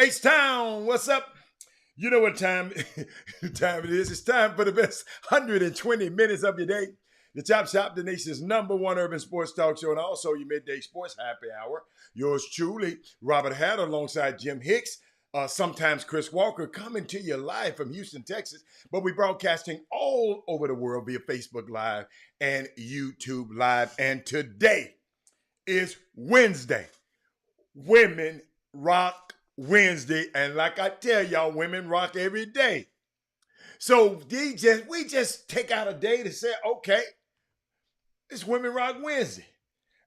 H-Town, what's up? You know what time, time it is. It's time for the best 120 minutes of your day. The Chop Shop, the nation's #1 urban sports talk show, and also your midday sports happy hour. Yours truly, Robert Hatter, alongside Jim Hicks, sometimes Chris Walker, coming to you live from Houston, Texas. But we're broadcasting all over the world via Facebook Live and YouTube Live. And today is Wednesday. Women Rock Wednesday. And like I tell y'all, women rock every day. So we just take out a day to say, okay, it's Women Rock Wednesday.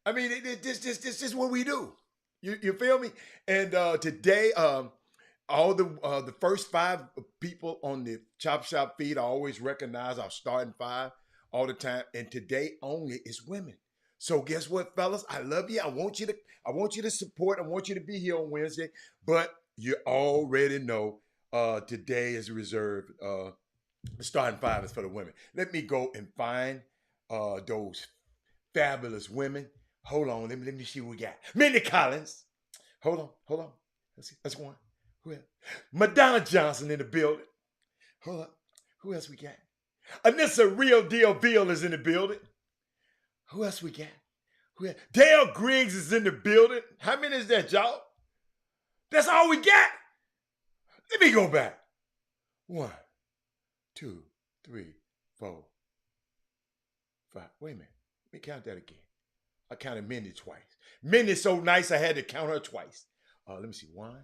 I mean, this is what we do. You feel me? And today, all the first 5 people on the Chop Shop feed, I always recognize our starting 5 all the time. And today only is women. So guess what, fellas? I love you. I want you to support. I want you to be here on Wednesday. But you already know today is reserved. The starting 5 is for the women. Let me go and find those fabulous women. Hold on. Let me see what we got. Mindy Collins. Hold on. Let's go on. Who else? Madonna Johnson in the building. Hold up. Who else we got? Anissa Real Deal Bill is in the building. Who else we got? Dale Griggs is in the building. How many is that, y'all? That's all we got. Let me go back. 1, 2, 3, 4, 5. Wait a minute. Let me count that again. I counted Mindy twice. Mindy's so nice I had to count her twice. Let me see. 1.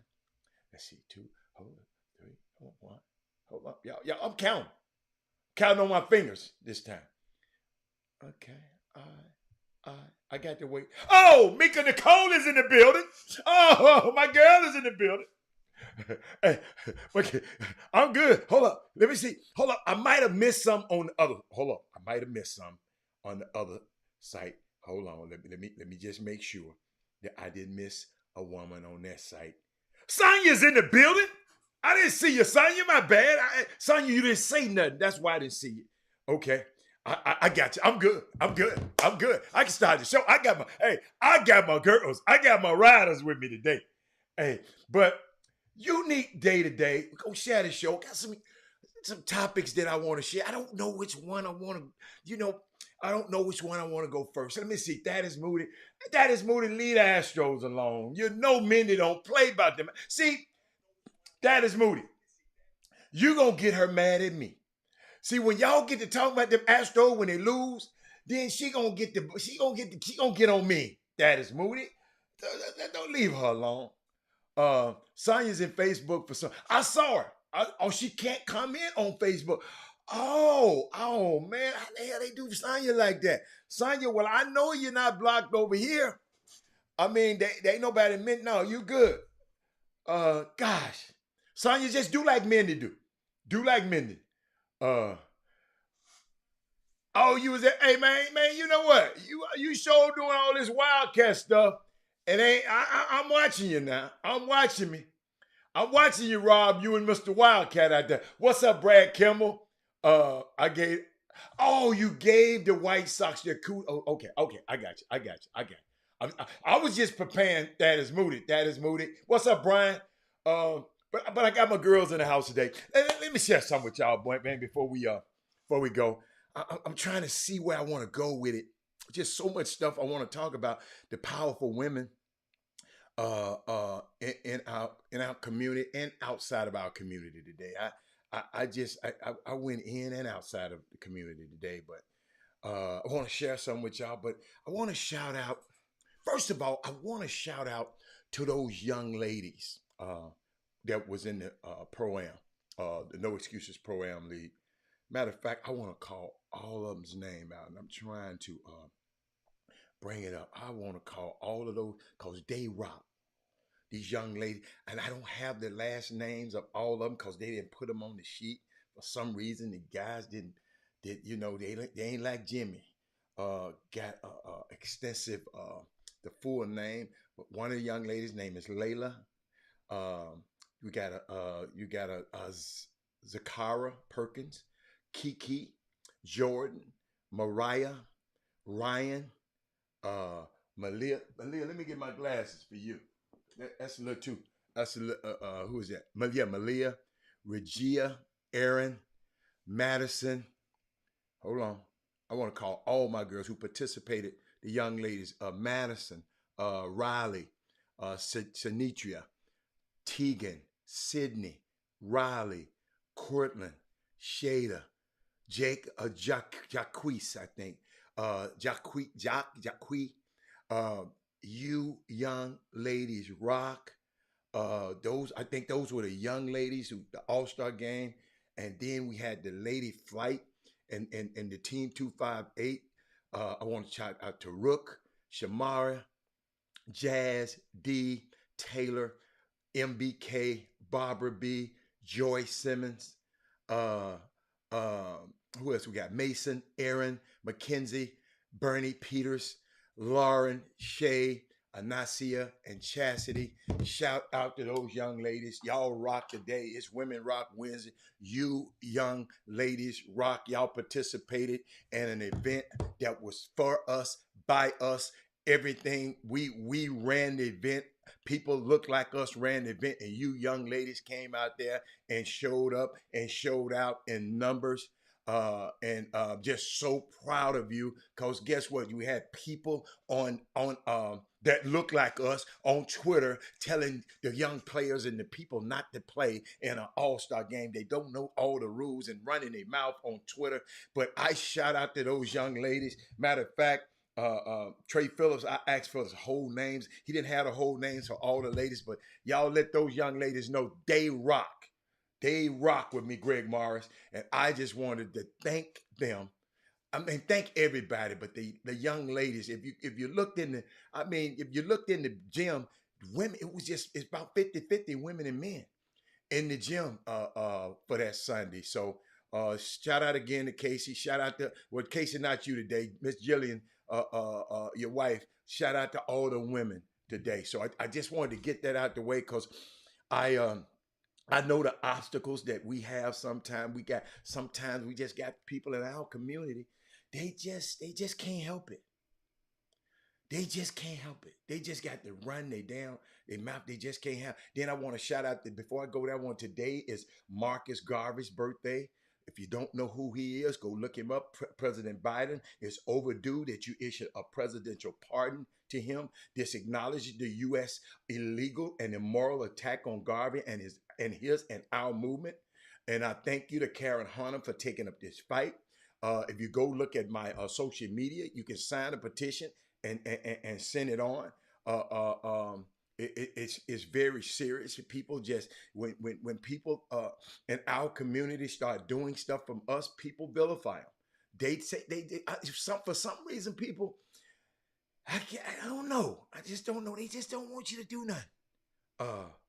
Let's see. 2. Hold up. 3. Hold up. 1. Hold up. Y'all, I'm counting. Counting on my fingers this time. Okay. I got to wait. Oh, Mika Nicole is in the building. Oh, my girl is in the building. Hey, okay, I'm good. Hold up. Let me see. Hold up. I might have missed some on the other. Hold up. I might have missed some on the other site. Hold on. Let me just make sure that I didn't miss a woman on that site. Sonya's in the building. I didn't see you, Sonya. My bad. Sonya, you didn't say nothing. That's why I didn't see you. Okay. I got you. I'm good. I can start the show. I got my girls. I got my riders with me today. Hey, but unique day today. We're gonna share the show. Got some topics that I want to share. I don't know which one I want to, I don't know which one I want to go first. Let me see. That is Moody, lead Astros alone. You know Mindy don't play about them. See, that is Moody. You gonna get her mad at me. See, when y'all get to talk about them Astros when they lose, then she gonna get on me. That is Moody. Don't leave her alone. Sonya's in Facebook for some. I saw her. She can't comment on Facebook. Oh man, how the hell they do Sonya like that? Sonya, well, I know you're not blocked over here. I mean, they ain't nobody meant. No, you good. Gosh, Sonya, just do like Mindy do. Do like Mindy. You was at, hey man, you know what? You sure doing all this Wildcat stuff. I'm watching you now. I'm watching you, Rob, you and Mr. Wildcat out there. What's up, Brad Kimmel? You gave the White Sox their coup. Oh, okay, I got you. I was just preparing. That is Moody. What's up, Brian? But I got my girls in the house today. Let me share something with y'all, boy, man, before we go. I'm trying to see where I want to go with it. Just so much stuff I want to talk about. The powerful women in our community and outside of our community today. I went in and outside of the community today, but I want to share something with y'all. But I want to shout out. First of all, I want to shout out to those young ladies that was in the Pro-Am, the No Excuses Pro-Am League. Matter of fact, I want to call all of them's name out, and I'm trying to bring it up. I want to call all of those because they rock. These young ladies, and I don't have the last names of all of them because they didn't put them on the sheet for some reason. The guys didn't they ain't like Jimmy. Got extensive the full name, but one of the young ladies' name is Layla. You got a Zakara Perkins, Kiki, Jordan, Mariah, Ryan, Malia. Let me get my glasses for you. That's a little too. who is that? Yeah, Malia, Regia, Aaron, Madison. Hold on. I want to call all my girls who participated, the young ladies, Madison, Riley, Sinitria, Tegan, Sydney, Riley, Cortland, Shada, Jake, Jacquees, I think, Jacquees, uh, you young ladies rock. Those, I think those were the young ladies who the All Star game, and then we had the lady flight and the team 258. I want to shout out to Rook, Shamara, Jazz, D, Taylor, MBK, Barbara B, Joy Simmons, uh, uh, who else we got? Mason, Aaron, Mackenzie, Bernie Peters, Lauren, Shay, Anasia, and Chastity. Shout out to those young ladies. Y'all rock today. It's Women Rock Wednesday. You young ladies rock. Y'all participated in an event that was for us, by us. Everything we ran the event. People look like us ran the event, and you young ladies came out there and showed up and showed out in numbers. And just so proud of you, because guess what? You had people on that look like us on Twitter telling the young players and the people not to play in an all-star game. They don't know all the rules and running their mouth on Twitter. But I shout out to those young ladies. Matter of fact, Trey Phillips, I asked for his whole names. He didn't have the whole names for all the ladies, but y'all let those young ladies know they rock. They rock with me, Greg Morris. And I just wanted to thank them. I mean, thank everybody, but the young ladies, if you looked in the, I mean, if you looked in the gym, women, it's about 50-50 women and men in the gym for that Sunday. So shout out again to Casey. Shout out to, well, Casey, not you today, Miss Jillian, your wife. Shout out to all the women today. So I just wanted to get that out the way, because I I know the obstacles that we have. Sometimes we just got people in our community. They just can't help it. They just can't help it. They just got to run they down, they mouth, they just can't have. Then I want to shout out before I go that one, today is Marcus Garvey's birthday. If you don't know who he is, go look him up. President Biden is overdue that you issue a presidential pardon to him. This acknowledges the U.S. illegal and immoral attack on Garvey and his and our movement. And I thank you to Karen Hunham for taking up this fight. If you go look at my social media, you can sign a petition and send it on. Uh, uh, um, it's very serious. People just when people in our community start doing stuff from us, people vilify them. They say for some reason people, I don't know. I just don't know. They just don't want you to do nothing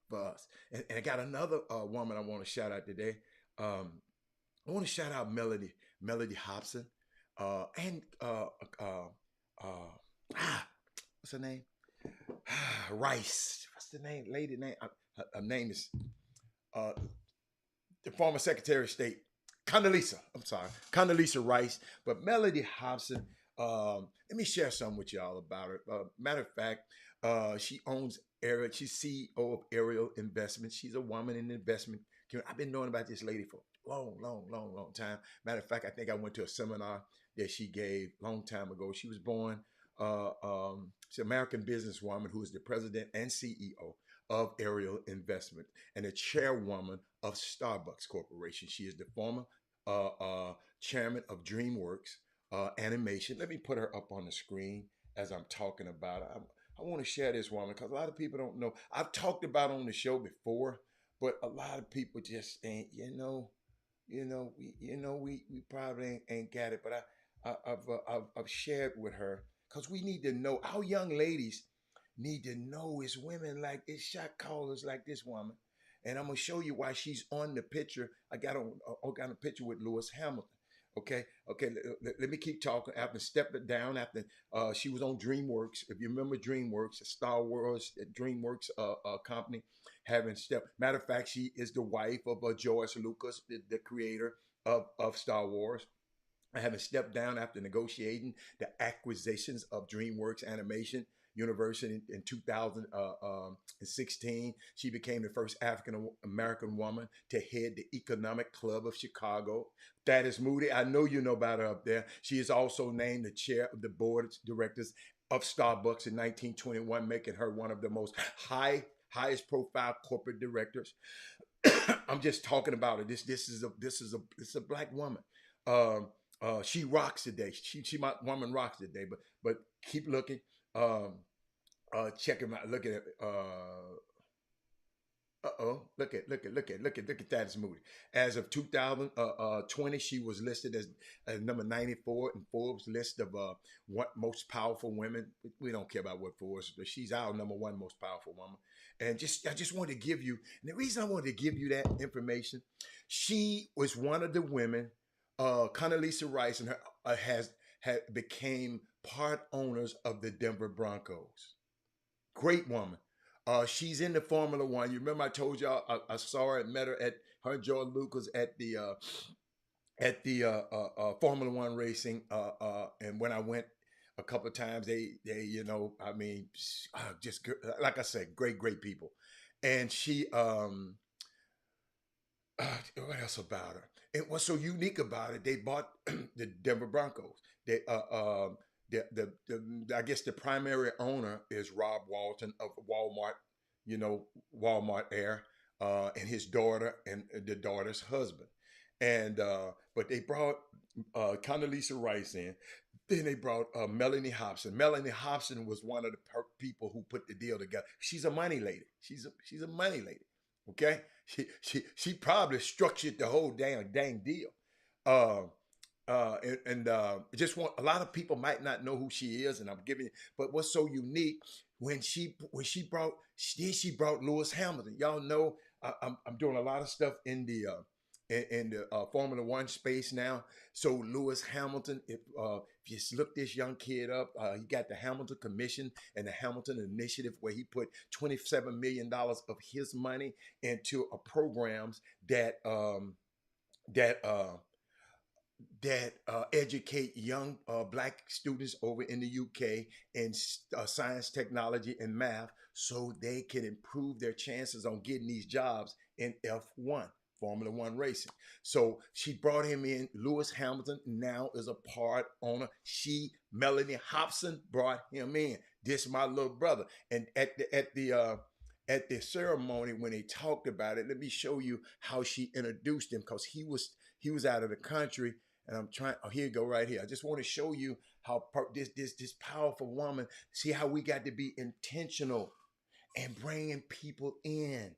for us. And I got another woman I want to shout out today. I want to shout out Melody Hobson, and what's her name? Rice. What's the name? Lady name? Her name is uh, the former Secretary of State, Condoleezza. I'm sorry, Condoleezza Rice. But Melody Hobson. Let me share something with y'all about her. Matter of fact, she owns Ariel. She's CEO of Ariel Investments. She's a woman in the investment community. I've been knowing about this lady for a long time. Matter of fact, I think I went to a seminar that she gave a long time ago. She was born. She's an American businesswoman who is the president and CEO of Ariel Investment and the chairwoman of Starbucks Corporation. She is the former chairman of DreamWorks Animation. Let me put her up on the screen as I'm talking about her. I want to share this woman because a lot of people don't know. I've talked about on the show before, but a lot of people just ain't, we probably ain't got it. But I've shared with her because we need to know. Our young ladies need to know it's women like this, shot callers like this woman. And I'm gonna show you why she's on the picture. I got a picture with Lewis Hamilton. Okay. Let me keep talking. After stepping down, after she was on DreamWorks. If you remember DreamWorks, a Star Wars DreamWorks company, having stepped. Matter of fact, she is the wife of George Lucas, the creator of Star Wars. I haven't stepped down after negotiating the acquisitions of DreamWorks Animation. University in 2016. She became the first African American woman to head the Economic Club of Chicago. Thaddeus Moody, I know you know about her up there. She is also named the chair of the board of directors of Starbucks in 1921, making her one of the most highest profile corporate directors. I'm just talking about her. This is a black woman. She rocks today. She my woman rocks today. But keep looking. Check him out. Look at it. Look at Thaddeus Moody. As of 2020, she was listed as number 94 in Forbes list of what most powerful women. We don't care about what Forbes, but she's our number one most powerful woman. And I just wanted to give you, and the reason I wanted to give you that information, she was one of the women. Condoleezza Rice and her had became part owners of the Denver Broncos. Great woman. She's in the Formula One. You remember I told y'all I saw her, met her and George Lucas at the Formula One racing. And when I went a couple of times, they I mean, just like I said, great people. And she what else about her? And what's so unique about it? They bought the Denver Broncos. They I guess the primary owner is Rob Walton of Walmart, Walmart Air, and his daughter and the daughter's husband. And but they brought Condoleezza Rice in. Then they brought Melanie Hobson. Melanie Hobson was one of the people who put the deal together. She's a money lady. She's a money lady. Okay, she probably structured the whole dang deal. Just want a lot of people might not know who she is, and I'm giving. But what's so unique when she brought Lewis Hamilton. Y'all know I'm doing a lot of stuff in the Formula One space now. So Lewis Hamilton, if you look this young kid up, he got the Hamilton Commission and the Hamilton Initiative, where he put $27 million of his money into programs that educate young black students over in the UK in science, technology, and math, so they can improve their chances on getting these jobs in F1. Formula One racing. So she brought him in. Lewis Hamilton now is a part owner. Melanie Hobson, brought him in. This is my little brother. And at the ceremony when they talked about it, let me show you how she introduced him, because he was out of the country. And I'm trying. Oh, here you go, right here. I just want to show you how this powerful woman. See how we got to be intentional and bringing people in.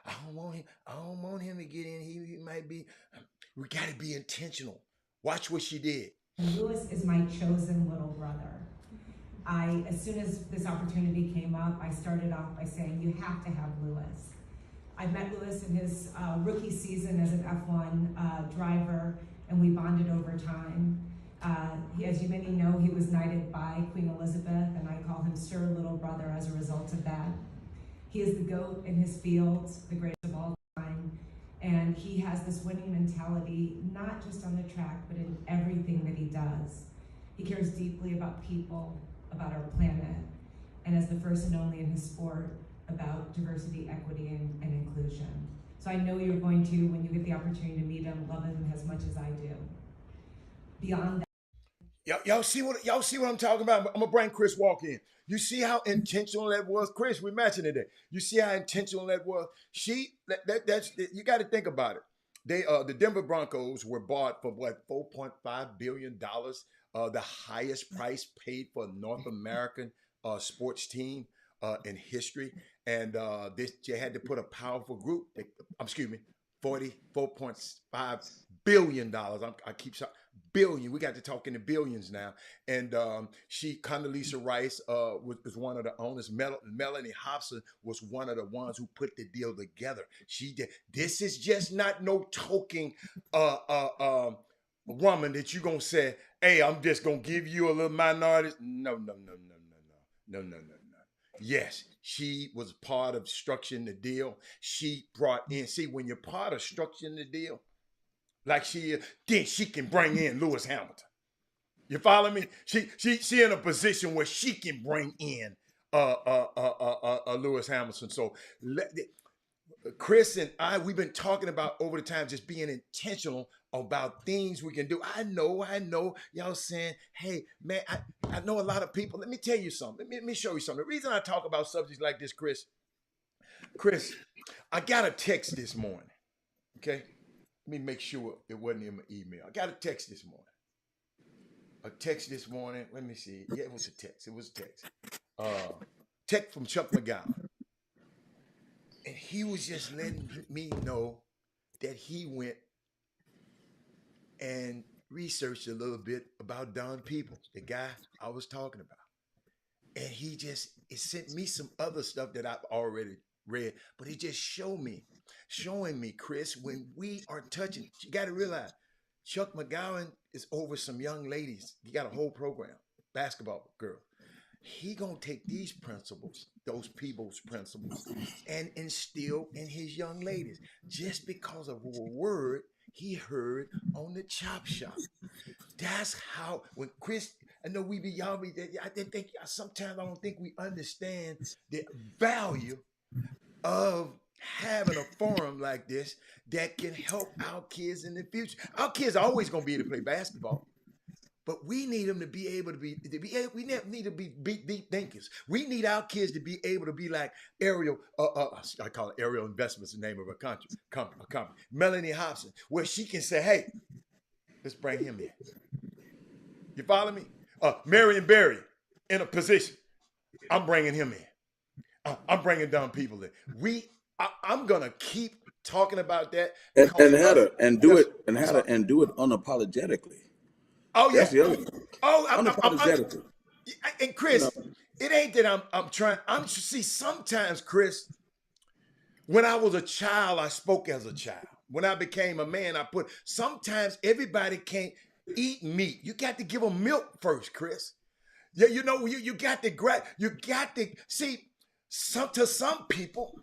I don't want him to get in. He might be. We got to be intentional. Watch what she did. Lewis is my chosen little brother. As soon as this opportunity came up, I started off by saying, you have to have Lewis. I met Lewis in his rookie season as an F1 driver, and we bonded over time. As you many know, he was knighted by Queen Elizabeth, and I call him Sir Little Brother as a result of that. He is the GOAT in his field, the greatest of all time, and he has this winning mentality, not just on the track, but in everything that he does. He cares deeply about people, about our planet, and as the first and only in his sport, about diversity, equity, and inclusion. So I know you're going to, when you get the opportunity to meet him, love him as much as I do. Beyond that, Y'all see what I'm talking about? I'm gonna bring Chris Walker in. You see how intentional that was, Chris? We're matching today. You see how intentional that was? That's you got to think about it. The Denver Broncos were bought for what, $4.5 billion, the highest price paid for a North American sports team in history. And they had to put a powerful group. $44.5 billion. I keep saying billion. We got to talk in the billions now. And Condoleezza Rice was one of the owners. Melanie Hobson was one of the ones who put the deal together. She did. This is just not no token woman that you're gonna say, hey, I'm just gonna give you a little minority. No. Yes, she was part of structuring the deal. She brought in, see, when you're part of structuring the deal, like she is, then she can bring in Lewis Hamilton. You follow me? She in a position where she can bring in Lewis Hamilton. So Chris and I, we've been talking about over the time just being intentional about things we can do. I know, y'all saying, hey, man, I know a lot of people. Let me tell you something. Let me show you something. The reason I talk about subjects like this, Chris, I got a text this morning, okay? Let me make sure it wasn't in my email. I got a text this morning. Let me see. Yeah, it was a text. Text from Chuck McGowan. And he was just letting me know that he went and researched a little bit about Don Peoples, the guy I was talking about. And it sent me some other stuff that I've already read, but it just showing me, Chris, when we are touching, you got to realize Chuck McGowan is over some young ladies. He got a whole program, basketball girl. He gonna take these principles, those People's principles, and instill in his young ladies just because of a word he heard on the chop shop. That's how when Chris, I know I didn't think sometimes I don't think we understand the value of having a forum like this that can help our kids in the future. Our kids are always gonna be able to play basketball. But we need them to be able to be we need to be deep thinkers. We need our kids to be able to be like Ariel, I call it Ariel Investments, the name of a company. Melanie Hobson, where she can say, hey, let's bring him in. You follow me? Marion Barry in a position. I'm bringing him in. I'm bringing down people in. I'm going to keep talking about that. And do it unapologetically. Oh yeah. That's the other thing. Unapologetically. And Chris, it ain't that I'm trying. See, sometimes, Chris, when I was a child, I spoke as a child. When I became a man, sometimes everybody can't eat meat. You got to give them milk first, Chris. Yeah, you got to see to some people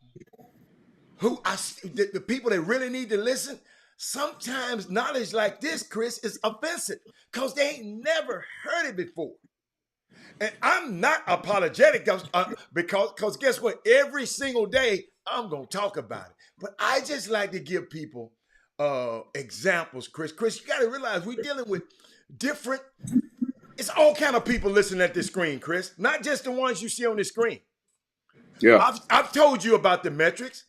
the people that really need to listen. Sometimes knowledge like this, Chris, is offensive because they ain't never heard it before. And I'm not apologetic because guess what? Every single day, I'm going to talk about it. But I just like to give people examples, Chris. Chris, you got to realize we're dealing with different, it's all kind of people listening at this screen, Chris. Not just the ones you see on the screen. Yeah. I've told you about the metrics.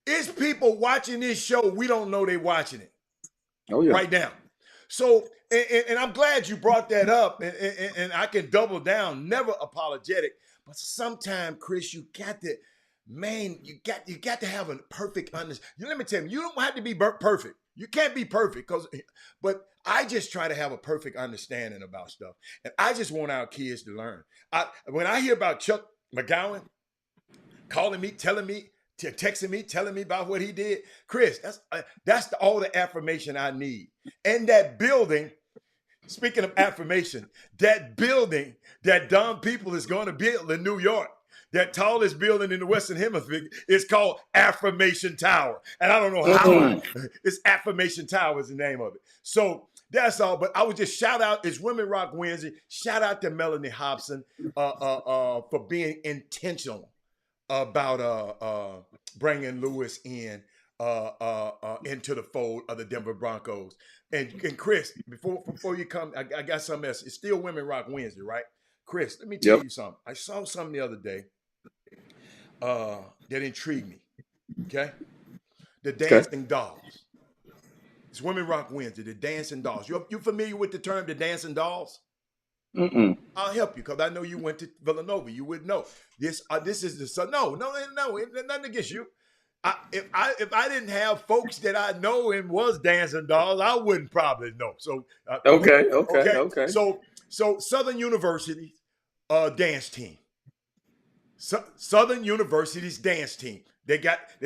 It's people watching this show. We don't know they're watching it. Oh, yeah. Right now. So, and I'm glad you brought that up, and I can double down. Never apologetic, but sometimes, Chris, you got to have a perfect understanding. Let me tell you, you don't have to be perfect. You can't be perfect, but I just try to have a perfect understanding about stuff, and I just want our kids to learn. When I hear about Chuck McGowan calling me, telling me, texting me, telling me about what he did, Chris, that's all the affirmation I need. And that building, speaking of affirmation, that building that Don People is going to build in New York, that tallest building in the Western Hemisphere, is called Affirmation Tower. And I don't know how it's Affirmation Tower is the name of it. So that's all. But I would just shout out, it's Women Rock Wednesday. Shout out to Melanie Hobson for being intentional about bringing Lewis in into the fold of the Denver Broncos. And Chris, before you come, I got something else. It's still Women Rock Wednesday, right? Chris, let me tell you something. I saw something the other day that intrigued me. Okay, the dancing dolls. It's Women Rock Wednesday. The dancing dolls. You familiar with the term the dancing dolls? Mm-mm. I'll help you because I know you went to Villanova. You would know this. This is the son. No, nothing against you. If I didn't have folks that I know and was dancing dolls, I wouldn't probably know. So Okay. So Southern University's dance team. Southern University's dance team. They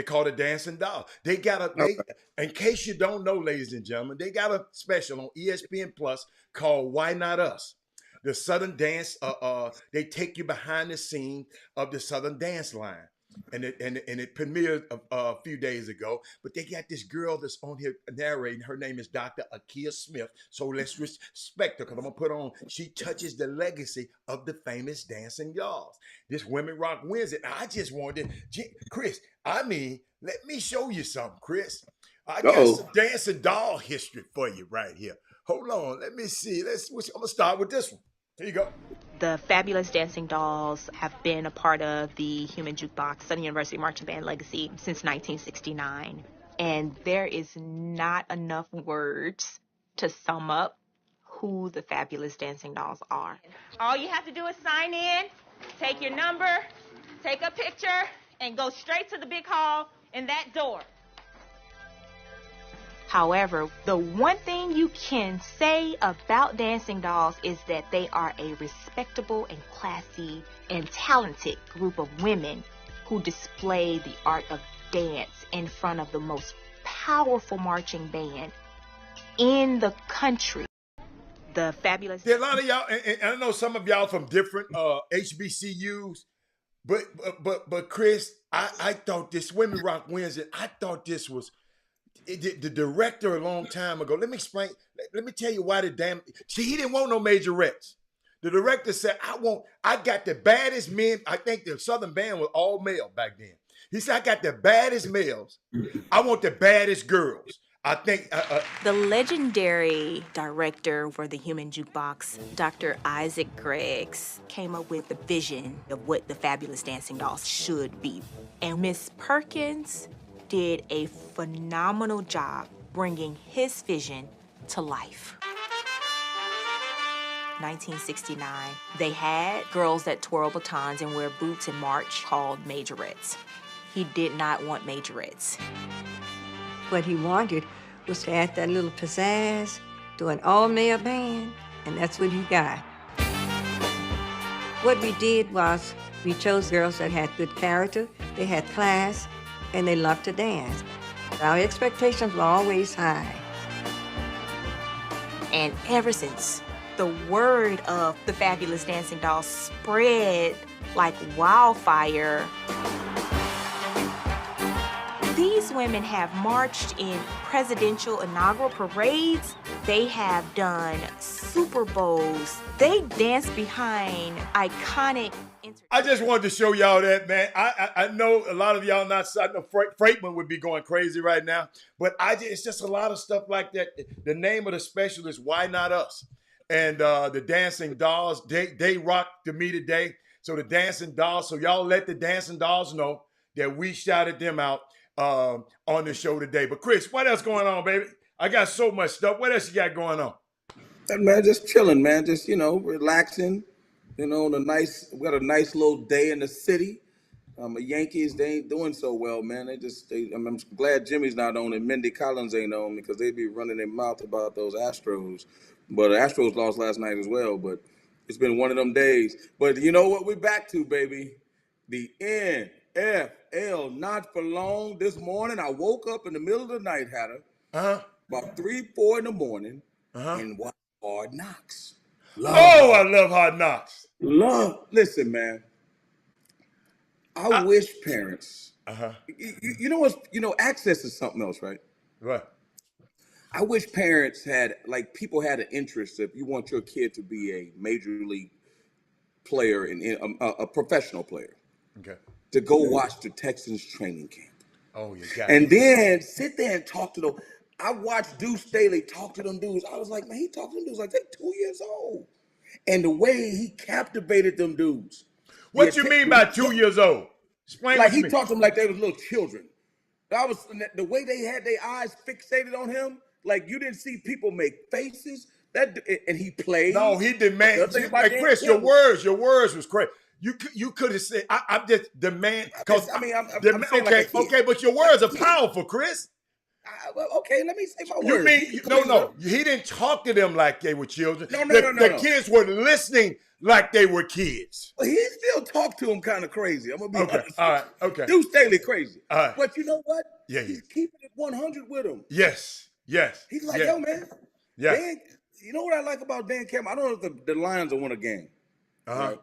call it Dancing Doll. In case you don't know, ladies and gentlemen, they got a special on ESPN Plus called Why Not Us? The Southern Dance, they take you behind the scene of the Southern Dance line. and it premiered a few days ago. But they got this girl that's on here narrating. Her name is Dr. Akia Smith. So let's respect her because I'm gonna put on. She touches the legacy of the famous dancing dolls. This Women Rock Wednesday. I just wanted, Chris. I mean, let me show you something, Chris. I got some dancing doll history for you right here. Hold on, let me see. I'm gonna start with this one. Here you go. The Fabulous Dancing Dolls have been a part of the Human Jukebox Southern University Marching Band legacy since 1969. And there is not enough words to sum up who the Fabulous Dancing Dolls are. All you have to do is sign in, take your number, take a picture, and go straight to the big hall in that door. However, the one thing you can say about dancing dolls is that they are a respectable and classy and talented group of women who display the art of dance in front of the most powerful marching band in the country. The Fabulous... There are a lot of y'all, and I know some of y'all from different HBCUs, but Chris, I thought this Women Rock Wednesday, I thought this was... The director a long time ago. Let me explain. Let me tell you why he didn't want no majorettes. The director said, I got the baddest men. I think the Southern Band was all male back then. He said, I got the baddest males. I want the baddest girls. I think the legendary director for the Human Jukebox, Dr. Isaac Greggs, came up with the vision of what the Fabulous Dancing Dolls should be. And Miss Perkins did a phenomenal job bringing his vision to life. 1969, they had girls that twirl batons and wear boots and march called majorettes. He did not want majorettes. What he wanted was to add that little pizzazz to an all-male band, and that's what he got. What we did was we chose girls that had good character, they had class, and they loved to dance. Our expectations were always high. And ever since, the word of the Fabulous Dancing Dolls spread like wildfire. These women have marched in presidential inaugural parades. They have done Super Bowls. They dance behind iconic... I just wanted to show y'all that, man. I know a lot of y'all not, I know Freightman would be going crazy right now, but it's just a lot of stuff like that. The name of the special is Why Not Us? And the Dancing Dolls, they rock to me today. So the Dancing Dolls, so y'all let the Dancing Dolls know that we shouted them out on the show today. But Chris, what else going on, baby? I got so much stuff. What else you got going on? Man, just chilling, man. Just, relaxing. We got a nice little day in the city. The Yankees, they ain't doing so well, man. I'm glad Jimmy's not on and Mindy Collins ain't on because they'd be running their mouth about those Astros. But the Astros lost last night as well, but it's been one of them days. But you know what we're back to, baby? The NFL, not for long. This morning, I woke up in the middle of the night, about 3-4 in the morning, and watched Hard Knocks. I love Hard Knocks. Listen, man. I wish parents. Access is something else, right? Right. I wish parents people had an interest if you want your kid to be a major league player and a professional player. Okay. To go watch the Texans training camp. Oh, you got it. And then sit there and talk to them. I watched Deuce Staley talk to them dudes. I was like, man, he talked to them dudes like they're 2 years old. And the way he captivated them dudes. What you mean by 2 years old? Explain like what you he talked to them like they was little children. The way they had their eyes fixated on him, like you didn't see people make faces. And he played. No, he demanded. Like Chris, your words was crazy. You could have said, I'm just demand. Because I'm saying okay, but your words are powerful, Chris. Okay, let me say my words. No. He didn't talk to them like they were children. No. The kids were listening like they were kids. Well, he still talked to them kind of crazy. I'm gonna be honest. All right. Okay. Deuce Staley crazy. All right. But you know what? Yeah. He's keeping it 100 with him. Yes. He's like, yo, man. Yeah. You know what I like about Dan Cameron? I don't know if the Lions will win a game. Uh-huh. Right?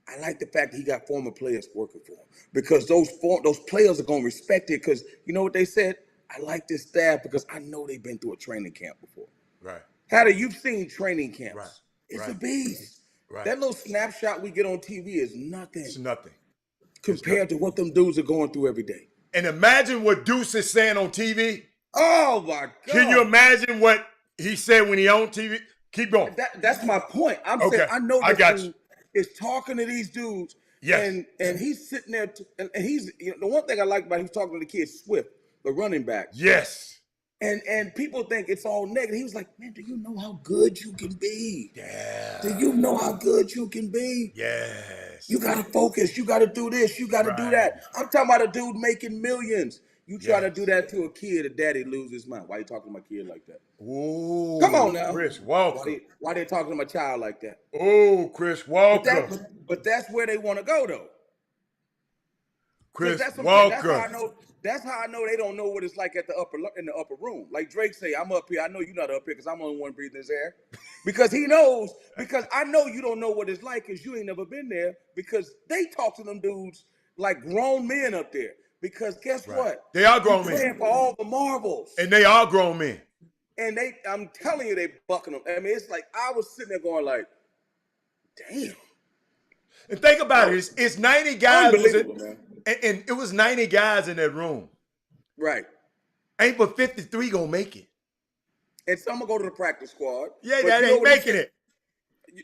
I like the fact that he got former players working for him because those players are gonna respect it because you know what they said. I like this staff because I know they've been through a training camp before. Right. Hatter, you've seen training camps. Right. It's right. a beast. Right. That little snapshot we get on TV is nothing. It's nothing. Compared to what them dudes are going through every day. And imagine what Deuce is saying on TV. Oh my God. Can you imagine what he said when he on TV? Keep going. That's my point. I'm saying I know this dude is talking to these dudes. Yes. And he's sitting there and he's the one thing I like about him, he's talking to the kid Swift, the running back. Yes. And people think it's all negative. He was like, man, do you know how good you can be? Yeah. Do you know how good you can be? Yes. You got to focus. You got to do this. You got to do that. I'm talking about a dude making millions. You try to do that to a kid, a daddy lose his mind. Why you talking to my kid like that? Ooh, come on now. Chris Walker. Why they talking to my child like that? Oh, Chris Walker. But that's where they want to go, though. Chris Walker. That's how I know they don't know what it's like in the upper room. Like Drake say, I'm up here. I know you're not up here because I'm the only one breathing this air. Because he knows, because I know you don't know what it's like because you ain't never been there because they talk to them dudes like grown men up there. Because guess what? They are grown men. Playing for all the marbles. And they are grown men. And I'm telling you, they bucking them. I mean, it's like, I was sitting there going like, damn. And think about it. It's 90 guys. Man. And it was 90 guys in that room. Right. Ain't but 53 gonna make it. And some will go to the practice squad. Yeah, that ain't making it.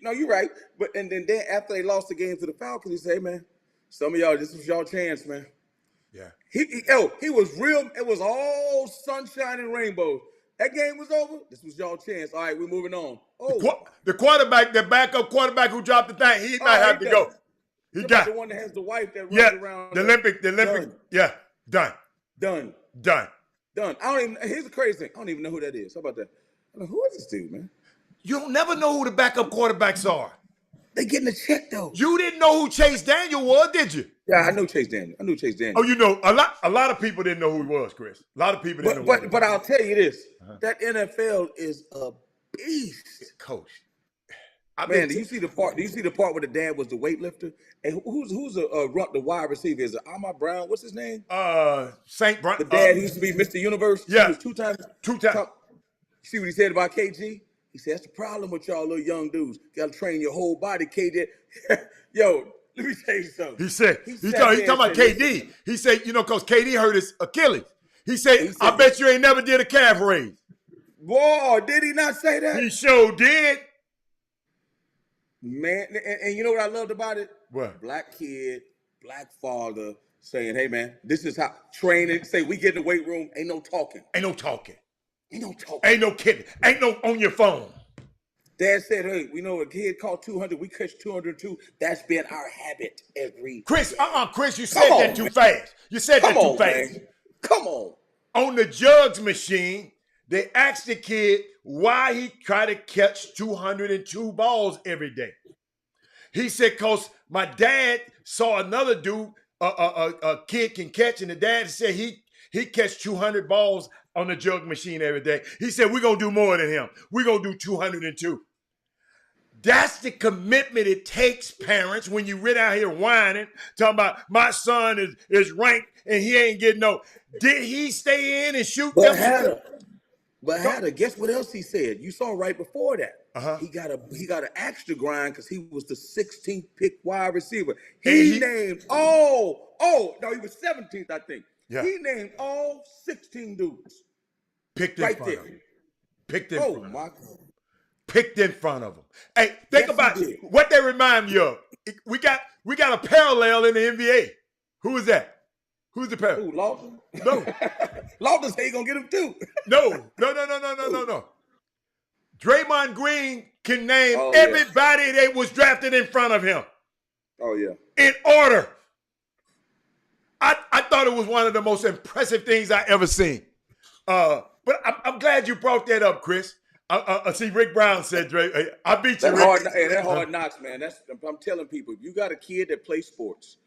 No, you're right. But and then after they lost the game to the Falcons, he said, hey, man, some of y'all, this was y'all chance, man. Yeah. He was real. It was all sunshine and rainbows. That game was over. This was y'all chance. All right, we're moving on. Oh, the quarterback, the backup quarterback who dropped the thing, he might have to go. He got the one that has the wife that runs around. The Olympic. Done. Yeah, done. Here's the crazy thing. I don't even know who that is. How about that? I'm like, who is this dude, man? You'll never know who the backup quarterbacks are. They getting a check though. You didn't know who Chase Daniel was, did you? Yeah, I know Chase Daniel. Oh, you know, a lot of people didn't know who he was, Chris. A lot of people didn't know. But I'll tell you this: that NFL is a beast, coach. Man, do you see the part? Do you see the part where the dad was the weightlifter? And who's the wide receiver? Is it Ahmad Brown? What's his name? St. Brown. The dad used to be Mr. Universe. Yeah, he was two times. See what he said about KG? He said that's the problem with y'all little young dudes. You got to train your whole body. KD, yo, let me tell you something. He said he talking about KD. He said, because KD hurt his Achilles. He said, I bet you ain't never did a calf raise. Boy, did he not say that? He sure did. Man, and you know what I loved about it? What? Black kid, black father saying, hey, man, this is how training. Say we get in the weight room, ain't no talking. Ain't no talking. Ain't no talking. Ain't no kidding. Ain't no on your phone. Dad said, hey, we know a kid caught 200, we catch 202. That's been our habit every Chris, day. Chris, you said that too fast. You said that too fast. Man. Come on. On the jugs machine, they asked the kid why he tried to catch 202 balls every day. He said, because my dad saw another dude, a kid can catch, and the dad said he catch 200 balls on the jug machine every day. He said, we're going to do more than him. We're going to do 202. That's the commitment it takes, parents, when you rid out here whining, talking about my son is ranked and he ain't getting no. Did he stay in and shoot them? But Hatter, guess what else he said? You saw right before that. He got an extra grind because he was the 16th pick wide receiver. He named he was 17th, I think. Yeah. He named all 16 dudes. Picked in front of him. Picked in front of him. My God. Picked in front of him. Hey, think about what they remind me of. We got a parallel in the NBA. Who is that? Who's the parallel? Who, Lawton? No. Lawton say he gonna get him too. No. Draymond Green can name everybody that was drafted in front of him. Oh, yeah. In order. I thought it was one of the most impressive things I ever seen. But I'm glad you brought that up, Chris. I see Rick Brown said, Dre, I beat you, Rick. That hard knocks, man. I'm telling people, if you got a kid that plays sports,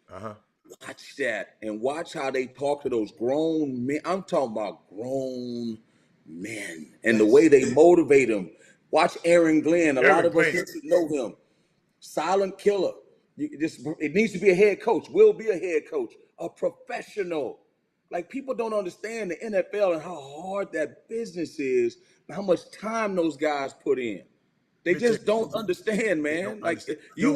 watch that and watch how they talk to those grown men. I'm talking about grown men and the way they motivate them. Watch Aaron Glenn. A lot of us know him. Silent killer. It needs to be a head coach. Will be a head coach, a professional. Like people don't understand the NFL and how hard that business is, and how much time those guys put in. They just don't understand, They man. don't Like understand. you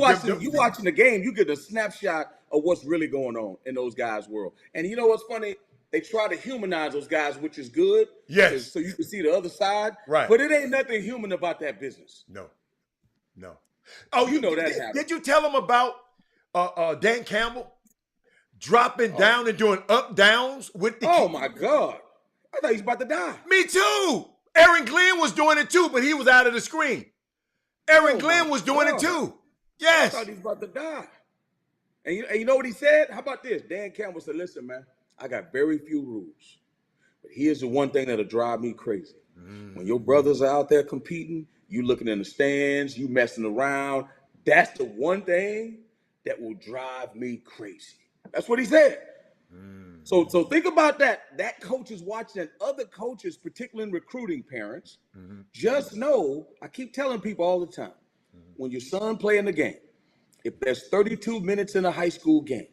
watching the game, you get a snapshot of what's really going on in those guys' world. And you know what's funny? They try to humanize those guys, which is good, Yes. so you can see the other side. Right. But it ain't nothing human about that business. No. Oh, You know that happened. did you tell them about Dan Campbell dropping down and doing up downs with the? Oh my God! I thought he was about to die. Me too. Aaron Glenn was doing it too, but he was out of the screen. Aaron Glenn was doing it too. Yes. I thought he was about to die. And you know what he said? How about this? Dan Campbell said, "Listen, man, I got very few rules, but here's the one thing that'll drive me crazy. When your brothers are out there competing, you looking in the stands, you messing around. That's the one thing that will drive me crazy." That's what he said. So think about that. That coach is watching, and other coaches, particularly in recruiting, parents, just know, I keep telling people all the time, when your son play in the game, if there's 32 minutes in a high school game,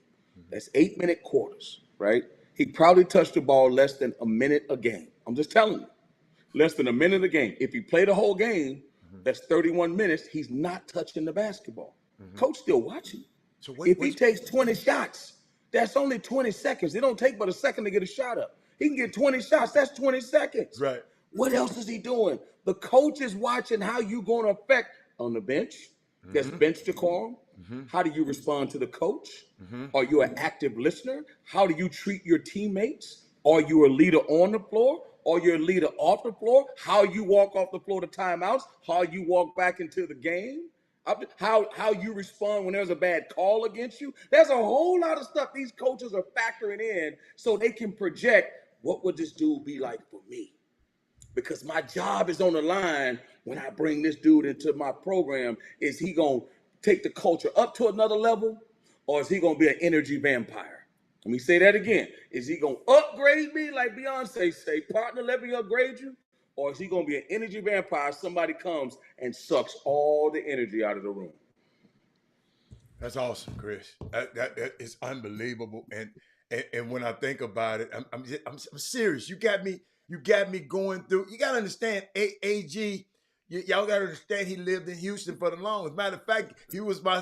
that's 8-minute quarters, right? He probably touched the ball less than a minute a game. I'm just telling you, less than a minute a game. If he played the whole game, that's 31 minutes. He's not touching the basketball. Coach still watching. So if he takes 20 shots, that's only 20 seconds. It don't take but a second to get a shot up. He can get 20 shots. That's 20 seconds. Right. What else is he doing? The coach is watching how you going to affect on the bench. There's bench decorum. How do you respond to the coach? Are you an active listener? How do you treat your teammates? Are you a leader on the floor? Are you a leader off the floor? How you walk off the floor to timeouts? How you walk back into the game? How you respond when there's a bad call against you? There's a whole lot of stuff these coaches are factoring in so they can project, what would this dude be like for me? Because my job is on the line when I bring this dude into my program. Is he going to take the culture up to another level, or is he going to be an energy vampire? Let me say that again. Is he going to upgrade me like Beyonce say, partner, let me upgrade you? Or is he going to be an energy vampire? Somebody comes and sucks all the energy out of the room. That's awesome, Chris. That is unbelievable. And when I think about it, I'm serious. You got me going through. You got to understand, AG. Y'all got to understand. He lived in Houston for the longest. Matter of fact, he was my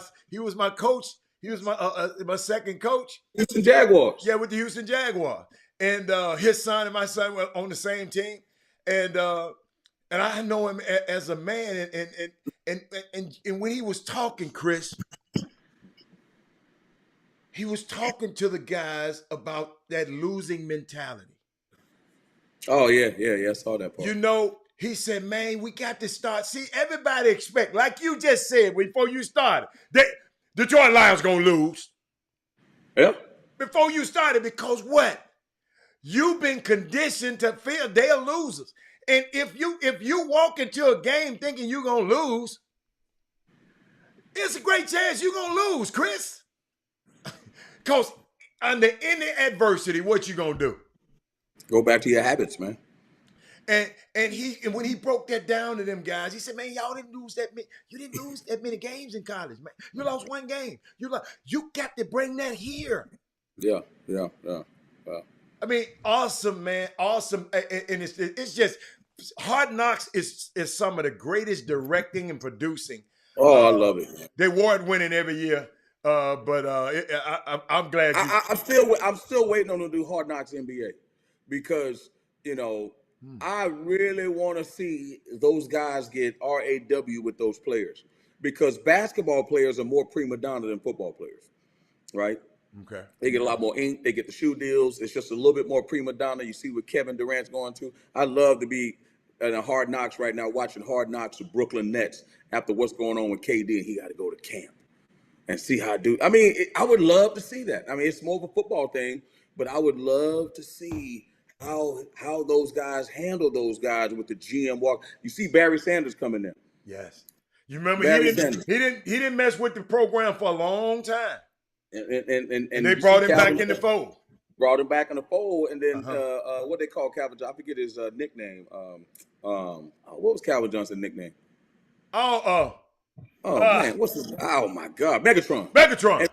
coach. He was my second coach. Houston Jaguars. Yeah, with the Houston Jaguars. And his son and my son were on the same team. And I know him as a man, and when he was talking, Chris, he was talking to the guys about that losing mentality. Oh yeah, I saw that part. You know, he said, "Man, we got to start." See, everybody expect, like you just said before you started, that Detroit Lions gonna lose. Yeah. Before you started, because what? You've been conditioned to feel they're losers. And if you walk into a game thinking you're going to lose, it's a great chance you're going to lose, Chris. Because under any adversity, what you going to do? Go back to your habits, man. And when he broke that down to them guys, he said, "Man, y'all didn't lose that many. You didn't lose that many games in college, man. You lost one game. You got to bring that here." Yeah. I mean, awesome, man. Awesome. And it's just, Hard Knocks is some of the greatest directing and producing. Oh, I love it, man. They award winning every year. But I'm glad you. I'm still waiting on them to do Hard Knocks NBA, because, you know, I really want to see those guys get RAW with those players, because basketball players are more prima donna than football players, right? Okay. They get a lot more ink. They get the shoe deals. It's just a little bit more prima donna. You see what Kevin Durant's going to. I love to be in a Hard Knocks right now, watching Hard Knocks with Brooklyn Nets after what's going on with KD, and he got to go to camp and see how I mean, I would love to see that. I mean, it's more of a football thing, but I would love to see how those guys handle those guys with the GM walk. You see Barry Sanders coming in. Yes. You remember he didn't mess with the program for a long time. And they brought him back in the fold. Brought him back in the fold, and then what they call Calvin Johnson? I forget his nickname. What was Calvin Johnson's nickname? Oh man, what's his? Oh my God, Megatron. Megatron.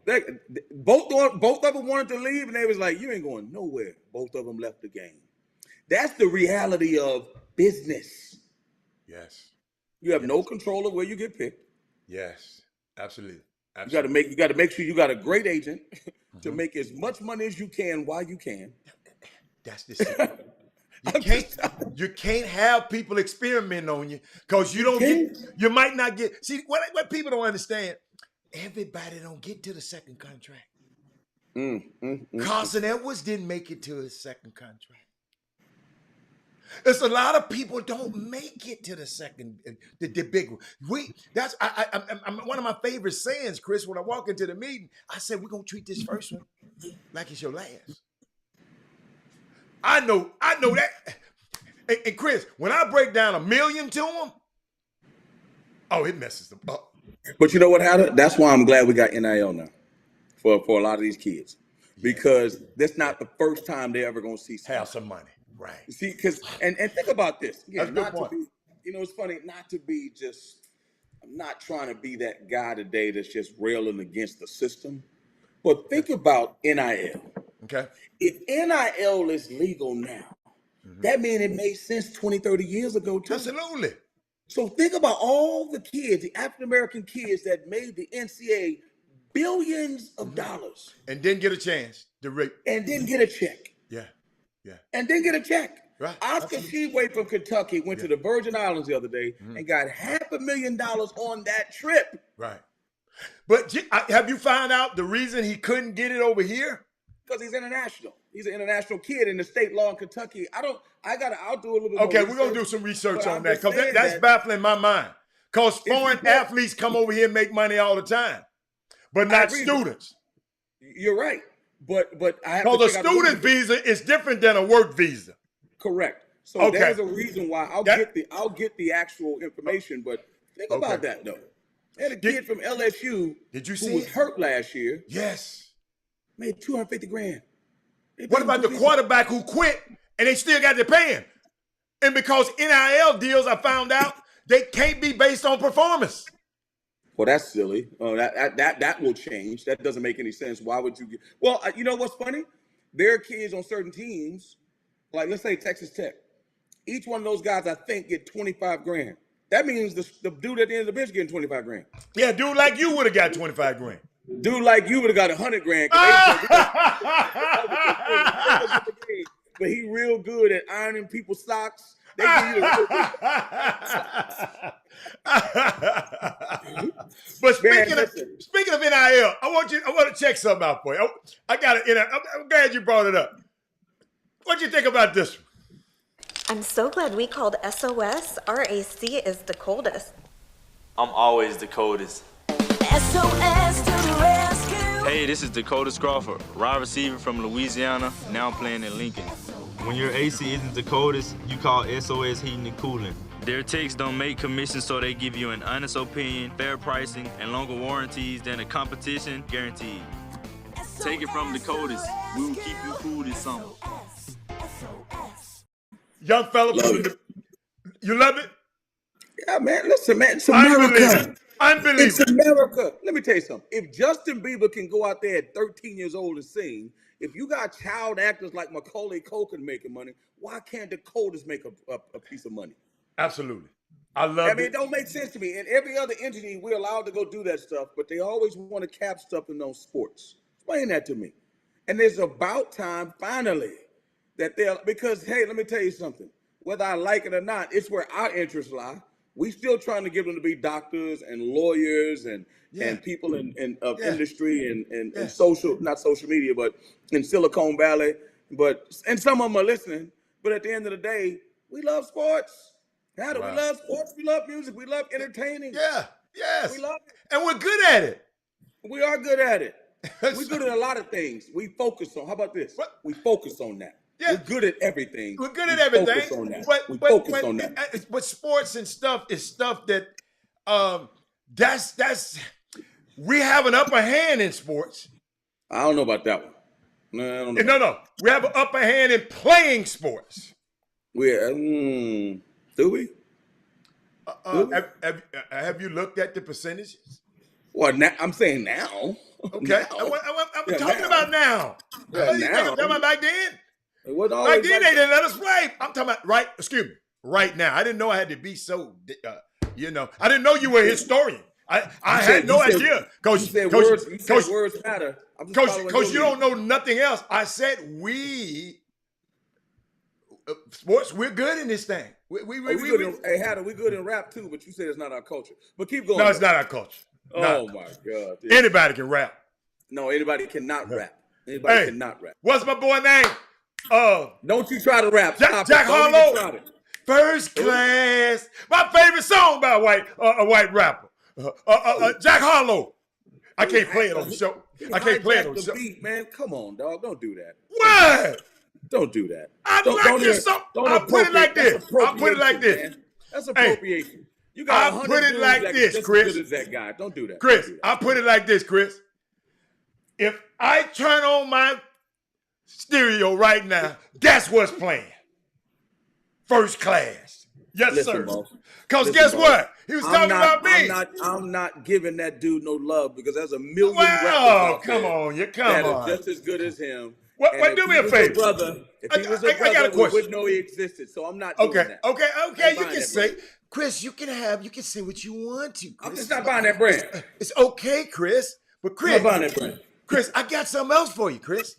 And both of them wanted to leave, and they was like, "You ain't going nowhere." Both of them left the game. That's the reality of business. Yes. You have Yes. no control of where you get picked. Yes. Absolutely. You got to make sure you got a great agent to make as much money as you can while you can. That's the secret. You can't have people experimenting on you because you might not get. See, what people don't understand, everybody don't get to the second contract. Carson Edwards didn't make it to his second contract. There's a lot of people don't make it to the second, the big one. I'm one of my favorite sayings, Chris. When I walk into the meeting, I said we're gonna treat this first one like it's your last. I know that. And Chris, when I break down $1 million to them, oh, it messes them up. But you know what, Hatter? That's why I'm glad we got NIL now for a lot of these kids, because that's not the first time they're ever gonna see have some money. Right. See, because and think about this. Again, that's a good point. It's funny not to be just. I'm not trying to be that guy today that's just railing against the system, but think about NIL. Okay. If NIL is legal now, that means it made sense 20, 30 years ago too. Absolutely. So think about all the kids, the African American kids that made the NCAA billions of dollars and didn't get a chance and didn't get a check. Yeah. Yeah. And didn't get a check. Right. Oscar Sheway from Kentucky went to the Virgin Islands the other day and got $500,000 on that trip. Right. But have you found out the reason he couldn't get it over here? Because he's international. He's an international kid in the state law in Kentucky. I'll do a little bit more research. We're going to do some research on that because that's baffling my mind. Because foreign athletes come over here and make money all the time, but not students. You're right. But I have because a student visa is different than a work visa. Correct. So there's a reason why I'll get the actual information. But think about that though. They had a kid from LSU who was hurt last year. Yes. Made $250,000. What about the quarterback who quit and they still got to pay him? And because NIL deals, I found out they can't be based on performance. Well, that's silly. That will change. That doesn't make any sense. Why would you get? Well, you know what's funny? There are kids on certain teams, like let's say Texas Tech. Each one of those guys, I think, get $25,000. That means the dude at the end of the bench getting $25,000. Yeah, dude like you would have got $25,000. Dude like you would have got $100,000. But he real good at ironing people's socks. They give you But speaking of NIL, I want to check something out for you. I got it. I'm glad you brought it up. What do you think about this one? I'm so glad we called SOS. RAC is the coldest. I'm always the coldest. SOS to the rescue. Hey, this is Dakota Crawford, wide receiver from Louisiana, now playing in Lincoln. When your AC isn't the coldest, you call SOS Heating and Cooling. Their techs don't make commissions, so they give you an honest opinion, fair pricing, and longer warranties than the competition guaranteed. Take it from the coldest. We will keep you cool this summer. Young fella, you love it? Yeah, man. Listen, man. It's America. Unbelievable. It's America. Let me tell you something. If Justin Bieber can go out there at 13 years old and sing, if you got child actors like Macaulay Culkin making money, why can't the coldest make a piece of money? Absolutely. I mean, it don't make sense to me. In every other entity, we're allowed to go do that stuff, but they always want to cap stuff in those sports. Explain that to me. And it's about time, finally, that because, hey, let me tell you something. Whether I like it or not, it's where our interests lie. We still trying to get them to be doctors and lawyers and people in industry and social, not social media, but in Silicon Valley. And some of them are listening. But at the end of the day, we love sports. We love sports. We love music. We love entertaining. Yeah. Yes. We love it. And we're good at it. We are good at it. We're good at a lot of things. We focus on. How about this? What? We focus on that. Yeah. We're good at everything. We're good at everything. Focus on that. But, we focus on that. But sports and stuff is stuff that that's we have an upper hand in sports. I don't know about that one. No, I don't know. No. We have an upper hand in playing sports. Do we? Have you looked at the percentages? Well, now, I'm saying now. Okay, Now. I'm talking about now. Yeah, You think I'm talking about back then? It wasn't Back always then like they didn't let us play. I'm talking about right now. I didn't know I had to be so. I didn't know you were a historian. I had no idea. You said words matter. Coach, you don't know nothing else. I said sports, we're good in this thing. Hey, Hatter, we good in rap too, but you said it's not our culture. But keep going. No, it's not our culture. Oh my God. Dude. Anybody can rap. No, anybody cannot rap. Anybody cannot rap. What's my boy name? Don't you try to rap. Jack Harlow. First Class. My favorite song by a white rapper. Jack Harlow. I can't play it on the show. I can't play it on the show. Beat, man. Come on, dog. Don't do that. What? Don't do that. I'll put it like this. I'll put it like this. Man. That's appropriation. Hey, you got I'll put it like this, Chris. As good as that guy. Don't do that. Chris, I'll put it like this, Chris. If I turn on my stereo right now, that's what's playing. First Class. Yes, sir. Because guess what? He was talking about me. I'm not giving that dude no love because there's a million rappers out come there on. that are just as good as him. What do me a favor. If he was a brother, we wouldn't know he existed. So I'm not doing that. Okay. You can say, Chris, you can say what you want to, Chris. I'm just not buying that brand. It's okay, Chris. But Chris, I'm not buying that brand. Chris, I got something else for you, Chris.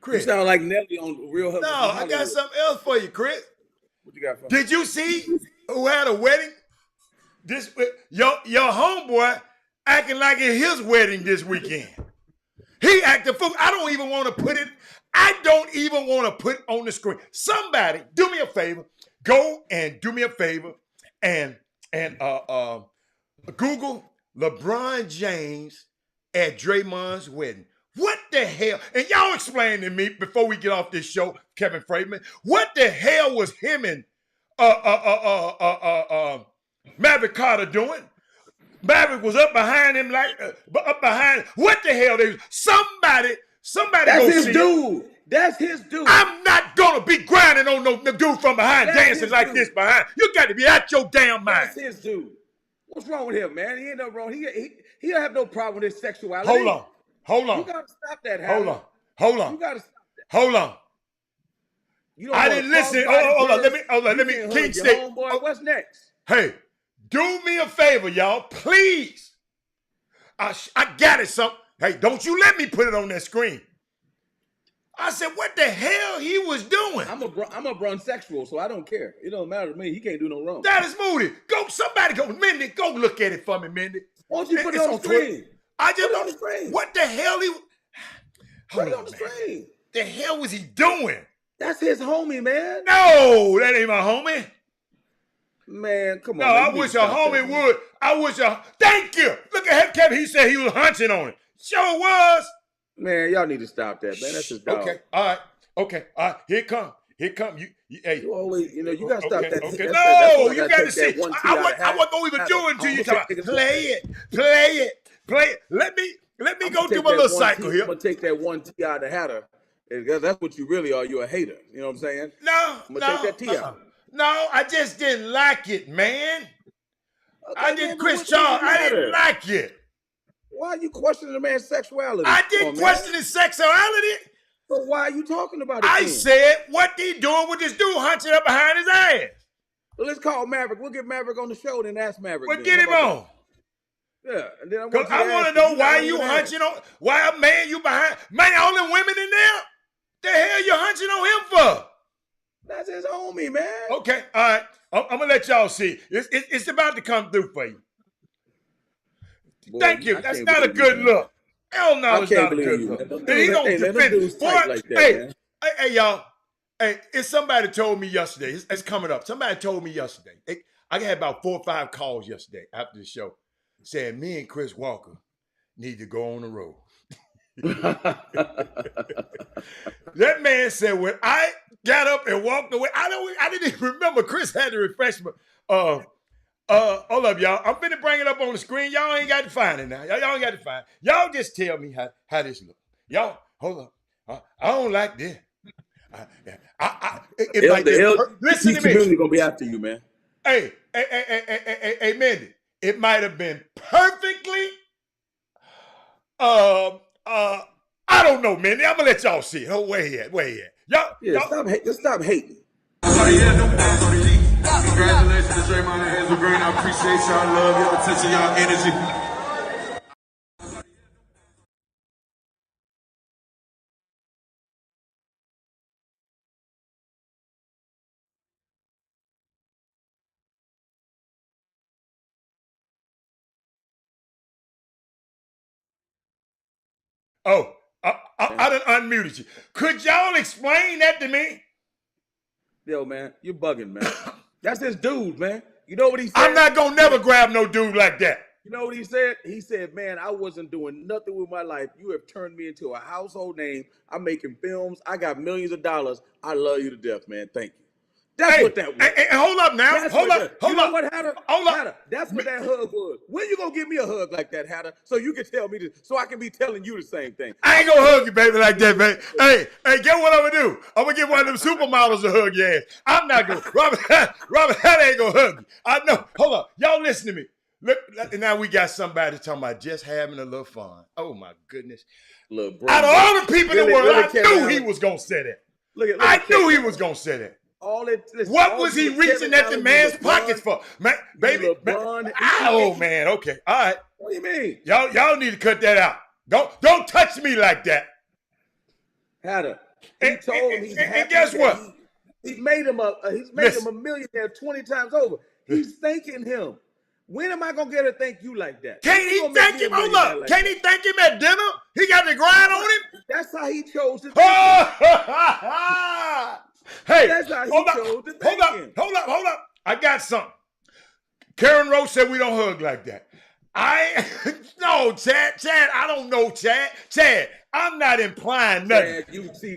You sound like Nelly on Real Husbands. No, I got something else for you, Chris. What you got for me? Did you see who had a wedding? Your homeboy acting like it's his wedding this weekend. He acted fool. I don't even want to put it on the screen. Somebody, do me a favor. Go and do me a favor and Google LeBron James at Draymond's wedding. What the hell? And y'all explain to me before we get off this show, Kevin Freeman, what the hell was him and Maverick Carter doing? Maverick was up behind him what the hell? Somebody That's go his see dude. it. That's his dude. I'm not gonna be grinding on no dude from behind dancing like dude. this behind. You got to be out your damn mind. That's his dude. What's wrong with him, man? He ain't no wrong. He don't have no problem with his sexuality. Hold on. You gotta stop that. Hold on. You gotta stop that. Hold on. I didn't listen. Hold on. Let me. King Stick. Homeboy, what's next? Hey, do me a favor, y'all, please. I got it. Hey, don't you let me put it on that screen. I said, what the hell he was doing? I'm a brunsexual, so I don't care. It don't matter to me. He can't do no wrong. That is Moody. Mindy, go look at it for me, Mindy. Why don't you put it on the screen? I just put it on the screen. What the hell Put it on the screen. The hell was he doing? That's his homie, man. No, that ain't my homie. Man, come on. No, I wish a homie would. Thank you. Look at him, Kevin. He said he was hunching on it. Sure was. Man, y'all need to stop that, man. That's his dog. Okay, all right. Okay, all right. Here come. Hey. You always, you gotta stop that. Okay. No, you gotta see. I wasn't gonna even do it until you talk. Play it. Let me go do my little cycle here. I'm gonna take that one T out of the Hatter. That's what you really are. You're a hater. You know what I'm saying? No, I'm gonna take that T out. No, I just didn't like it, man. Okay, I didn't, Chris Charles. I didn't like it. Why are you questioning the man's sexuality? I didn't question his sexuality. So why are you talking about it? I said, what he doing with this dude hunching up behind his ass? Well, let's call Maverick. We'll get Maverick on the show, then ask Maverick. Well, get him on. Yeah, and then I want to know why you hunching on. Why a man you behind? Man, only women in there. The hell you hunching on him for? That's his homie, man. Okay, all right. I'm gonna let y'all see. It's about to come through for you. Boy, thank you. That's not a good look. Hell no, it's not a good look. And he gonna defend. Hey, y'all. Hey, it's somebody told me yesterday. It's coming up. Somebody told me yesterday. I had about 4 or 5 calls yesterday after the show saying me and Chris Walker need to go on the road. That man said when I got up and walked away, I didn't even remember Chris had the refreshment. Hold up, y'all. I'm finna bring it up on the screen. Y'all ain't got to find it now. Y'all ain't got to find it. Y'all just tell me how this look. Y'all, hold up. I don't like this. Listen to me. Community gonna be after you, man. Hey, hey, Mindy, it might have been perfectly. I don't know, Mindy. I'm gonna let y'all see it. Oh, where he at? Yeah, just stop hating. Congratulations to Draymond and Hazel Green. I appreciate y'all love, y'all attention, y'all energy. Oh, I done unmuted you. Could y'all explain that to me? Yo, man, you're bugging, man. That's his dude, man. You know what he said? I'm not gonna never grab no dude like that. You know what he said? He said, man, I wasn't doing nothing with my life. You have turned me into a household name. I'm making films. I got millions of dollars. I love you to death, man. Thank you. That's what that was. Hey, hold up now. Hold up. You know what, Hatter? Hatter, that's what that hug was. When you gonna give me a hug like that, Hatter, so you can tell me this, so I can be telling you the same thing? I ain't gonna hug you, baby, like that, baby. Hey, get what I'm gonna do? I'm gonna get one of them supermodels to hug your ass. I'm not gonna. Robert Hatter ain't gonna hug you. I know. Hold up. Y'all listen to me. Look, now we got somebody talking about just having a little fun. Oh my goodness. Look, bro, out of all the people in the world, I knew he was gonna say that. I knew he was gonna say that. What was he reaching at the man's pockets for? Man, baby. Oh man, okay. All right. What do you mean? Y'all need to cut that out. Don't touch me like that. Hatter. He told him he's happy. And guess what? He's made him a millionaire 20 times over. He's thanking him. When am I gonna get to thank you like that? Can't he thank him? Hold up. Can't he thank him at dinner? He got the grind on him? That's how he chose to Hey, that's how he chose to hold up. I got something. Karen Rose said we don't hug like that. No, Chad, I don't know, Chad, I'm not implying nothing.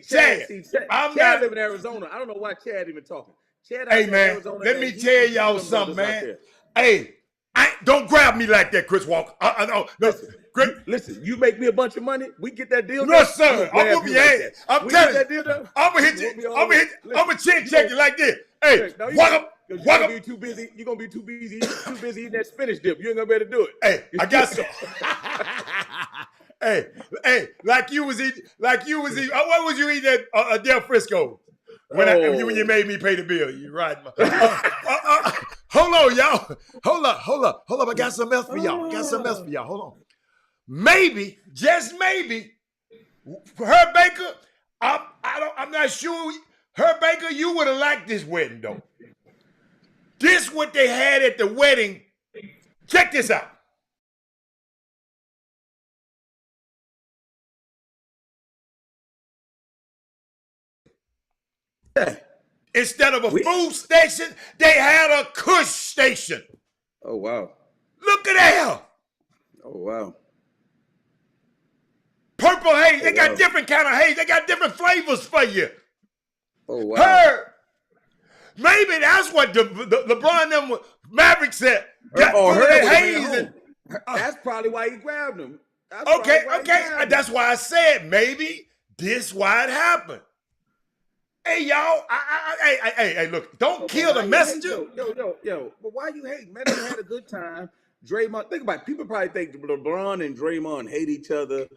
Chad live in Arizona. I don't know why Chad even talking. Chad, hey man, Arizona, let me tell y'all something, man. Hey, don't grab me like that, Chris Walker. No, listen, you make me a bunch of money, we get that deal. No, sir. I'm gonna be I'm telling you, I'm gonna hit you. I'm gonna chin check you like this. Hey, walk you're gonna be too busy eating that spinach dip. You ain't gonna be able to do it. Hey, I got some. hey, like you was eating. What was you eating at Del Frisco? When you made me pay the bill, you right? Hold on, y'all. Hold up. I got something else for y'all. Hold on. Maybe, just maybe, Herb Baker. I'm not sure. Herb Baker, you would have liked this wedding though. This what they had at the wedding. Check this out. Instead of a food station, they had a kush station. Oh, wow. Look at that. Oh, wow. Purple haze. They got different kind of haze. They got different flavors for you. Oh, wow. Her. Maybe that's what the LeBron them Maverick said. That's probably why he grabbed him. Okay. That's why I said maybe this why it happened. Hey, y'all. Hey, look, don't kill the messenger. Yo. But why you hating, man? They had a good time. Draymond, think about it. People probably think LeBron and Draymond hate each other.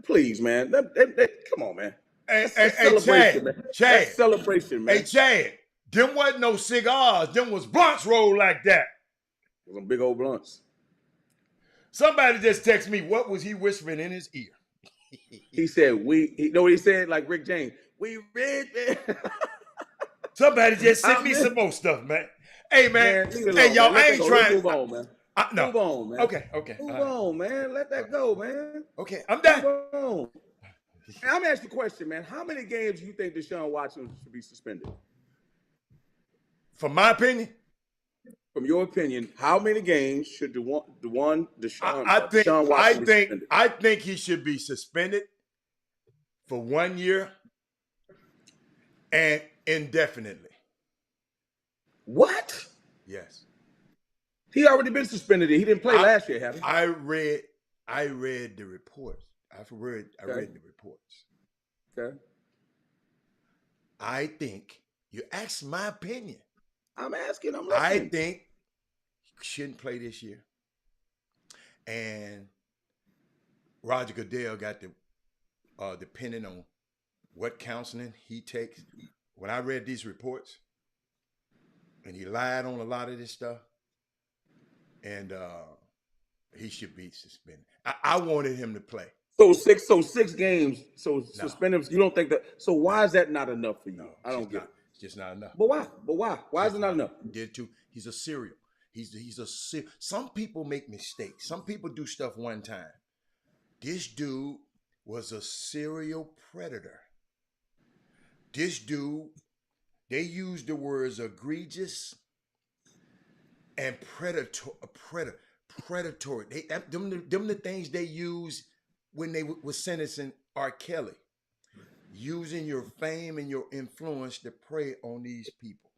Please, man. Come on, man. Hey, celebration, man. Chad. That's celebration, man. Hey, Chad. Them wasn't no cigars. Them was blunts rolled like that. Some big old blunts. Somebody just texted me, what was he whispering in his ear? He said, you know what he said? Like Rick James. We rich, man. Somebody just sent me some more stuff, man. Hey, man. Hey, y'all, I ain't trying. Move on, man. No. Move on, man. Okay. Move on, man. Let that go, man. Okay, I'm done. Move on. And I'm asking you a question, man. How many games do you think Deshaun Watson should be suspended? From my opinion? From your opinion, how many games should Deshaun Watson be suspended? I think he should be suspended for 1 year and indefinitely. What? Yes. He already been suspended. He didn't play last year, have he? I read the reports. I read the reports. Okay. I think you asked my opinion. I'm asking. I'm listening. I think shouldn't play this year. And Roger Goodell got the depending on what counseling he takes. When I read these reports, and he lied on a lot of this stuff, and he should be suspended. I wanted him to play. So six games. So suspended. You don't think that? So why is that not enough for you? No, I don't get it. It's just not enough. But why? Why is it not enough? He did too. He's a serial. Some people make mistakes. Some people do stuff one time. This dude was a serial predator. This dude, they used the words egregious and predatory. Them the things they use when they were sentencing R. Kelly. Using your fame and your influence to prey on these people.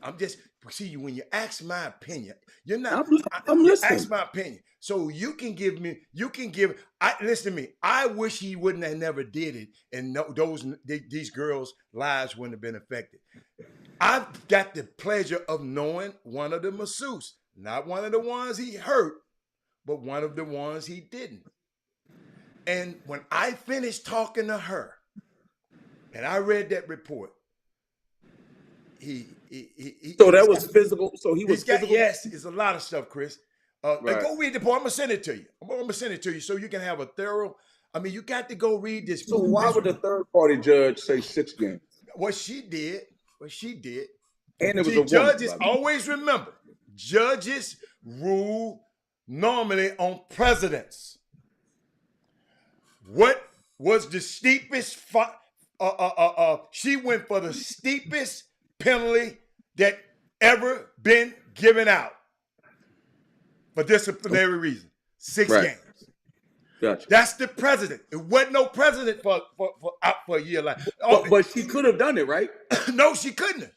I'm just, see, when you ask my opinion, you're not, I'm listening. Ask my opinion. So listen to me. I wish he wouldn't have never did it, and these girls' lives wouldn't have been affected. I've got the pleasure of knowing one of the masseuses, not one of the ones he hurt, but one of the ones he didn't. And when I finished talking to her, and I read that report, so that was physical. So he was physical. Yes, it's a lot of stuff, Chris. Right. Go read the report. I'm gonna send it to you. I'm gonna send it to you so you can have a thorough. I mean, you got to go read this. So why would the third party judge say 6 games? What she did. And it was a judges woman, always remember. Judges rule normally on presidents. What was the steepest? She went for the steepest penalty that ever been given out for disciplinary reason. 6 games. Gotcha. That's the president. It wasn't no president for out for a year like. But she could have done it, right? No, she couldn't have.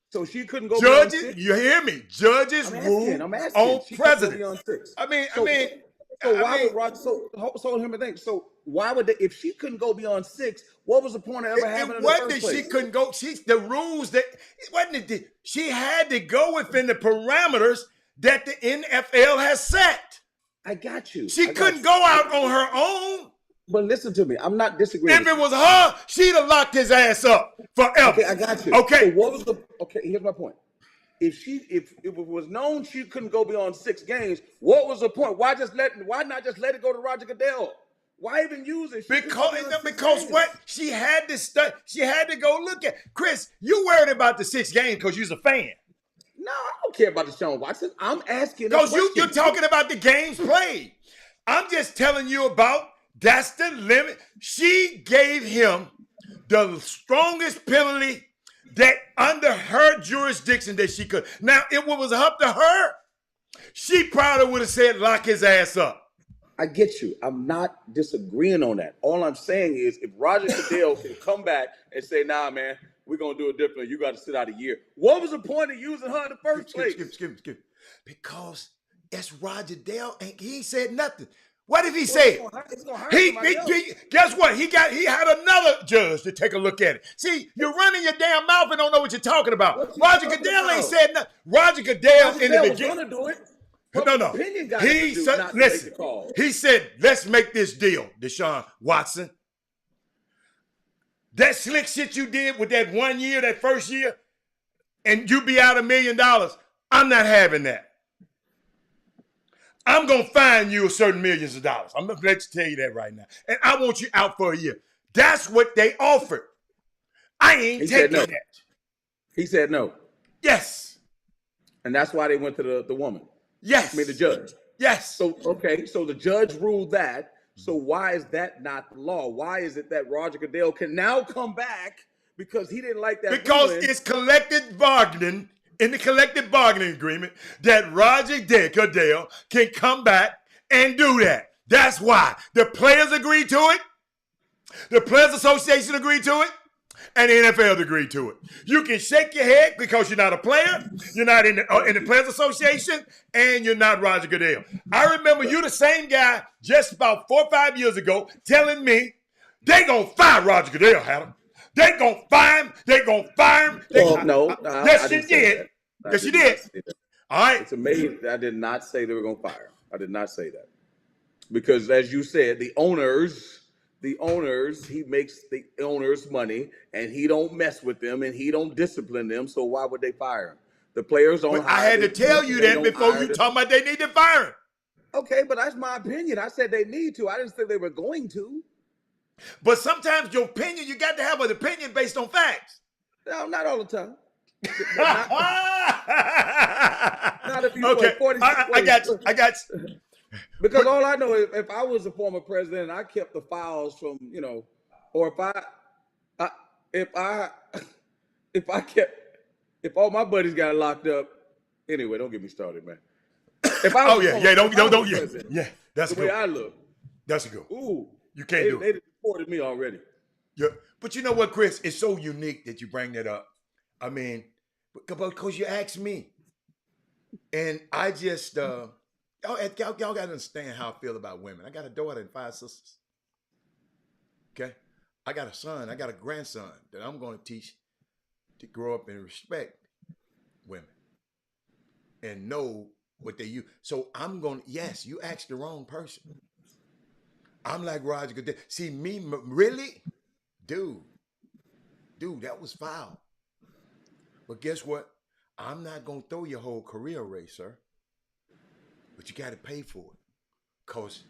So she couldn't go. Judges, you hear me? Judges rule on presidents. So why would Roger? So him and think. So why would if she couldn't go beyond 6? What was the point of ever having it in the first place? She couldn't go. The rules that it wasn't. She had to go within the parameters that the NFL has set. I got you. She couldn't go out on her own. But listen to me. I'm not disagreeing. If it was her, she'd have locked his ass up forever. Okay, I got you. Okay. So what was the? Okay, here's my point. If it was known she couldn't go beyond 6 games, what was the point? Why not just let it go to Roger Goodell? Why even use it? Because what she had to study, she had to go look at. Chris, you worried about the 6 games because you're a fan. No, I don't care about Deshaun Watson. I'm asking. Because you're talking about the games played. I'm just telling you about that's the limit. She gave him the strongest penalty that under her jurisdiction that she could. Now, if it was up to her, she probably would have said, lock his ass up. I get you. I'm not disagreeing on that. All I'm saying is if Roger Goodell can come back and say, nah, man, we're going to do it differently. You got to sit out a year. What was the point of using her in the first place? Skip. Because it's Roger Goodell and he said nothing. What if he said? Guess what? He had another judge to take a look at it. See, you're running your damn mouth and don't know what you're talking about. Roger Goodell ain't said nothing. Roger Goodell in the beginning. Do it. No. He said, let's make this deal, Deshaun Watson. That slick shit you did with that 1 year, that first year, and you be out $1 million. I'm not having that. I'm going to fine you a certain millions of dollars. I'm going to let you tell you that right now. And I want you out for a year. That's what they offered. I ain't taking that. He said no. Yes. And that's why they went to the woman. Yes. I mean, the judge. Yes. So the judge ruled that. So why is that not the law? Why is it that Roger Goodell can now come back because he didn't like that Because ruling? it's collective bargaining, in the collective bargaining agreement, that Roger Goodell can come back and do that. That's why. The players agreed to it. The Players Association agreed to it. And the NFL agreed to it. You can shake your head because you're not a player, you're not in the Players Association, and you're not Roger Goodell. I remember you the same guy just about 4 or 5 years ago telling me they gonna fire Roger Goodell, Adam. They gonna fire him. They gonna fire him. No. Yes, you did. Yes, you did. All right. It's amazing. I did not say they were going to fire him. I did not say that. Because as you said, the owners, he makes the owners money, and he don't mess with them, and he don't discipline them. So why would they fire him? The players don't. But I had to tell you that before you talking about they need to fire him. Okay, but that's my opinion. I said they need to. I didn't say they were going to. But sometimes your opinion, you got to have an opinion based on facts. No, not all the time. Not if you okay. 46 I got you. I got you. Because all I know is if I was a former president and I kept the files from, or if all my buddies got locked up, anyway, don't get me started, man. If I was that's the way I look. That's a good. Ooh, you can't do it. They deported me already. Yeah, but you know what, Chris? It's so unique that you bring that up. I mean, because you asked me, and I just y'all got to understand how I feel about women. I got a daughter and 5 sisters. Okay, I got a son. I got a grandson that I'm going to teach to grow up and respect women and know what they use. So I'm going. Yes, you asked the wrong person. I'm like Roger Goodell. See me, really, dude, that was foul. But guess what? I'm not gonna throw your whole career away, sir. But you got to pay for it. Cause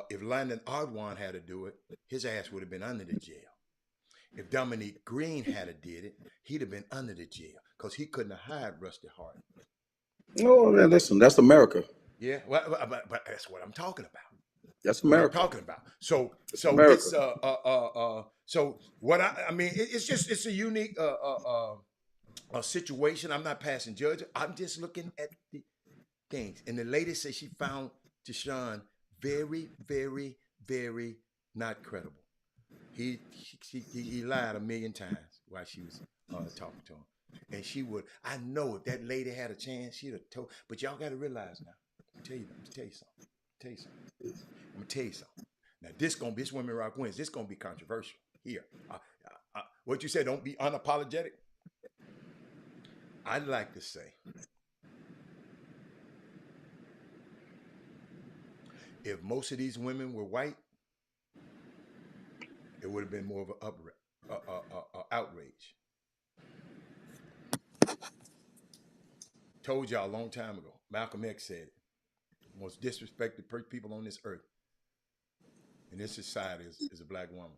if Landon Ardwan had to do it, his ass would have been under the jail. If Dominique Green had to did it, he'd have been under the jail because he couldn't have hired Rusty Hart. No, man, listen, that's America. Yeah, well, but that's what I'm talking about. That's America. What I'm talking about. So America. it's so what I mean, it's a unique a situation. I'm not passing judgment. I'm just looking at the things. And the lady said she found Deshaun very, very, very not credible. He lied 1,000,000 times while she was talking to him. And she would, I know if that lady had a chance, she'd have told. But y'all got to realize now. I'm gonna tell you something. Now this Women Rock wins. This gonna be controversial here. What you say? Don't be unapologetic. I'd like to say, if most of these women were white, it would have been more of an outrage. Told y'all a long time ago. Malcolm X said it. The most disrespected people on this earth in this society is a black woman.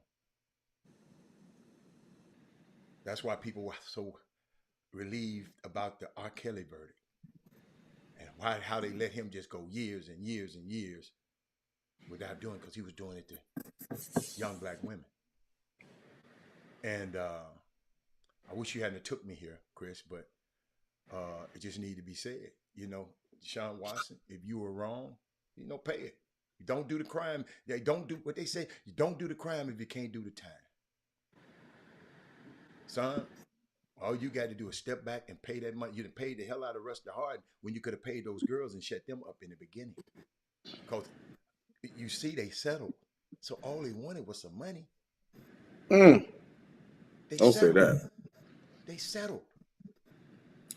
That's why people were so relieved about the R. Kelly verdict and how they let him just go years and years and years without doing, because he was doing it to young black women. And I wish you hadn't took me here, Chris, but it just needed to be said. Deshaun Watson, if you were wrong, pay it. You don't do the crime. They don't do what they say. You don't do the crime if you can't do the time. Son, all you got to do is step back and pay that money. You done paid the hell out of Rusty Hard when you could have paid those girls and shut them up in the beginning. Because you see, they settled. So all they wanted was some money. Don't say that. They settled.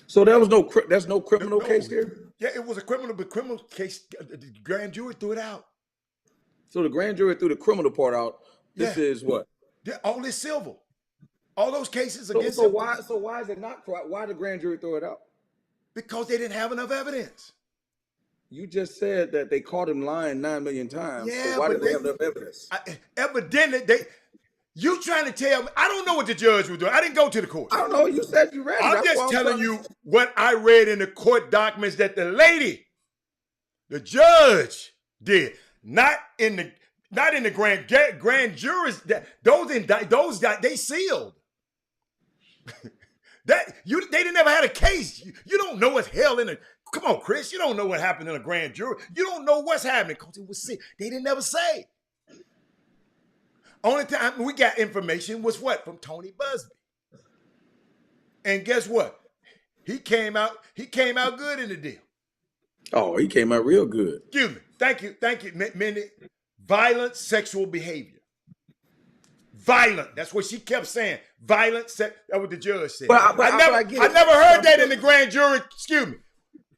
So there's no criminal case here? Yeah, it was a criminal case. The grand jury threw it out. So the grand jury threw the criminal part out. This is what? Yeah, all this civil. All those cases against him. So why is it not? Why did the grand jury throw it out? Because they didn't have enough evidence. You just said that they caught him lying 9 million times. Yeah, so why did they have enough evidence? Evidently, you trying to tell me? I don't know what the judge was doing. I didn't go to the court. I don't know. You said you read it. I'm just telling you what I read in the court documents that the judge did. Not in the grand juries. Those they sealed. They didn't ever had a case. You don't know what's held in it. Come on, Chris. You don't know what happened in a grand jury. You don't know what's happening because it was sealed. They didn't ever say. Only time we got information was what? From Tony Busby. And guess what? He came out good in the deal. Oh, he came out real good. Excuse me. Thank you, Mindy. Violent sexual behavior. Violent. That's what she kept saying. Violent sex. That's what the judge said. I never heard that in the grand jury. Excuse me.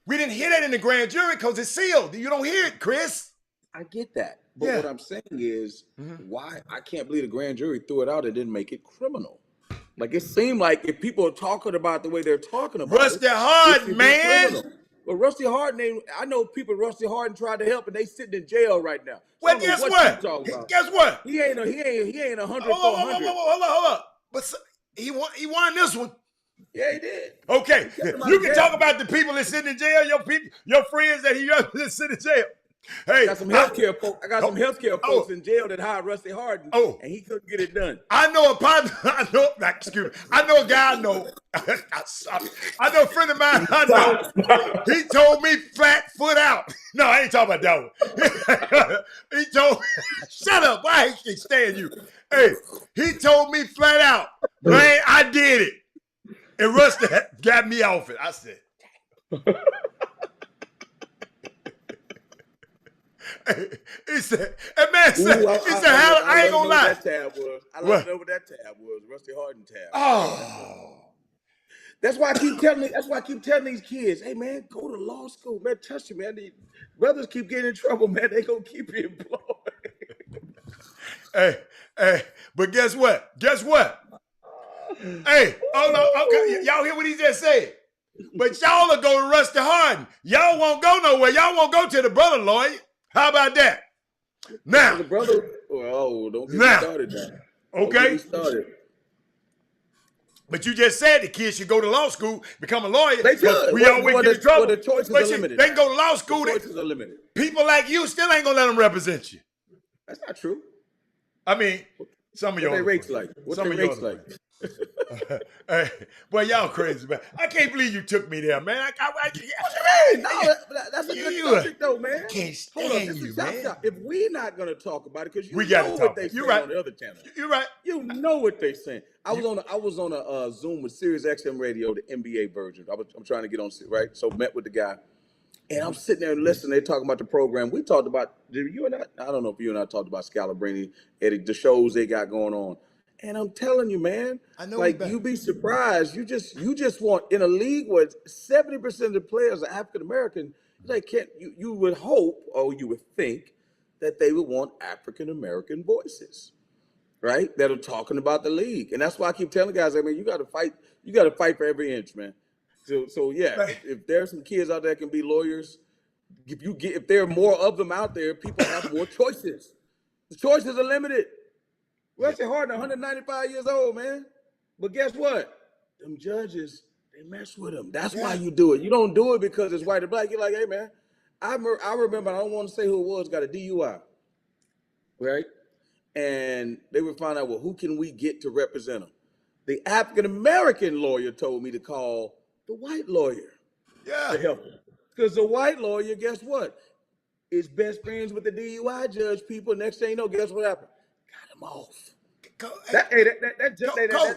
We didn't hear that in the grand jury because it's sealed. You don't hear it, Chris. I get that. But Yeah. what I'm saying is why I can't believe the grand jury threw it out and didn't make it criminal. Like, it seemed like if people are talking about the way they're talking about Rusty it Harden, should be man. criminal. But Rusty Harden, I know people Rusty Harden tried to help and they sitting in jail right now. So Well, I don't know guess what what? you talking about. Guess what? He ain't 100 for Hold 100. up. But he won this one. Yeah, he did. Okay, He kept him out you of can jail. talk about the people that sit in jail, your friends that that sit in jail. Hey, I got some healthcare folks. I got some healthcare folks in jail that hired Rusty Harden. And he couldn't get it done. I know a partner. I know a guy. I know. I know a friend of mine. I know. He told me flat foot out. No, I ain't talking about that one. He told. Shut up! I can't stand you. Hey, he told me flat out, man, I did it, and Rusty got me off it. I said. He said, and man said, I ain't gonna lie. I don't know what that tab was. Rusty Harden tab. Oh. That's why I keep telling these kids, hey man, go to law school, man. Trust me, man. These brothers keep getting in trouble, man. They gonna keep you employed. Hey, but guess what? Hey, hold on. Okay, y'all hear what he just said? But y'all will go to Rusty Harden. Y'all won't go nowhere. Y'all won't go to the brother lawyer. How about that? Now, the brother. Oh, don't get me started now. Okay. Don't get me started. But you just said the kids should go to law school, become a lawyer. They should. We always get in trouble. The choices are limited. They can go to law school. The choices are limited. People like you still ain't gonna let them represent you. That's not true. I mean, some of y'all. What they rates like? What they rates like? Hey, boy, y'all crazy, man. I can't believe you took me there, man. What you mean? No, that's a good subject, though, man. Can't stand Hold on, you, man. If we're not going to talk about it, because you know what they say right. on the other channel. You're right. You know what they saying. I was on a Zoom with Sirius XM Radio, the NBA version. I'm trying to get on, right? So met with the guy. And I'm sitting there and listening. They're talking about the program. We talked about, I don't know if you and I talked about Scalabrine, Eddie, the shows they got going on. And I'm telling you, man, I know like you'd be surprised. You just want in a league where 70% of the players are African American. They can't. You would hope, or you would think, that they would want African American voices, right? That are talking about the league. And that's why I keep telling guys, I mean, you got to fight. You got to fight for every inch, man. So yeah, right. If there's some kids out there that can be lawyers, if there are more of them out there, people have more choices. The choices are limited. Rusty Harden, 195 years old, man. But guess what? Them judges, they mess with him. That's why you do it. You don't do it because it's white and black. You're like, hey, man, I remember, I don't want to say who it was, got a DUI, right? And they would find out, well, who can we get to represent him? The African-American lawyer told me to call the white lawyer to help him. Because the white lawyer, guess what? Is best friends with the DUI judge people. Next thing you know, guess what happened? Got him off.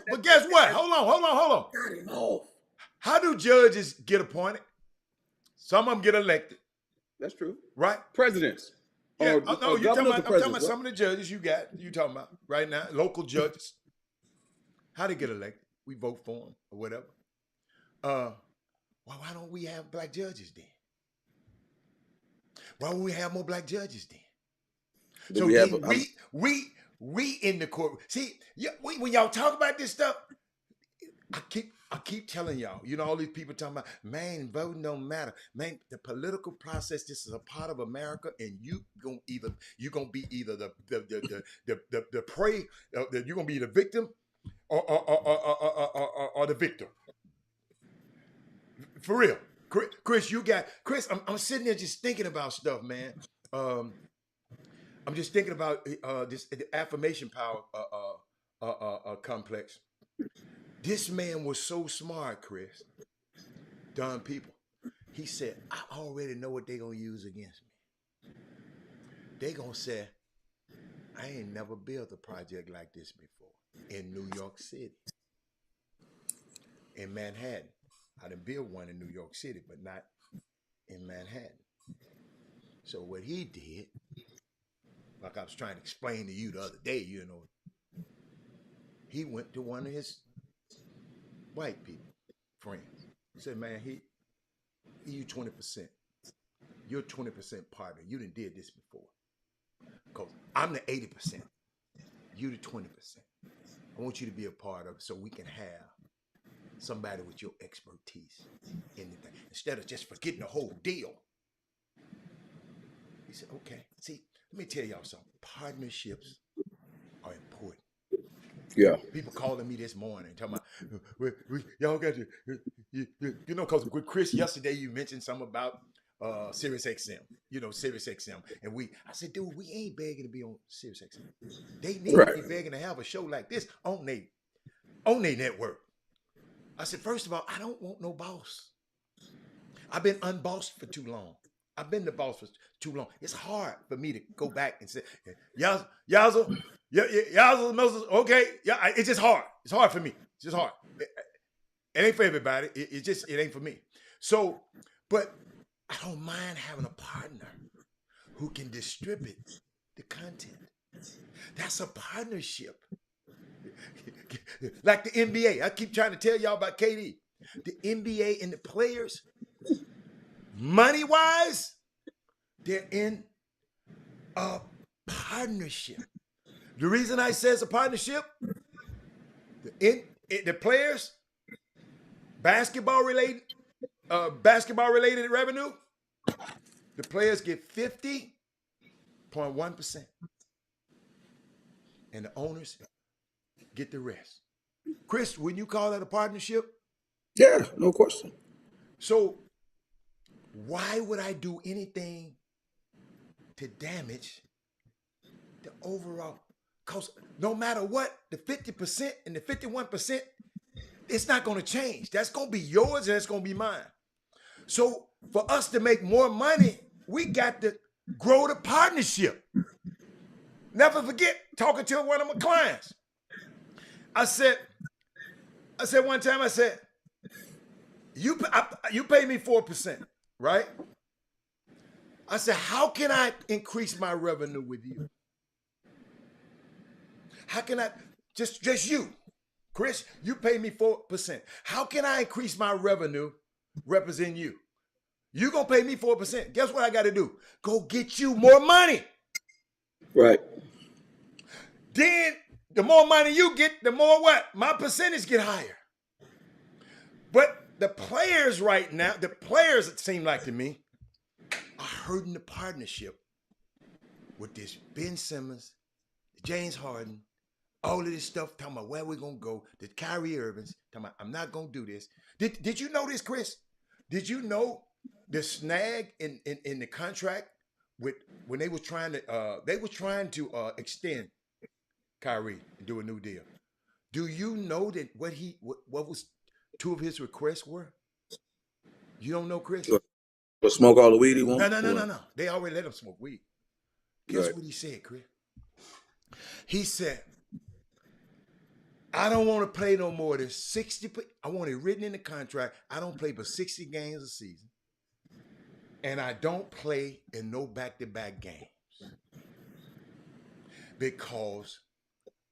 But guess what? Hold on. Got him off. How do judges get appointed? Some of them get elected. That's true. Right? Presidents. Yeah, I'm talking about some of the judges you talking about right now, local judges. How they get elected? We vote for them or whatever. Well, why don't we have black judges then? Why don't we have more black judges then? So we in the court. See, when y'all talk about this stuff, I keep telling y'all, all these people talking about, man, voting don't matter. Man, the political process, this is a part of America, and you're gonna be either the prey, you're gonna be the victim or the victor. For real. Chris, I'm sitting there just thinking about stuff, man. I'm just thinking about this the affirmation power complex. This man was so smart, Chris. Dumb people. He said, I already know what they're going to use against me. They're going to say, I ain't never built a project like this before in New York City. In Manhattan. I done built one in New York City, but not in Manhattan. So what he did, like I was trying to explain to you the other day, he went to one of his white people, friends. He said, man, You 20%. You're 20% partner. You done did this before. Because I'm the 80%. You the 20%. I want you to be a part of it so we can have somebody with your expertise in the thing. Instead of just forgetting the whole deal. He said, okay. See, let me tell y'all something. Partnerships are important. Yeah. People calling me this morning talking about, y'all got to, you know, because with Chris yesterday, you mentioned something about Sirius XM, Sirius XM. And I said, dude, we ain't begging to be on Sirius XM. They need to be begging to have a show like this on their network. I said, first of all, I don't want no boss. I've been unbossed for too long. I've been the boss for too long. It's hard for me to go back and say, Yazzle, okay. Yeah, it's just hard. It's hard for me. It's just hard. It ain't for everybody. It ain't for me. So, but I don't mind having a partner who can distribute the content. That's a partnership. Like the NBA. I keep trying to tell y'all about KD. The NBA and the players, money-wise, they're in a partnership. The reason I say it's a partnership, the players, basketball-related revenue, the players get 50.1%. And the owners get the rest. Chris, wouldn't you call that a partnership? Yeah, no question. So why would I do anything to damage the overall? Because no matter what, the 50% and the 51%, it's not going to change. That's going to be yours and it's going to be mine. So for us to make more money, we got to grow the partnership. Never forget talking to one of my clients. I said one time, you pay me 4%, right? I said, how can I increase my revenue with you? How can I, just you, Chris, you pay me 4%. How can I increase my revenue representing you? You gonna pay me 4%. Guess what I gotta do? Go get you more money. Right. Then the more money you get, the more what? My percentage get higher. But the players right now, it seem like to me, are hurting the partnership with this Ben Simmons, James Harden, all of this stuff, talking about where we're going to go, the Kyrie Irvings, talking about I'm not going to do this. Did you know this, Chris? Did you know the snag in the contract with when they were trying to extend Kyrie and do a new deal? Do you know that what was two of his requests were? You don't know, Chris? But smoke all the weed he wants? No. They already let him smoke weed. Guess what he said, Chris? He said, I don't want to play no more than 60. I want it written in the contract. I don't play but 60 games a season. And I don't play in no back-to-back games. Because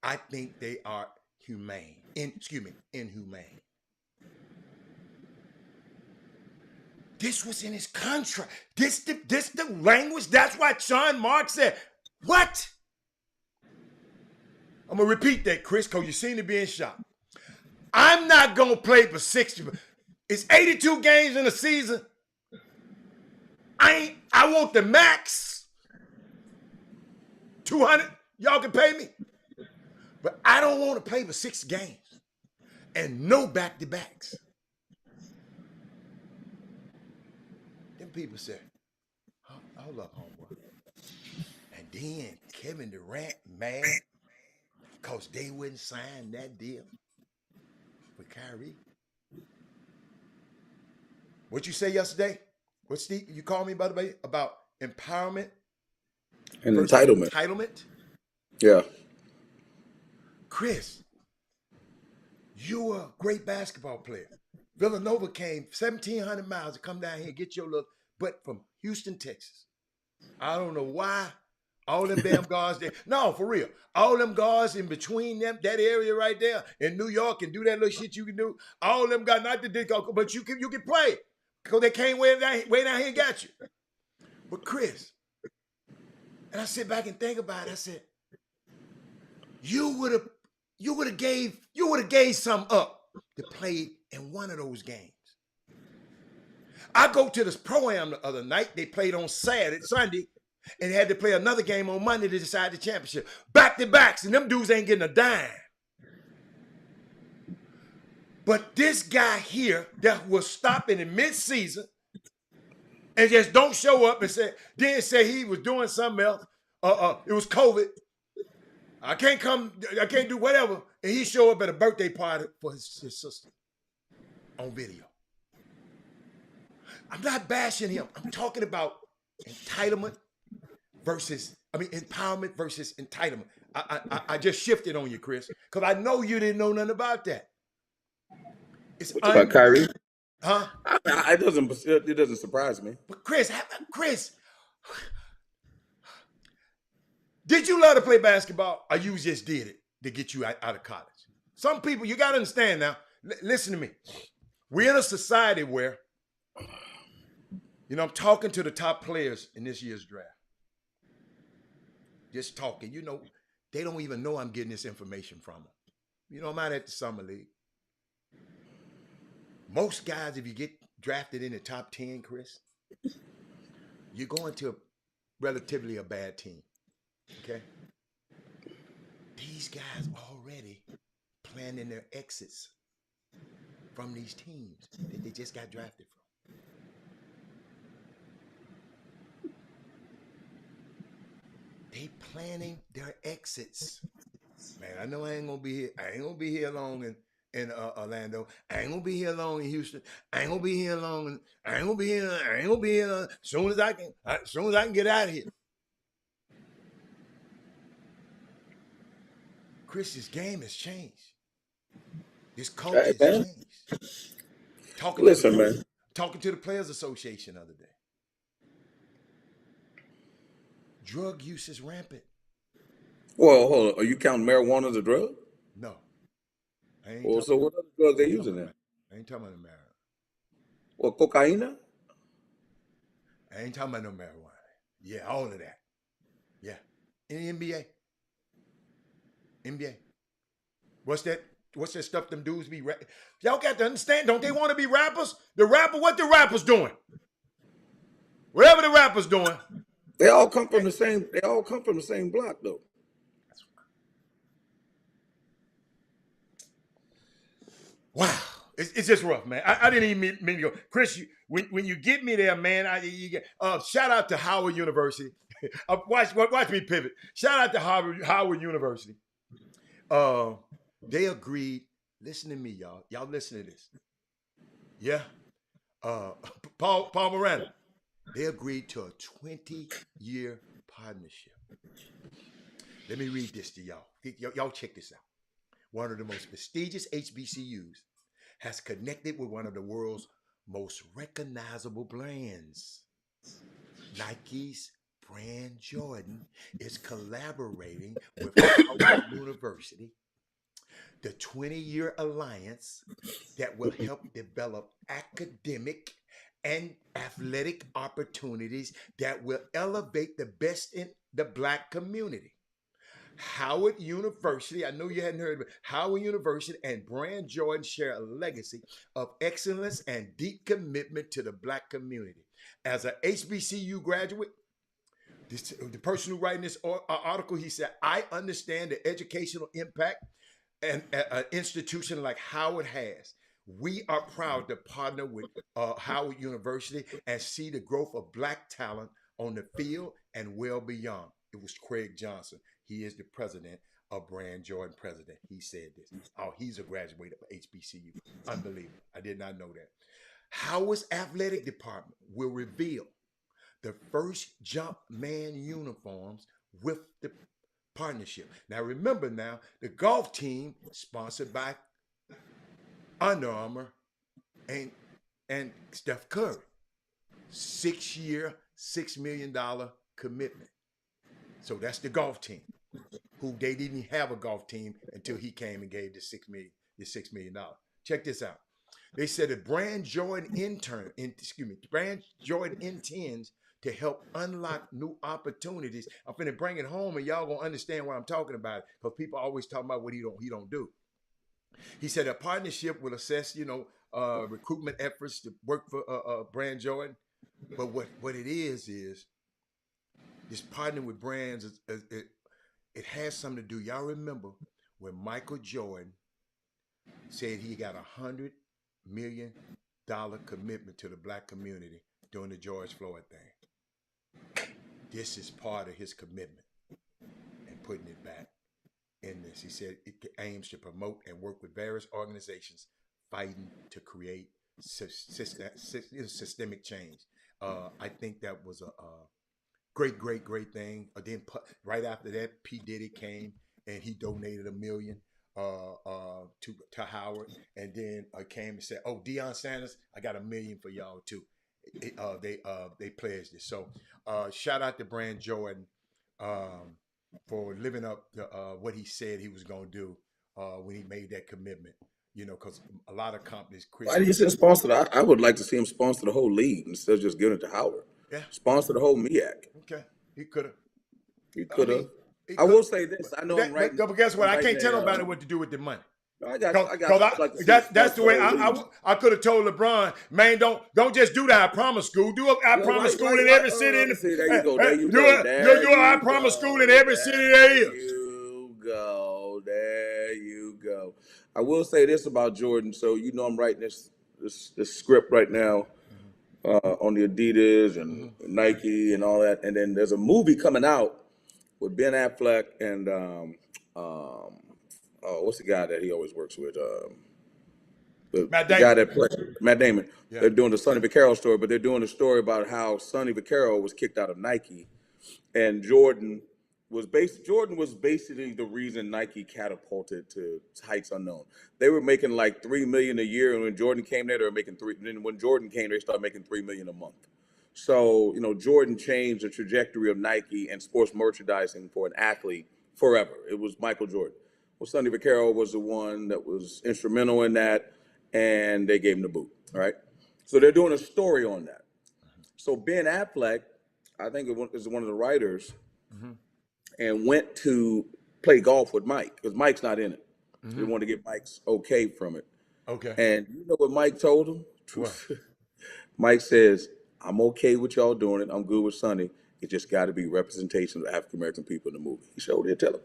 I think they are inhumane. This was in his contract. This the language. That's why Sean Mark said, what? I'm going to repeat that, Chris, because you seem to be in shock. I'm not going to play for 60. It's 82 games in a season. I want the max. 200. Y'all can pay me. But I don't want to play for 6 games. And no back-to-backs. Them people said, hold up, homeboy. And then Kevin Durant mad because they wouldn't sign that deal with Kyrie. What you say yesterday? What Steve, you called me about empowerment and entitlement. Entitlement? Yeah. Chris, you are a great basketball player. Villanova came 1,700 miles to come down here and get your little butt from Houston, Texas. I don't know why. All them damn guards there. No, for real. All them guards in between them, that area right there in New York and do that little shit you can do. All them guys, not the dick, but you can play. Because they came way down here and got you. But Chris, and I sit back and think about it, I said, you would have gave some up to play in one of those games. I go to this pro-am the other night. They played on Sunday, and had to play another game on Monday to decide the championship. Back to backs, and them dudes ain't getting a dime. But this guy here that was stopping in mid-season and just don't show up and say he was doing something else. It was COVID. I can't come, I can't do whatever. And he show up at a birthday party for his sister on video. I'm not bashing him. I'm talking about empowerment versus entitlement. I just shifted on you, Chris, because I know you didn't know nothing about that. It's about Kyrie? Huh? It doesn't surprise me. But Chris, did you love to play basketball, or you just did it to get you out of college? Some people, you got to understand now. Listen to me. We're in a society where, I'm talking to the top players in this year's draft. Just talking. They don't even know I'm getting this information from them. I'm out at the summer league. Most guys, if you get drafted in the top 10, Chris, you're going to relatively a bad team. Okay? These guys already planning their exits from these teams that they just got drafted from. They planning their exits. Man, I know I ain't gonna be here. I ain't gonna be here long in Orlando. I ain't gonna be here long in Houston. I ain't gonna be here long. I ain't gonna be here. As soon as I can get out of here. Chris's game has changed. This culture has changed. Talking to the Players Association the other day. Drug use is rampant. Well, hold on. Are you counting marijuana as a drug? No. So what other drugs they using then? I ain't talking about no marijuana. Well, cocaine? I ain't talking about no marijuana. Yeah, all of that. Yeah. In the NBA. What's that stuff them dudes be y'all got to understand, don't they want to be rappers? What the rappers doing? Whatever the rappers doing. They all come from the same block though. Wow. It's just rough, man. I didn't even mean to go. Chris, when you get me there, man, shout out to Howard University. Watch me pivot. Shout out to Howard University. They agreed. Listen to me, y'all. Y'all listen to this. Yeah. Paul Miranda. They agreed to a 20-year partnership. Let me read this to y'all. Y'all check this out. One of the most prestigious HBCUs has connected with one of the world's most recognizable brands. Nike's brand Jordan is collaborating with Howard University, the 20-year alliance that will help develop academic and athletic opportunities that will elevate the best in the Black community. Howard University, I know you hadn't heard of it, Howard University and Brand Jordan share a legacy of excellence and deep commitment to the Black community. As an HBCU graduate, the person who writing this article, he said, I understand the educational impact and an institution like Howard has. We are proud to partner with Howard University and see the growth of Black talent on the field and well beyond. It was Craig Johnson. He is the president of Brand Jordan President. He said this. Oh, he's a graduate of HBCU. Unbelievable. I did not know that. Howard's athletic department will reveal the first jump man uniforms with the partnership. Now, remember the golf team sponsored by Under Armour and Steph Curry. 6-year, $6 million commitment. So that's the golf team, who they didn't have a golf team until he came and gave the $6 million. Check this out. They said that Brand Jordan intends to help unlock new opportunities. I'm finna bring it home, and y'all gonna understand what I'm talking about, because people always talk about what he don't do. He said a partnership will assess, recruitment efforts to work for Brand Jordan. But what it is this partnering with brands. It has something to do. Y'all remember when Michael Jordan said he got $100 million commitment to the black community during the George Floyd thing. This is part of his commitment and putting it back in this. He said it aims to promote and work with various organizations fighting to create systemic change. I think that was a great thing. Then right after that, P. Diddy came and he donated $1 million to Howard, and then came and said, "Oh, Deion Sanders, I got $1 million for y'all too." They pledged it. So shout out to Brand Jordan for living up to what he said he was gonna do when he made that commitment. Because a lot of companies. Why did he say sponsor? I would like to see him sponsor the whole league instead of just giving it to Howard. Yeah. Sponsor the whole MEAC. Okay, he could have. He could have. I will say this. I know but guess what? I can't tell nobody what to do with the money. I got That's the way I could have told LeBron, man, don't just do the I Promise School. Do a I Promise School in every city. There you go. There you do go. Do a I Promise School in every city there is. There you go. I will say this about Jordan. So I'm writing this script right now on the Adidas and Nike and all that. And then there's a movie coming out with Ben Affleck and what's the guy that he always works with? Matt Damon. The guy that played Matt Damon. Yeah. They're doing the Sonny Vaccaro story, but they're doing a story about how Sonny Vaccaro was kicked out of Nike, and Jordan was basically the reason Nike catapulted to heights unknown. They were making like $3 million a year, and when Jordan came there, they were making $3 million. When Jordan came, they started making $3 million a month. So Jordan changed the trajectory of Nike and sports merchandising for an athlete forever. It was Michael Jordan. Well, Sonny Vaccaro was the one that was instrumental in that, and they gave him the boot. All right. So they're doing a story on that. So Ben Affleck, I think is one of the writers. And went to play golf with Mike because Mike's not in it. They wanted to get Mike's okay from it. Okay. And you know what Mike told him? What? Mike says, "I'm okay with y'all doing it. I'm good with Sonny. It just got to be representation of African American people in the movie." He showed it. Tell him.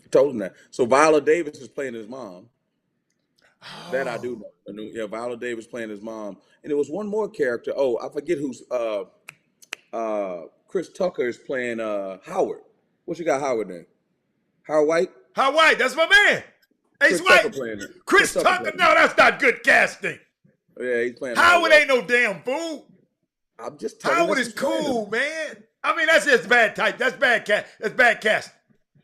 He told him that. So Viola Davis is playing his mom. Oh. That I do know. Yeah, Viola Davis playing his mom. And there was one more character. Oh, I forget who's. Chris Tucker is playing Howard. What you got Howard name? Howard White? Howard White, that's my man. Ace White. Chris Tucker, no, that's not good casting. Yeah, he's playing Howard ain't no damn fool. I'm just telling you. Howard is cool, man. I mean, that's just bad type. That's bad casting.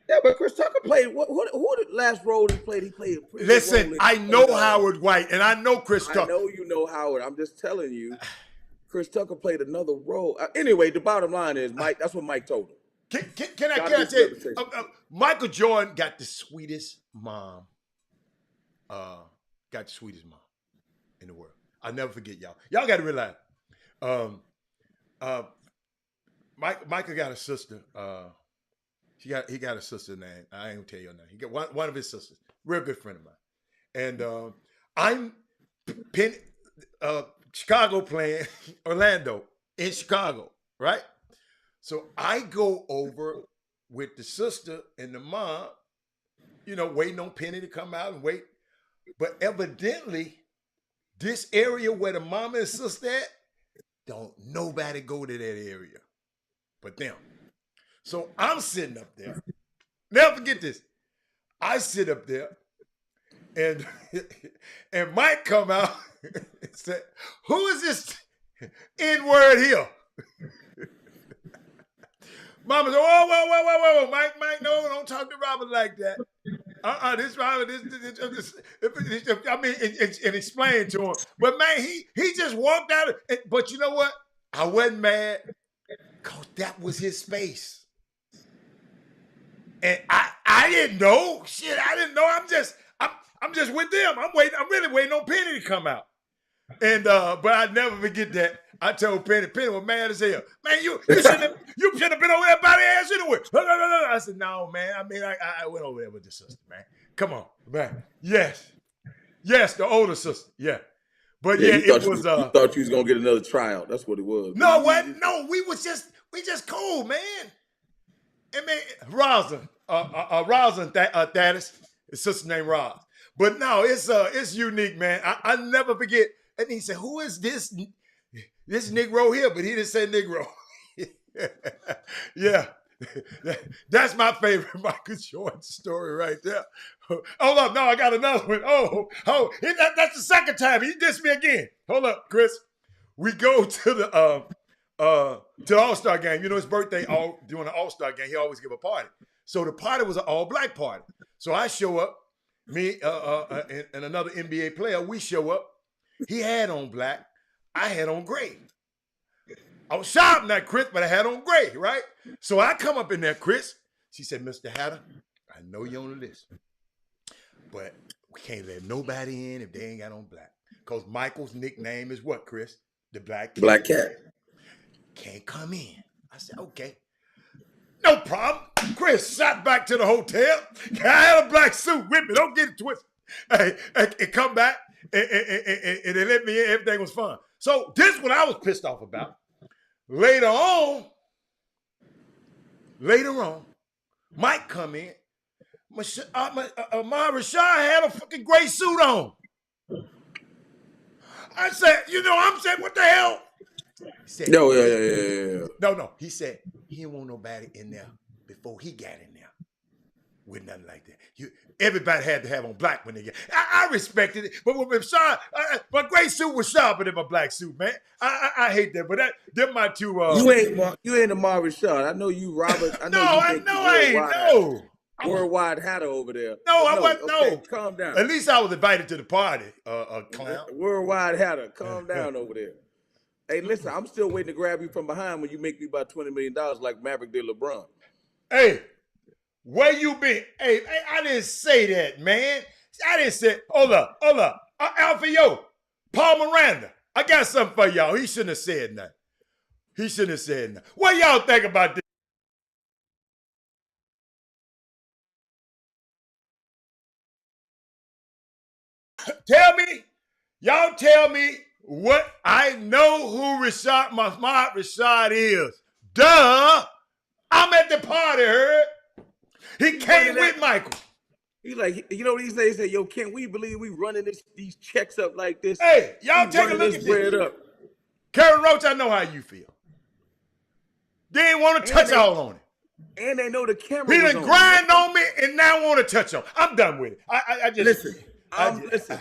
Yeah, but Chris Tucker played, who the last role he played? He played a pretty Listen, I know Howard White, and I know Chris Tucker. I know you know Howard. I'm just telling you, Chris Tucker played another role. Anyway, the bottom line is, Mike. That's what Mike told him. Can I tell you? Michael Jordan got the sweetest mom. Got the sweetest mom in the world. I'll never forget y'all. Y'all got to realize, Michael got a sister. He got a sister named, I ain't gonna tell you her name. He got one of his sisters, real good friend of mine. And I'm Chicago playing Orlando in Chicago, right? So I go over with the sister and the mom, waiting on Penny to come out and wait. But evidently, this area where the mama and sister at, don't nobody go to that area but them. So I'm sitting up there. Never forget this. I sit up there and Mike come out and said, "Who is this N-word here?" Mama said, "Whoa, Mike, no, don't talk to Robert like that. This Robert, and explain to him." But man, he just walked out. But you know what? I wasn't mad because that was his space, and I didn't know. Shit, I didn't know. I'm just with them. I'm really waiting on Penny to come out. And but I never forget that. I told Penny was mad as hell. Man, you shouldn't have been over there by the ass anyway. I said, no, man. I mean, I went over there with the sister, man. Come on, man. Yes, the older sister. Yeah, but yeah, it was. You thought you was gonna get another tryout. That's what it was. No, what? No, we just cool, man. And man, Rosin, Thaddeus, his sister named Roz. But no, it's unique, man. I never forget. And he said, "Who is this Negro here?" But he didn't say Negro. Yeah, that's my favorite Michael Jordan story right there. Hold up, no, I got another one. That's the second time he dissed me again. Hold up, Chris. We go to the All-Star game. You know, his birthday, during the All-Star game, he always give a party. So the party was an all-black party. So I show up, me and another NBA player, we show up. He had on black. I had on gray. I was sharp in that, Chris, but I had on gray, right? So I come up in there, Chris. She said, Mr. Hatter, I know you're on the list, but we can't let nobody in if they ain't got on black. Because Michael's nickname is what, Chris? The Black Cat. Black Cat. Can't come in. I said, okay. No problem. Chris shot back to the hotel. I had a black suit with me. Don't get it twisted. Hey, and come back, and they let me in. Everything was fun. So this is what I was pissed off about. Later on, Mike come in. Ahmad Rashad had a fucking gray suit on. I said, I'm saying, what the hell? He said, yeah. No. He said he didn't want nobody in there before he got in there with nothing like that. Everybody had to have on black when they get. I respected it, but with Rashad, my gray suit was sharper than my black suit, man. I hate that, but they're my two. You ain't Ahmad Rashad. I know you, Robert. I know. Worldwide Hatter over there. No, I wasn't. Okay, no, calm down. At least I was invited to the party, clown. Worldwide Hatter, calm down over there. Hey, listen, I'm still waiting to grab you from behind when you make me about $20 million like Maverick did LeBron. Hey, where you been? Hey, I didn't say that, man. I didn't say. Hold up. Alfio, Paul Miranda. I got something for y'all. He shouldn't have said nothing. What y'all think about this? Y'all tell me what I know who Ahmad Rashad is. Duh. I'm at the party, heard? He came with Michael. He like, you know what he said? He said, yo, can't we believe we running these checks up like this? Hey, y'all take a look at this. Karen Roach, I know how you feel. They didn't want to touch all on it. And they know the camera. He done grind on me and now want to touch on. I'm done with it. I just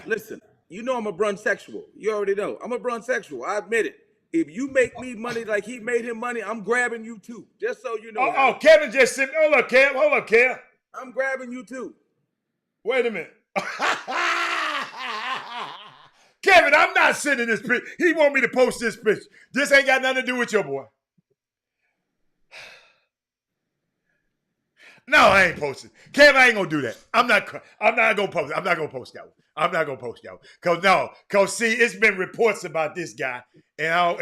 listen. You know I'm a brunsexual. You already know. I'm a brunsexual. I admit it. If you make me money like he made him money, I'm grabbing you too. Just so you know. Kevin just said, hold up, Kev. I'm grabbing you too. Wait a minute. Kevin, I'm not sending this picture. He want me to post this picture. This ain't got nothing to do with your boy. No, I ain't posting. Kevin, I ain't gonna do that. I'm not gonna post. I'm not gonna post that one. Cause see, it's been reports about this guy, and I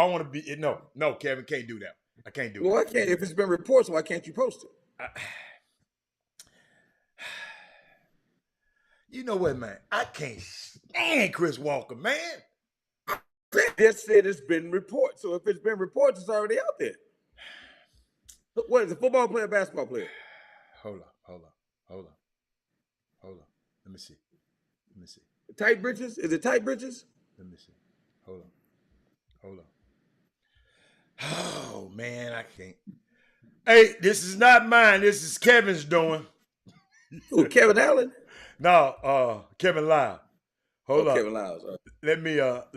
want to be. No, Kevin, can't do that. I can't do it. Well, I can't. If it's been reports, why can't you post it? You know what, man? I can't stand Chris Walker, man. They just said it's been reports. So if it's been reports, it's already out there. What is it? Football player, basketball player? Hold on. Let me see. Tight britches? Is it tight britches? Let me see. Hold on. Oh, man, I can't. Hey, this is not mine. This is Kevin's doing. Who, Kevin Allen? No, Kevin Lyle. Hold on. Kevin Lyles. Let me. All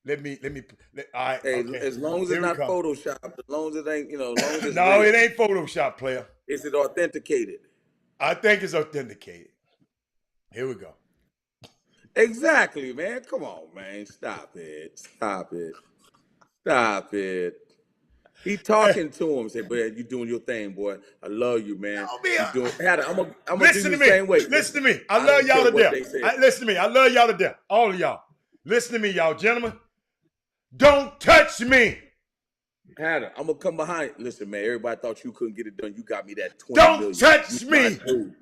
right. Hey, okay. As long as it's not Photoshopped, as long as it ain't, as long as it's no, real. It ain't Photoshop, player. Is it authenticated? I think it's authenticated. Here we go. Exactly, man. Come on, man. Stop it. He talking to him. Say, "Brad, you doing your thing, boy. I love you, man. I'm gonna do you the same way." Listen to me. I love y'all to death. Listen to me. I love y'all to death. All of y'all. Listen to me, y'all, gentlemen. Don't touch me. Hatter, I'm gonna come behind. Listen, man, everybody thought you couldn't get it done. You got me that 20 Don't million. touch You me. my dude.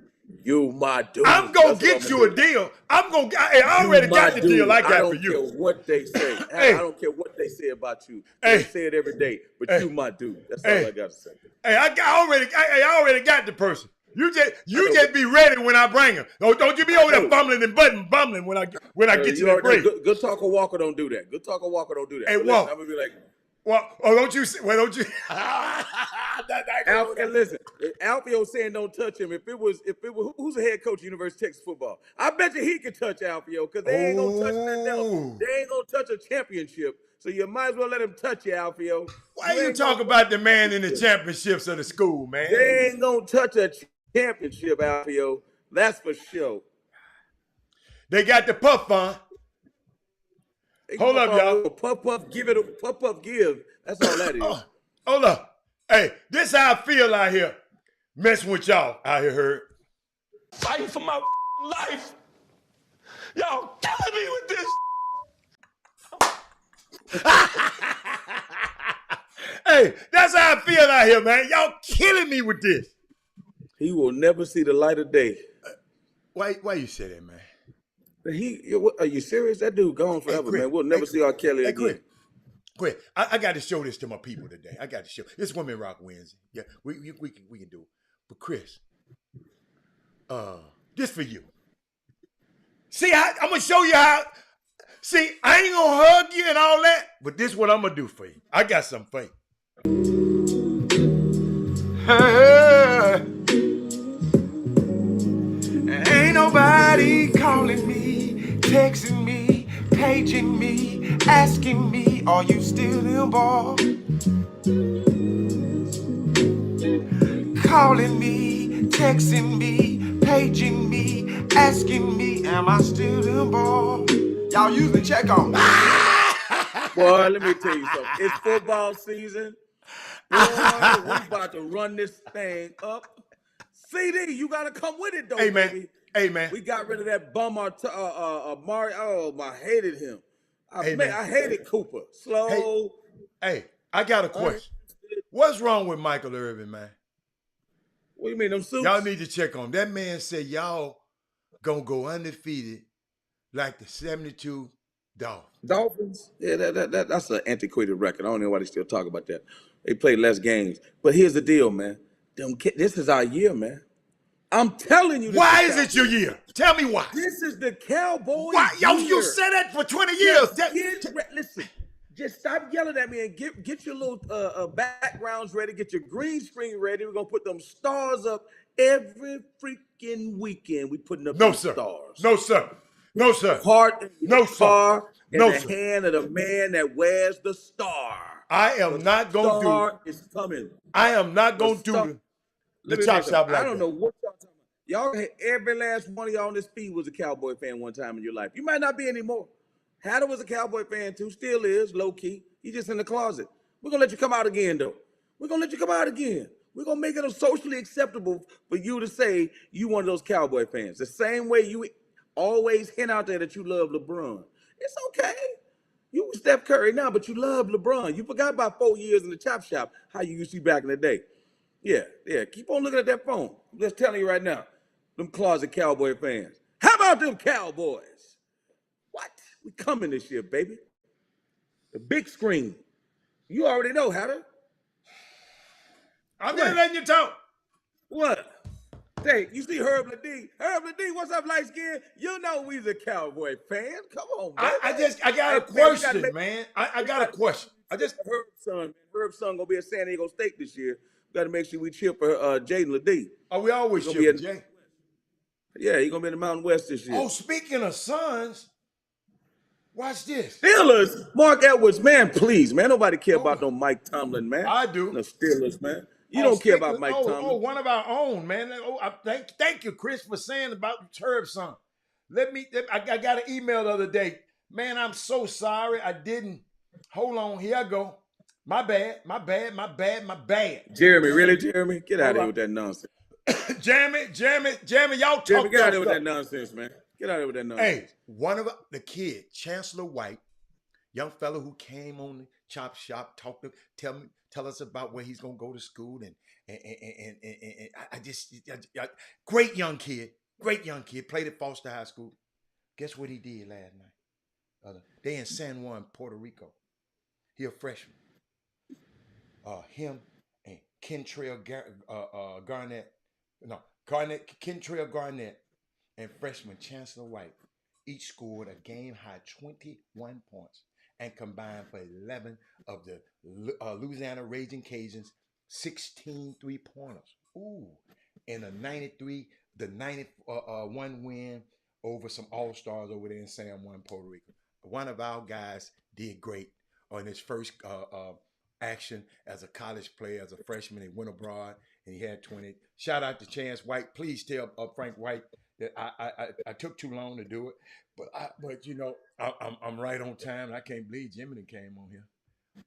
You my dude. I'm gonna That's what get I'm you gonna a do. deal. I already got the deal I got for you. I don't care what they say. Hatter, Hey. I don't care what they say about you. Hey. They say it every day, but Hey. you my dude. That's Hey. all I got to say. Hey, I already got the person. You just be ready when I bring him. Don't you be over there fumbling and bumbling when I get you that break. Good talker Walker don't do that. Good talker Walker don't do that. Hey, But Walk. listen, I'm gonna be like, well, don't you? and listen, Alfio saying don't touch him. If it was, who's the head coach of University of Texas football? I bet you he could touch Alfio because they ain't gonna touch nothing else. They ain't gonna touch a championship. So you might as well let him touch you, Alfio. Why you talk about the man in the championships of the school, man? They ain't gonna touch a championship, Alfio. That's for sure. They got the puff on. Hold up, y'all. Puff, give it a puff, give. That's all that is. Hold up. Hey, this how I feel out here. Messing with y'all out here, heard. Fighting for my life. Y'all killing me with this. Hey, that's how I feel out here, man. Y'all killing me with this. He will never see the light of day. Why you say that, man? Are you serious? That dude gone forever, man. We'll never see R. Kelly again. Quick, I got to show this to my people today. I got to show. It's Women Rock Wednesday. Yeah, we can do it. But Chris, this for you. See, I'm gonna show you how. See, I ain't gonna hug you and all that, but this is what I'm gonna do for you. I got something for you. Ain't nobody calling me, texting me, paging me, asking me, are you still involved? Calling me, texting me, paging me, asking me, am I still involved? Y'all usually check on me. Boy, let me tell you something. It's football season. Boy, we about to run this thing up. CD, you gotta come with it though, baby. Hey man. We got rid of that bum Mario. Oh, I hated him. I hated Cooper. Slow. Hey, I got a question. What's wrong with Michael Irvin, man? What do you mean, them suits? Y'all need to check on him. That man said y'all gonna go undefeated like the 72 Dolphins? Yeah, that's an antiquated record. I don't know why they still talk about that. They play less games. But here's the deal, man. This is our year, man. I'm telling you. Why is it your year? Tell me why. This is the Cowboys. Why? Year. You said that for 20 years. Listen, just stop yelling at me and get your little backgrounds ready. Get your green screen ready. We're going to put them stars up every freaking weekend. We putting up stars. No, sir. No, sir. Heart in no, sir. In no, the sir. hand of the man that wears the star. I am not going to do. Star is coming. I am not going to do the chop shop like that. I don't know what y'all talking about. Y'all, every last one of y'all on this feed was a Cowboy fan one time in your life. You might not be anymore. Hatter was a Cowboy fan too, still is, low key. He's just in the closet. We're going to let you come out again, though. We're going to let you come out again. We're going to make it socially acceptable for you to say you one of those Cowboy fans. The same way you always hint out there that you love LeBron. It's okay. You Steph Curry now, but you love LeBron. You forgot about 4 years in the chop shop, how you used to be back in the day. Yeah. Keep on looking at that phone. I'm just telling you right now, them closet Cowboy fans. How about them Cowboys? What? We coming this year, baby. The big screen. You already know, Hatter. I'm just letting you talk. What? Hey, you see Herb Ladee? Herb Ladee, what's up, light skin? You know we's a Cowboy fan. Come on, man. I got a question, man. I got a question. Herb's son gonna be at San Diego State this year. Got to make sure we cheer for Jaden Ladee. Oh, we always cheer for Jay. Yeah, he's gonna be in the Mountain West this year. Oh, speaking of sons, watch this. Steelers, Mark Edwards, man, please, man. Nobody care about no Mike Tomlin, man. I do. No Steelers, man. You don't care about Mike Tomlin. Oh, one of our own, man. Thank you, Chris, for saying about Herb's son. I got an email the other day. Man, I'm so sorry I didn't. Hold on, here I go. My bad. Jeremy, really, Jeremy? Get out of here with that nonsense. Jeremy, y'all talk. Jeremy, get out of here with that nonsense, man. Get out of here with that Hey, nonsense. one of the kid, Chancellor White, young fellow who came on the chop shop, tell us about where he's gonna go to school, and I just great young kid, played at Foster High School. Guess what he did last night? They in San Juan, Puerto Rico. He a freshman. Him and Garnett, no Kentrail Garnett and freshman Chancellor White each scored a game high 21 points and combined for 11 of the Louisiana Raging Cajuns 16 3-pointers. Ooh, in a 93, the 91 win over some All Stars over there in San Juan, Puerto Rico. One of our guys did great on his first action as a college player, as a freshman. He went abroad and he had 20. Shout out to Chance White. Please tell Frank White that I took too long to do it, but you know I'm right on time. And I can't believe Jimmy came on here.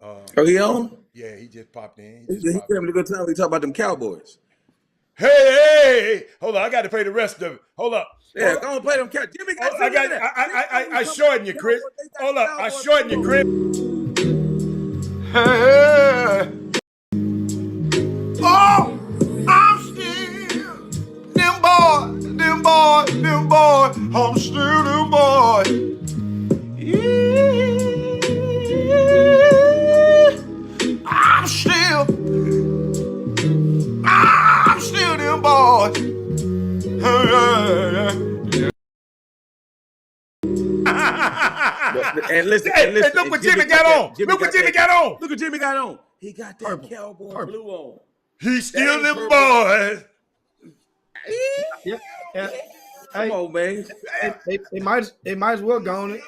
Oh, he on? Yeah, he just popped in. He came having a good time. We talk about them Cowboys. Hey, hold on. I got to play the rest of it. Hold up. Yeah, go and play them Cowboys. Jimmy, I shortened you, Chris. Hold up. I shortened you, Chris. Hey. Oh, I'm still them boy. I'm still them boy. Yeah. I'm still them boy. And listen, look what Jimmy got on. Look what Jimmy got on. Look what Jimmy got on. He got that cowboy blue on. He's still them boys. Yeah. Come on, man. They might as well go on it.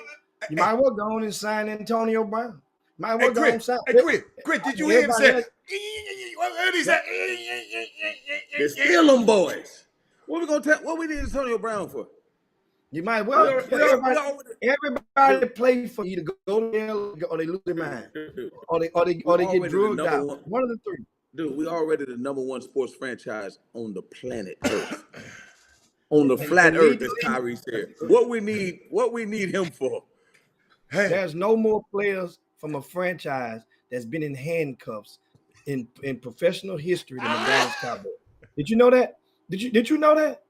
You might as well go on and sign Antonio Brown. Might as well go on and sign. Hey, Chris, did you hear him say? What he said? They're still them boys. What we need Antonio Brown for? You might well. Everybody play for you to go there or they lose their mind, or they get drugged out. One of the three. Dude, we already the #1 sports franchise on the planet Earth. On the flat Earth, as Kyrie said. What we need him for? Hey. There's no more players from a franchise that's been in handcuffs in professional history than the Dallas Cowboys. Did you know that? Did you know that?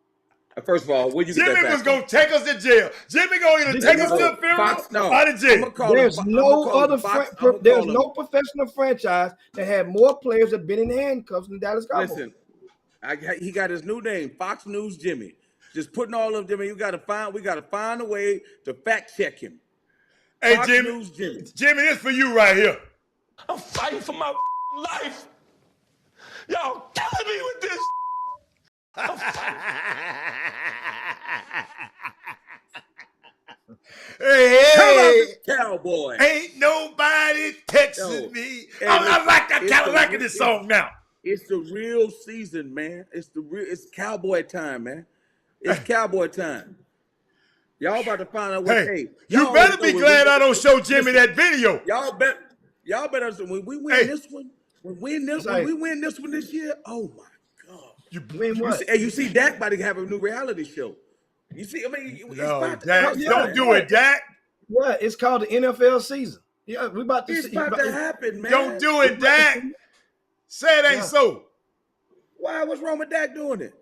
First of all, where you get that Jimmy back was gonna take us to jail. Jimmy gonna either take us to a funeral or to jail. There's no professional franchise that had more players that have been in handcuffs than Dallas Cowboys. Listen, he got his new name, Fox News Jimmy. Just putting all of them in. We gotta find a way to fact check him. Hey, Fox Jimmy. News Jimmy. Jimmy, this for you right here. I'm fighting for my life. Y'all killing me with this. Hey, Cowboy. Ain't nobody texting me. I like this song now. It's the real season, man. It's cowboy time, man. It's cowboy time. Y'all about to find out what you better be glad I don't show Jimmy that video. Y'all better when we win this one. When we win this one this year, oh my God. You win what? You see Dak about to have a new reality show. You see, I mean, don't do it, Dak. Yeah, it's called the NFL season. Yeah, we about to. It's about to happen, man. Don't do it, Dak. Say it ain't so. Why? What's wrong with Dak doing it?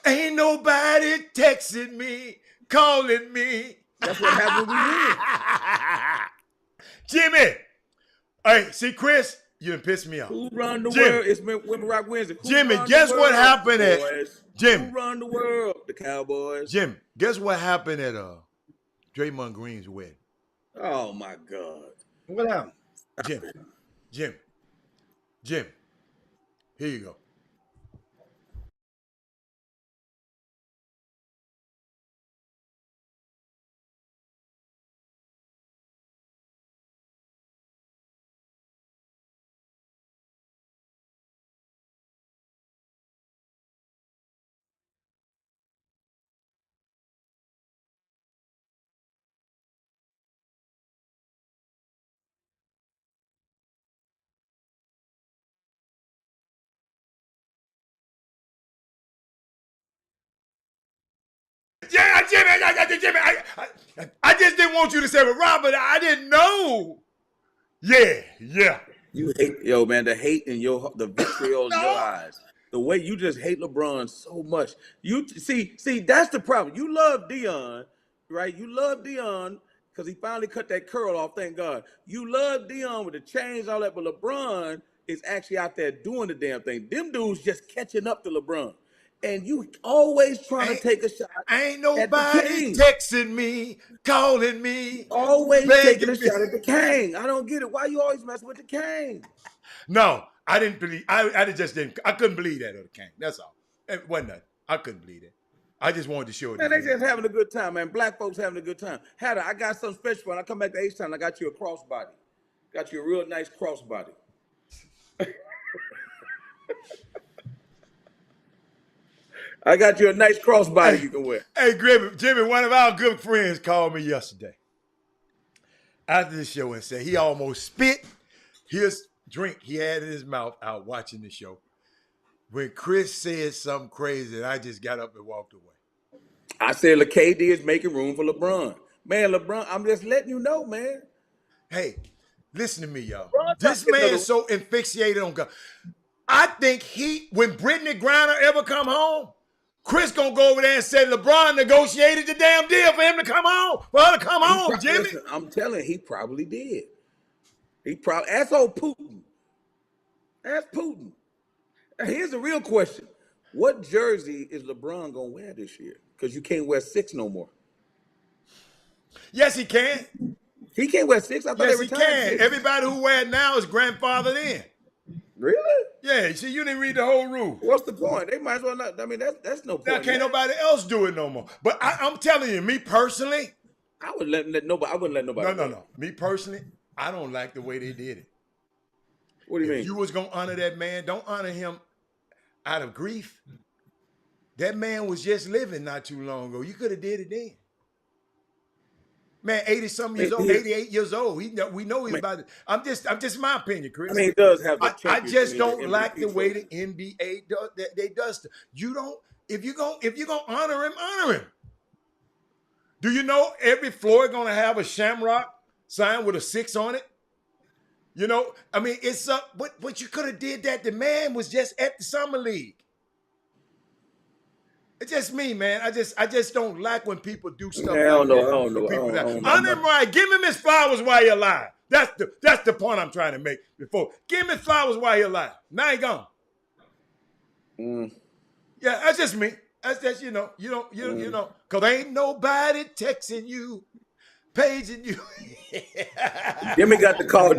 Ain't nobody texting me, calling me. That's what happened when we win. Jimmy. Hey, see, Chris, you done pissed me off. Who run the world? It's Women Rock Wednesday. Jimmy, guess what happened at Jimmy? Who run the world? The Cowboys. Jimmy, guess what happened at Draymond Green's wedding? Oh my God. What happened? Jim. Here you go. Jimmy, I just didn't want you to say, well, Robert, I didn't know. Yeah. You hate, yo, man, the hate in the vitriol in your eyes. The way you just hate LeBron so much. You see, that's the problem. You love Dion, right? You love Dion because he finally cut that curl off, thank God. You love Dion with the chains, all that, but LeBron is actually out there doing the damn thing. Them dudes just catching up to LeBron. And you always trying to take a shot. Ain't nobody texting me, calling me. Always taking a shot at the king. I don't get it. Why you always messing with the king? No, I didn't believe. I just didn't. I couldn't believe that of the king. That's all. It wasn't nothing. I couldn't believe it. I just wanted to show it. Man, they just having a good time, man. Black folks having a good time. Hatter, I got something special. When I come back to H-Town, I got you a crossbody. Got you a real nice crossbody. I got you a nice crossbody you can wear. Hey, Jimmy, one of our good friends called me yesterday after the show and said he almost spit his drink he had in his mouth out watching the show when Chris said something crazy and I just got up and walked away. I said KD is making room for LeBron. Man, LeBron, I'm just letting you know, man. Hey, listen to me, y'all. This man is so asphyxiated on God. I think when Brittany Griner ever come home, Chris gonna go over there and say LeBron negotiated the damn deal for him to come home, for her to come home, Jimmy. Listen, I'm telling you, he probably did. Ask old Putin. Ask Putin. Here's the real question. What jersey is LeBron gonna wear this year? Because you can't wear 6 no more. Yes, he can. He can't wear 6? I thought yes, every he time can. 6. Everybody who wear it now is grandfathered in. Really? Yeah, see, you didn't read the whole rule. What's the point? They might as well not. I mean, that's no point. Now, can't nobody else do it no more. But I'm telling you, me personally, I wouldn't let nobody. I wouldn't let nobody. No. Me personally, I don't like the way they did it. What do you mean? If you was gonna honor that man, don't honor him out of grief. That man was just living not too long ago. You could have did it then. Man, 80-something years old, 88 years old. We know he's about it. I'm just my opinion, Chris. I mean, he does have the I just don't like the way the NBA does stuff. You don't, if you're gonna honor him. Do you know every floor gonna have a shamrock sign with a 6 on it? You know, I mean, it's up, but you could have did that. The man was just at the summer league. It's just me, man. I just don't like when people do stuff. I don't know. Honor him right. Give him his flowers while he's alive. That's the point I'm trying to make before. Give him his flowers while he's alive. Now he gone. Yeah, that's just me. That's just, you know, because ain't nobody texting you, paging you. Jimmy got the call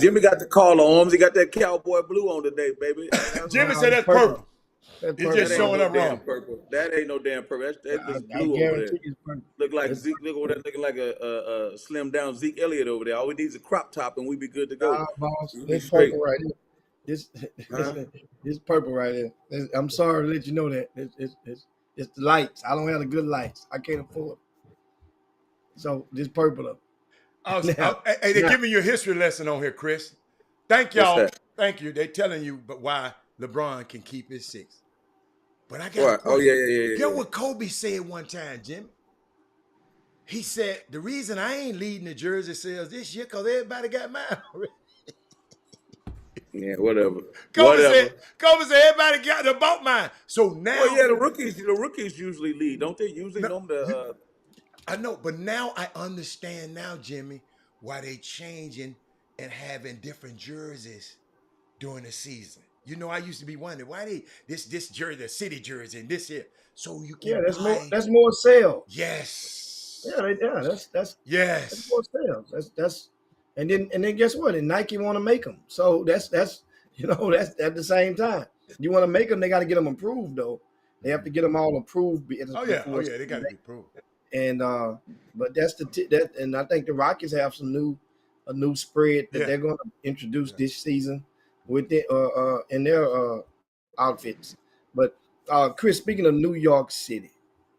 arms. He got that cowboy blue on today, baby. Jimmy said that's purple. He's just showing up wrong. Purple. That ain't no damn purple. That's just blue over there. Look like Zeke. Look over there, looking like a slim down Zeke Elliott over there. All we need is a crop top, and we be good to go. Boss, this purple right here. This purple right here. I'm sorry to let you know that it's the lights. I don't have the good lights. I can't afford. So this purple up. Hey, they're giving you a history lesson on here, Chris. Thank y'all. Thank you. They're telling you why LeBron can keep his 6. But I got Get what Kobe said one time, Jimmy. He said, the reason I ain't leading the jersey sales this year because everybody got mine already. Yeah, whatever. Kobe said everybody bought mine. So now, the rookies usually lead, don't they? Usually I know, but now I understand now, Jimmy, why they changing and having different jerseys during the season. You know, I used to be wondering why this jersey, the city jersey, and this here, so you can that's more sales. Yes. That's yes. That's more sales. That's and then guess what? And Nike want to make them, so that's at the same time. You want to make them, they got to get them approved though. They have to get them all approved. They got to be approved. And but that's and I think the Rockets have a new spread that they're going to introduce this season with in their outfits. But Chris, speaking of New York City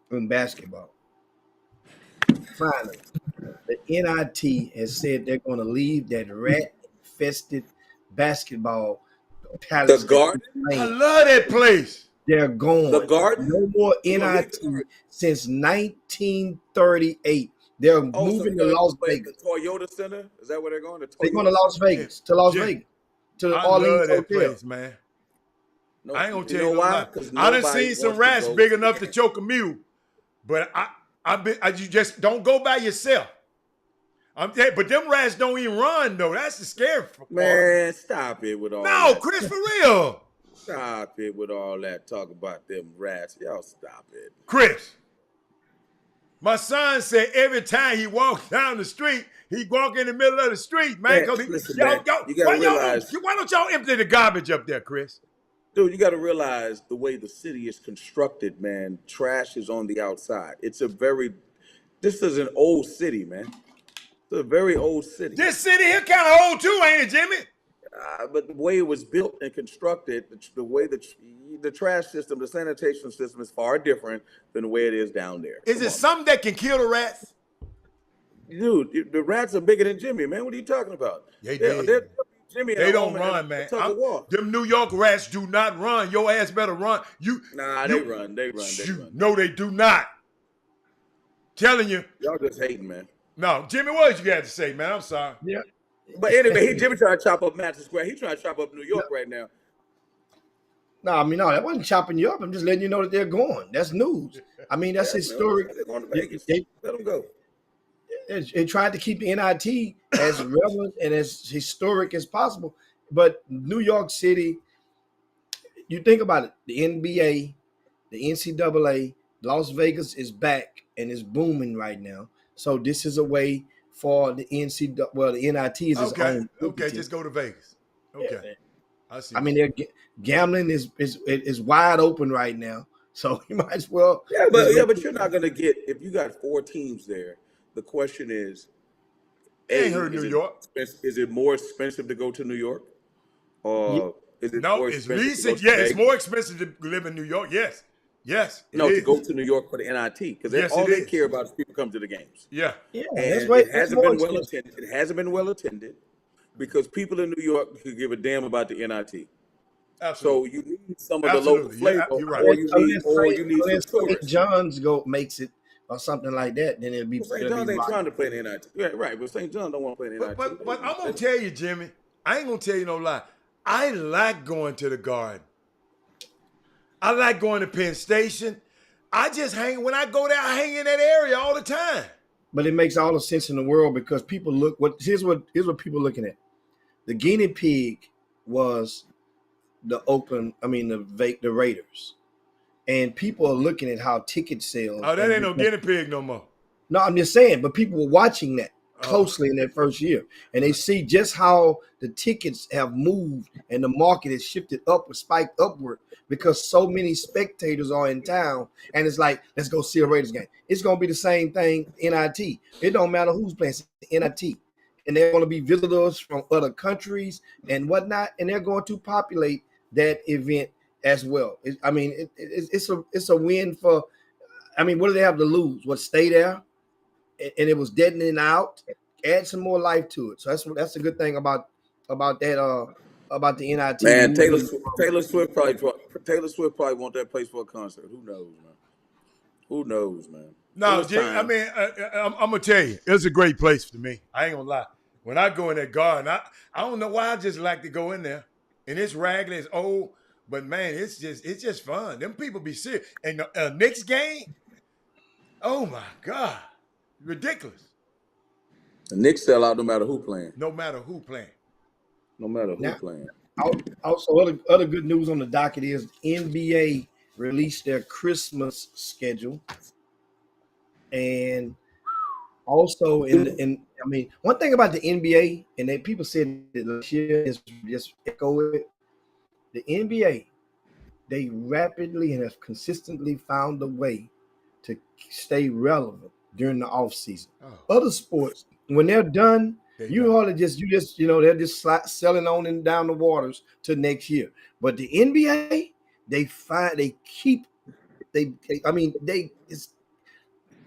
in basketball, finally the NIT has said they're going to leave that rat-infested basketball palace. The Garden? I love that place. They're gone. The Garden? No more NIT since 1938. They're Oh, so they're moving to gonna Las play at the Vegas. Toyota Center? Is that where they're going? The They're going Toyota to Las Center? Vegas, to Las Jim, Vegas, to the I Orleans love that Hotel. place, man. No, I ain't gonna you tell you know no why? lie. Because I done nobody seen some wants to rats go big to the enough to game. choke a mule, but you just don't go by yourself. But them rats don't even run though. That's the scary part. Man, stop it with all No, that. Chris, for real. Stop it with all that talk about them rats. Y'all stop it. Chris, my son said every time he walks down the street, he walk in the middle of the street, man. Man, listen, man, you gotta realize, Why don't y'all empty the garbage up there, Chris? dude, you gotta realize the way the city is constructed, man. Trash is on the outside. This is an old city, man. It's a very old city. This city here kind of old too, ain't it, Jimmy? But the way it was built and constructed, the way the trash system, the sanitation system is far different than the way it is down there. Is it something that can kill the rats? Dude, the rats are bigger than Jimmy, man. What are you talking about? Jimmy They don't run, man. Them New York rats do not run. Your ass better run. They run. No, they do not. Telling you. Y'all just hating, man. No, Jimmy, what you got to say, man? I'm sorry. Yeah. But anyway, Jimmy trying to chop up Madison Square. He trying to chop up New York right now. No, I mean, no, that wasn't chopping you up. I'm just letting you know that they're going. That's news. I mean, that's historic. They're going to Vegas. Let them go. They tried to keep the NIT as relevant and as historic as possible. But New York City, you think about it, the NBA, the NCAA, Las Vegas is back and is booming right now. So this is a way for the the NIT is its own. Okay, just go to Vegas. Okay. Yeah. I see. I mean, gambling is wide open right now. So you might as well. But you're not going to get, if you got 4 teams there, the question is, New York. Is it more expensive to go to New York? Or is it more expensive? It's more expensive to live in New York. Yes. To go to New York for the NIT, because all they care about is people come to the games. Yeah. And it hasn't been well attended. It hasn't been well attended because people in New York could give a damn about the NIT. Absolutely. So you need some of the local flavor, you're right. or you need some tourists. St. John's makes it or something like that, then it'll be. St. John's ain't trying to play the NIT. Yeah, right, but St. John don't want to play the NIT. But I'm gonna tell you, Jimmy, I ain't gonna tell you no lie. I like going to the Garden. I like going to Penn Station. I just when I go there, I hang in that area all the time. But it makes all the sense in the world because people here's what people looking at. The guinea pig was the Raiders. And people are looking at how ticket sales. Oh, that ain't no guinea pig no more. No, I'm just saying, but people were watching that closely in that first year. And they see just how the tickets have moved and the market has shifted spiked upward because so many spectators are in town. And it's like, let's go see a Raiders game. It's going to be the same thing, NIT. It don't matter who's playing, NIT. And they're going to be visitors from other countries and whatnot. And they're going to populate that event as well. It's a win for, what do they have to lose? Stay there? And it was deadening out. Add some more life to it. So that's a good thing about that about the NIT. Man, Taylor Swift probably want that place for a concert. Who knows, man? No, I'm gonna tell you, it's a great place for me. I ain't gonna lie. When I go in that garden, I don't know why I just like to go in there. And it's raggedy, it's old, but man, it's just fun. Them people be serious. And the Knicks game, oh my God, ridiculous. The Knicks sell out no matter who playing. No matter who playing. Also, other good news on the docket is NBA released their Christmas schedule, and also one thing about the NBA, and that people said that last year is just echo it. The NBA, they rapidly and have consistently found a way to stay relevant during the off season. Other sports, when they're done, they're just selling on and down the waters to next year. But the NBA, they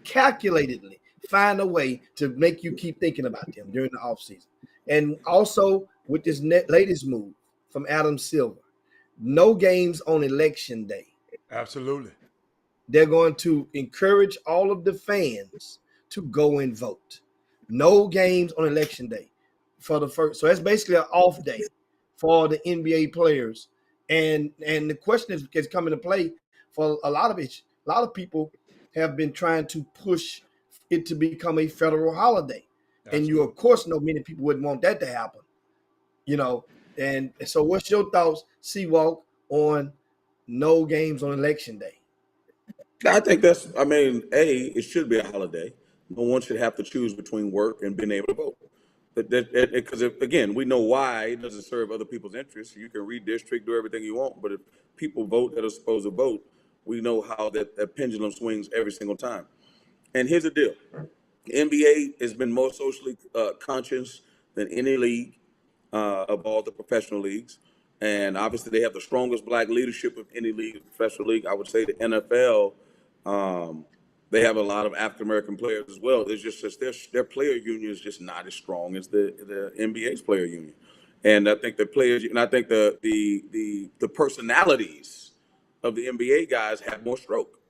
calculatedly find a way to make you keep thinking about them during the offseason. And also with this latest move from Adam Silver, no games on election day. Absolutely. They're going to encourage all of the fans to go and vote. No games on election day for the first. So that's basically an off day for the NBA players. And the question is coming to play for a lot of it. A lot of people have been trying to push it to become a federal holiday. Absolutely. And you, of course, know many people wouldn't want that to happen. And so what's your thoughts, Seawalk, on no games on election day? I think it should be a holiday. No one should have to choose between work and being able to vote. Because, again, we know why it doesn't serve other people's interests. You can redistrict, do everything you want, but if people vote that are supposed to vote, we know how that pendulum swings every single time. And here's the deal. The NBA has been more socially conscious than any league of all the professional leagues. And obviously they have the strongest black leadership of any league, professional league. I would say the NFL, they have a lot of African-American players as well. There's just their player union is just not as strong as the NBA's player union. And I think the players, and I think the personalities of the NBA guys have more stroke.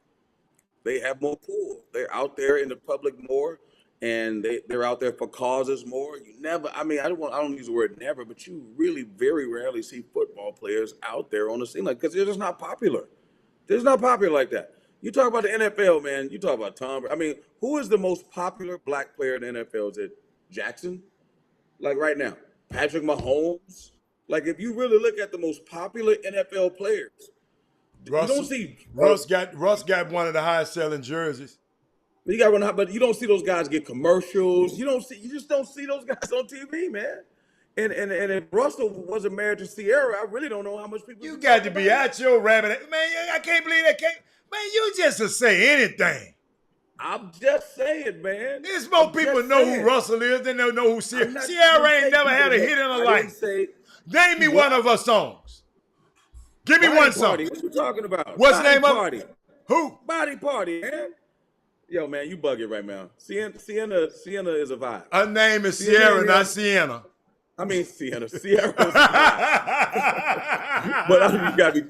They have more pull. They're out there in the public more, and they're out there for causes more. You never, I don't use the word never, but you really very rarely see football players out there on the scene because they're just not popular. They're just not popular like that. You talk about the NFL, man. You talk about Tom. Who is the most popular black player in the NFL? Is it Jackson? Like right now, Patrick Mahomes. Like if you really look at the most popular NFL players, you don't see Russ got one of the highest selling jerseys. But you don't see those guys get commercials. You just don't see those guys on TV, man. And if Russell wasn't married to Sierra, I really don't know how much people. You got to be out your rabbit, man. I can't believe that. Man, you just to say anything. I'm just saying, man. There's more people know who Russell is than they know who Sierra. Sierra ain't never had a hit in her life. Name me one of her songs. Give me one song. What you talking about? What's the name of it? Who? Body Party, man. Yo, man, you bugging right now. Sienna is a vibe. Her name is Sierra, not Sienna. I mean Sienna. Sierra. But you got me.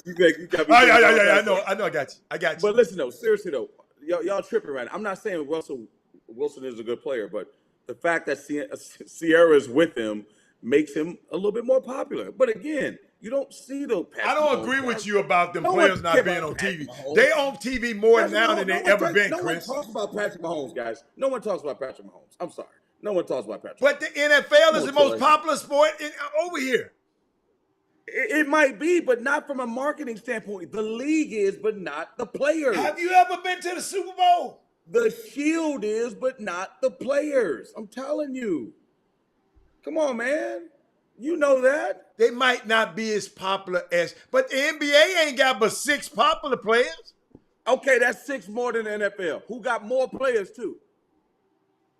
I know. I got you. But listen though, seriously though, y'all tripping right now. I'm not saying Russell Wilson is a good player, but the fact that Sierra is with him makes him a little bit more popular. But again, you don't see those. I don't agree with you about them players not being on TV. They on TV more now than they ever been, Chris. No one talks about Patrick Mahomes, guys. No one talks about Patrick Mahomes. I'm sorry. No one talks about Patrick. But the NFL is the most popular sport over here. It might be, but not from a marketing standpoint. The league is, but not the players. Have you ever been to the Super Bowl? The Shield is, but not the players. I'm telling you. Come on, man. You know that. They might not be as popular but the NBA ain't got but 6 popular players. Okay, that's 6 more than the NFL. Who got more players too?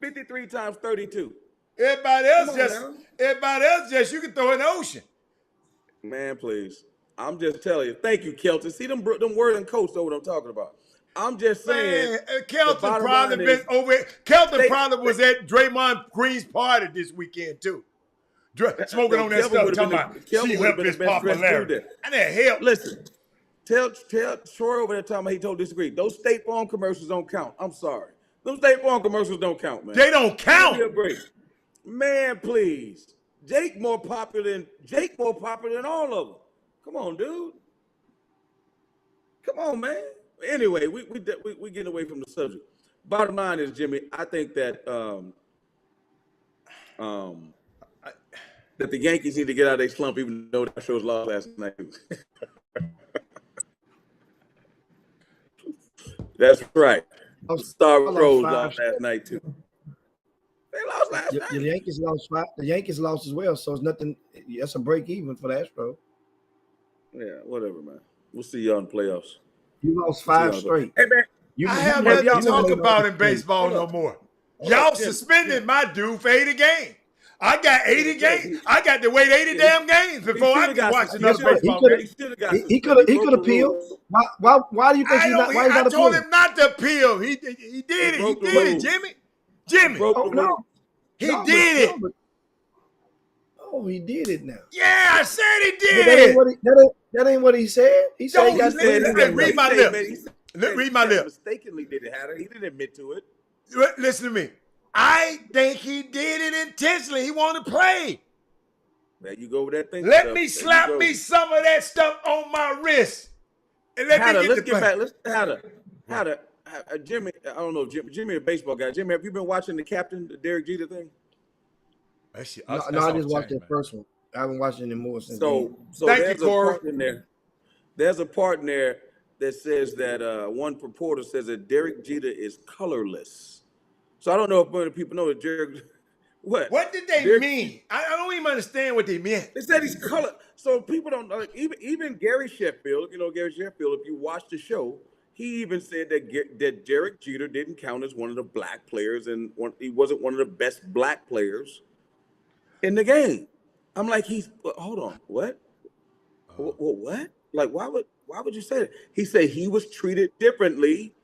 53 times 32. Everybody else just you can throw in the ocean. Man, please. I'm just telling you. Thank you, Kelton. See them word and coach know what I'm talking about. I'm just saying. Man, Kelton probably been over. Kelton probably was at Draymond Green's party this weekend too. Smoking on that stuff, talking about she helped his popularity. And that help. Listen, tell Troy over there talking about he told disagree. Those State Farm commercials don't count. I'm sorry. Those State Farm commercials don't count, man. They don't count. Give me a break. Man, please. Jake more popular than all of them. Come on, dude. Come on, man. Anyway, we getting away from the subject. Bottom line is, Jimmy, I think that that the Yankees need to get out of their slump, even though that show's lost last night. That's right. Star Pros lost last night too. They lost last night. The Yankees lost 5. The Yankees lost as well, so it's nothing. That's a break even for the Astros. Yeah, whatever, man. We'll see y'all in the playoffs. You lost 5 straight. Hey, man. I have nothing to talk about in baseball no more. Y'all suspended my dude for 80 games. I got 80 games. I got to wait 80 damn games before I can watch another baseball game. He could appeal. Why do you think he's not? Why I told him not to appeal. He did it. He did it, Jimmy. No. He did it. Oh, he did it now. Yeah, I said he did it. That ain't what he said. He said read my lips. Read my lips. Mistakenly did it, Hatter. He didn't admit to it. Listen to me. I think he did it intentionally. He wanted to play. There you go with that thing. Let me slap me some of that stuff on my wrist. And let me get let's the get back. Let's Jimmy. I don't know, Jimmy, a baseball guy. Jimmy, have you been watching the captain, the Derek Jeter thing? I just watched the first one. I haven't watched it anymore since. So there's a part in there. There's a part in there that says that one reporter says that Derek Jeter is colorless. So I don't know if many people know that Derek. What did they mean? I don't even understand what they meant. They said he's color. So people don't know. Even Gary Sheffield, Gary Sheffield, if you watch the show, he even said that Derek Jeter didn't count as one of the black players, and he wasn't one of the best black players in the game. I'm like, hold on, what? What? Like, why would you say that? He said he was treated differently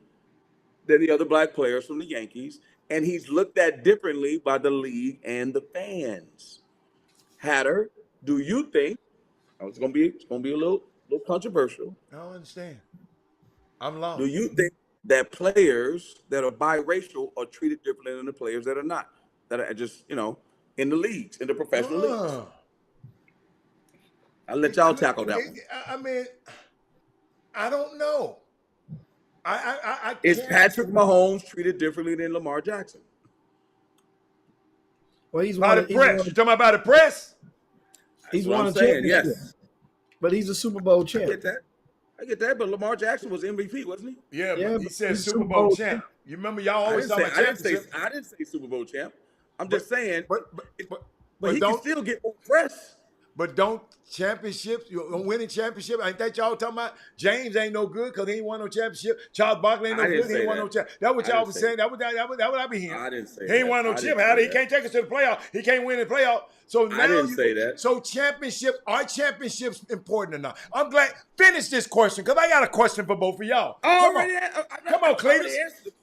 than the other black players from the Yankees, and he's looked at differently by the league and the fans. Hatter, do you think it's gonna be a little controversial? I don't understand. I'm lost. Do you think that players that are biracial are treated differently than the players that are not? That are just, in the leagues, in the professional leagues? I'll let y'all tackle that one. I mean, I don't know. I Is Patrick Mahomes treated differently than Lamar Jackson? Well, he's by the press. You talking about the press? He's won a championship. Yes. But he's a Super Bowl champ. I get that, but Lamar Jackson was MVP, wasn't he? Yeah, but he said Super Bowl champ. You remember y'all always talking about championship. I didn't say Super Bowl champ. I'm just saying, but he can still get more press. But don't championships, winning championship, ain't that y'all talking about? James ain't no good because he ain't won no championship. Charles Barkley ain't no good, he ain't won no championship. That's what y'all was saying. That what I be hearing. I didn't say he ain't won no chip. He can't take us to the playoff. He can't win the playoff. So now I didn't say that. So are championships important or not? I'm glad. Finish this question because I got a question for both of y'all. Come on, Cletus.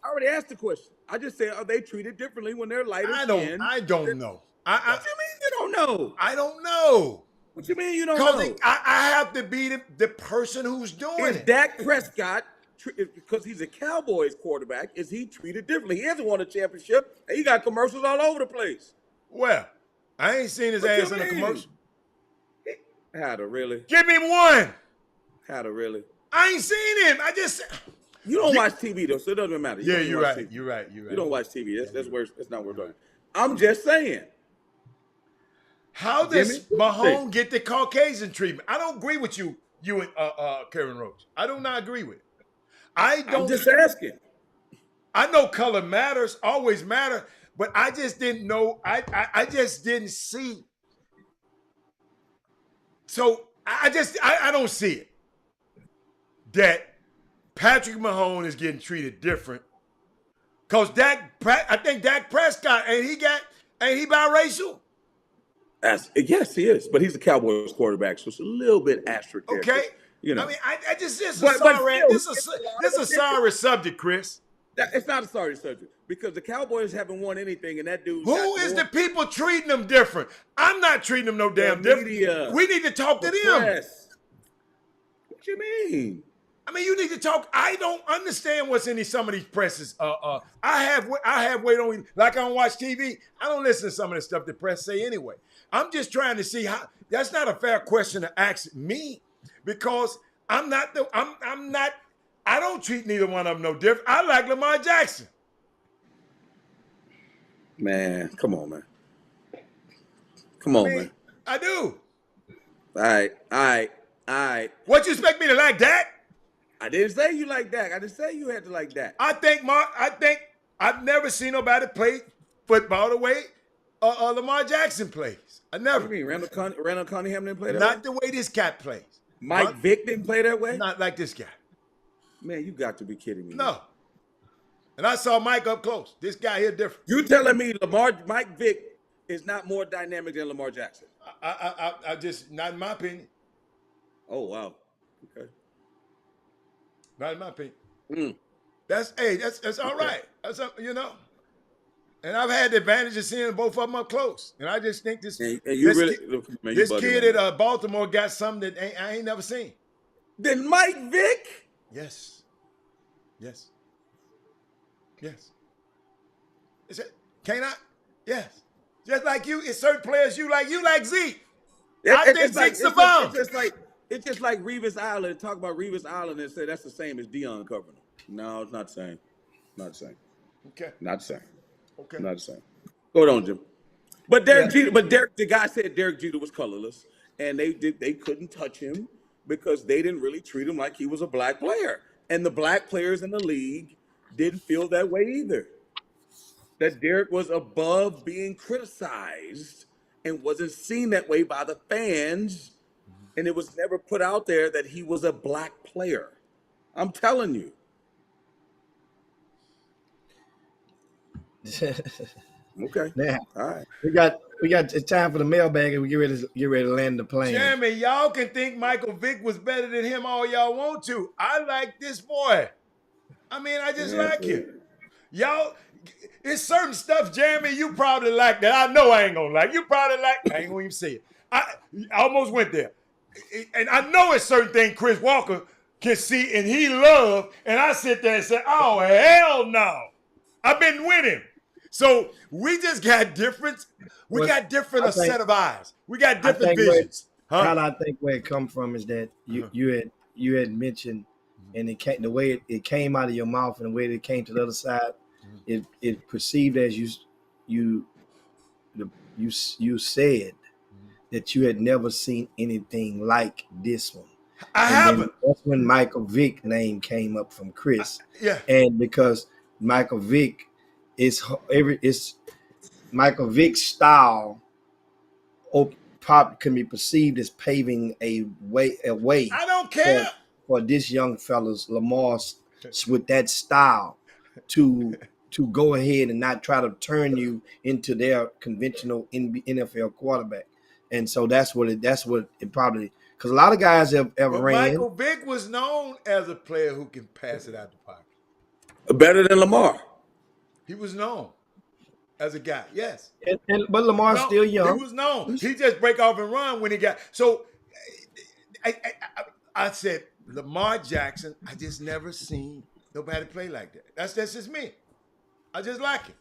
I already asked the question. I just said, are they treated differently when they're lighter skinned? I don't know. What you mean you don't know? I don't know. What you mean you don't know? I have to be the person who's doing it. Dak Prescott, because he's a Cowboys quarterback, is he treated differently? He hasn't won a championship, and he got commercials all over the place. Well, I ain't seen his ass in a commercial. How to really? Give me one. How to really? I ain't seen him. You don't watch TV though, so it doesn't matter. You're right. You're right. You don't watch TV. That's where it's not worth it. I'm just saying. How does Mahomes get the Caucasian treatment? I don't agree with you and Karen Rose. I do not agree with it. I'm just asking. I know color matters, always matter, but I just didn't know. I just didn't see. So I don't see it. That Patrick Mahomes is getting treated different. Because I think Dak Prescott, ain't he biracial? Yes, he is, but he's a Cowboys quarterback, so it's a little bit asterisk. Okay, I mean, this is a sorry subject, Chris. It's not a sorry subject because the Cowboys haven't won anything, and that dude. Who is the people treating them different? I'm not treating them no damn different. We need to talk to them. Press. What you mean? I mean, you need to talk. I don't understand what's in some of these presses. I have weight on. Like I don't watch TV. I don't listen to some of the stuff the press say anyway. I'm just trying to see how. That's not a fair question to ask me because I'm not. I don't treat neither one of them no different. I like Lamar Jackson. Man, come on, man. Come on, man. I do. All right. What you expect me to like that? I didn't say you like that. I didn't say you had to like that. I think I've never seen nobody play football the way Lamar Jackson plays. I never. What do you mean? Randall Cunningham didn't play that Not way? the way this cat plays. Mike Vick didn't play that way? Not like this guy. Man, you got to be kidding me. No. And I saw Mike up close. This guy here different. You telling me Mike Vick is not more dynamic than Lamar Jackson? I just, not in my opinion. Oh, wow. Okay. Not in my opinion. That's all right. That's And I've had the advantage of seeing both of them up close. And I just think this kid at Baltimore got something that I ain't never seen. Then Mike Vick? Yes. Can't I? Yes. Just like you, it's certain players you like. You like Zeke. It, I it, think it's like Zeke's a bomb. it's just like Revis Island. Talk about Revis Island and say that's the same as Dion covering them. No, it's not the same. Not the same. Okay. Not the same. Okay. Not the same. Go on, Jim. But the guy said Derek Jeter was colorless, and they couldn't touch him because they didn't really treat him like he was a black player, and the black players in the league didn't feel that way either. That Derek was above being criticized and wasn't seen that way by the fans, and it was never put out there that he was a black player. I'm telling you. Okay. Now, all right. We got it's time for the mailbag, and we get ready to land the plane. Jeremy, y'all can think Michael Vick was better than him all y'all want to. I like this boy. I mean, I just like him. Y'all, it's certain stuff, Jeremy, you probably like that I know I ain't gonna like. You probably like, I ain't gonna even say it. I almost went there. And I know it's certain things Chris Walker can see and he love, and I sit there and say, oh, hell no. I've been with him. So we just got different. We got different set of eyes. We got different visions. How I think where it come from is that you had mentioned, and it came, the way it came out of your mouth and the way it came to the other side, it perceived as you said that you had never seen anything like this one. I haven't. That's when Michael Vick name came up from Chris. Yeah. And because Michael Vick it's Michael Vick's style can be perceived as paving a way. I don't care for this young fella's Lamar with that style to go ahead and not try to turn you into their conventional NFL quarterback. And so that's what it probably, because a lot of guys have ran. Michael Vick was known as a player who can pass it out the pocket. Better than Lamar. He was known as a guy, yes. But Lamar's still young. He was known. He just break off and run when he got. So I said, Lamar Jackson, I just never seen nobody play like that. That's just me. I just like him.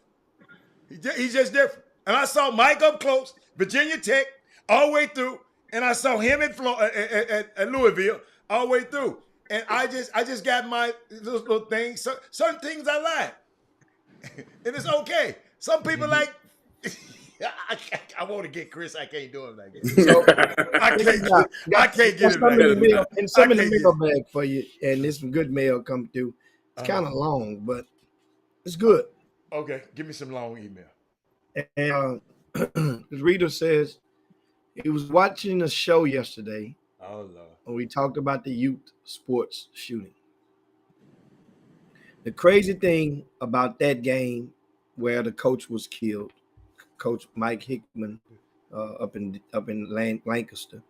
He's just different. And I saw Mike up close, Virginia Tech, all the way through. And I saw him at Louisville all the way through. And I just got my little things. Certain things I like. And it's okay. Some people like, I want to get Chris. I can't do him like that. So, I can't get it like that. And some in the mailbag for you, and there's some good mail come through. It's kind of long, but it's good. Okay, give me some long email. And the reader says he was watching a show yesterday. Oh, Lord. And we talked about the youth sports shooting. The crazy thing about that game where the coach was killed, Coach Mike Hickman, up in Lancaster,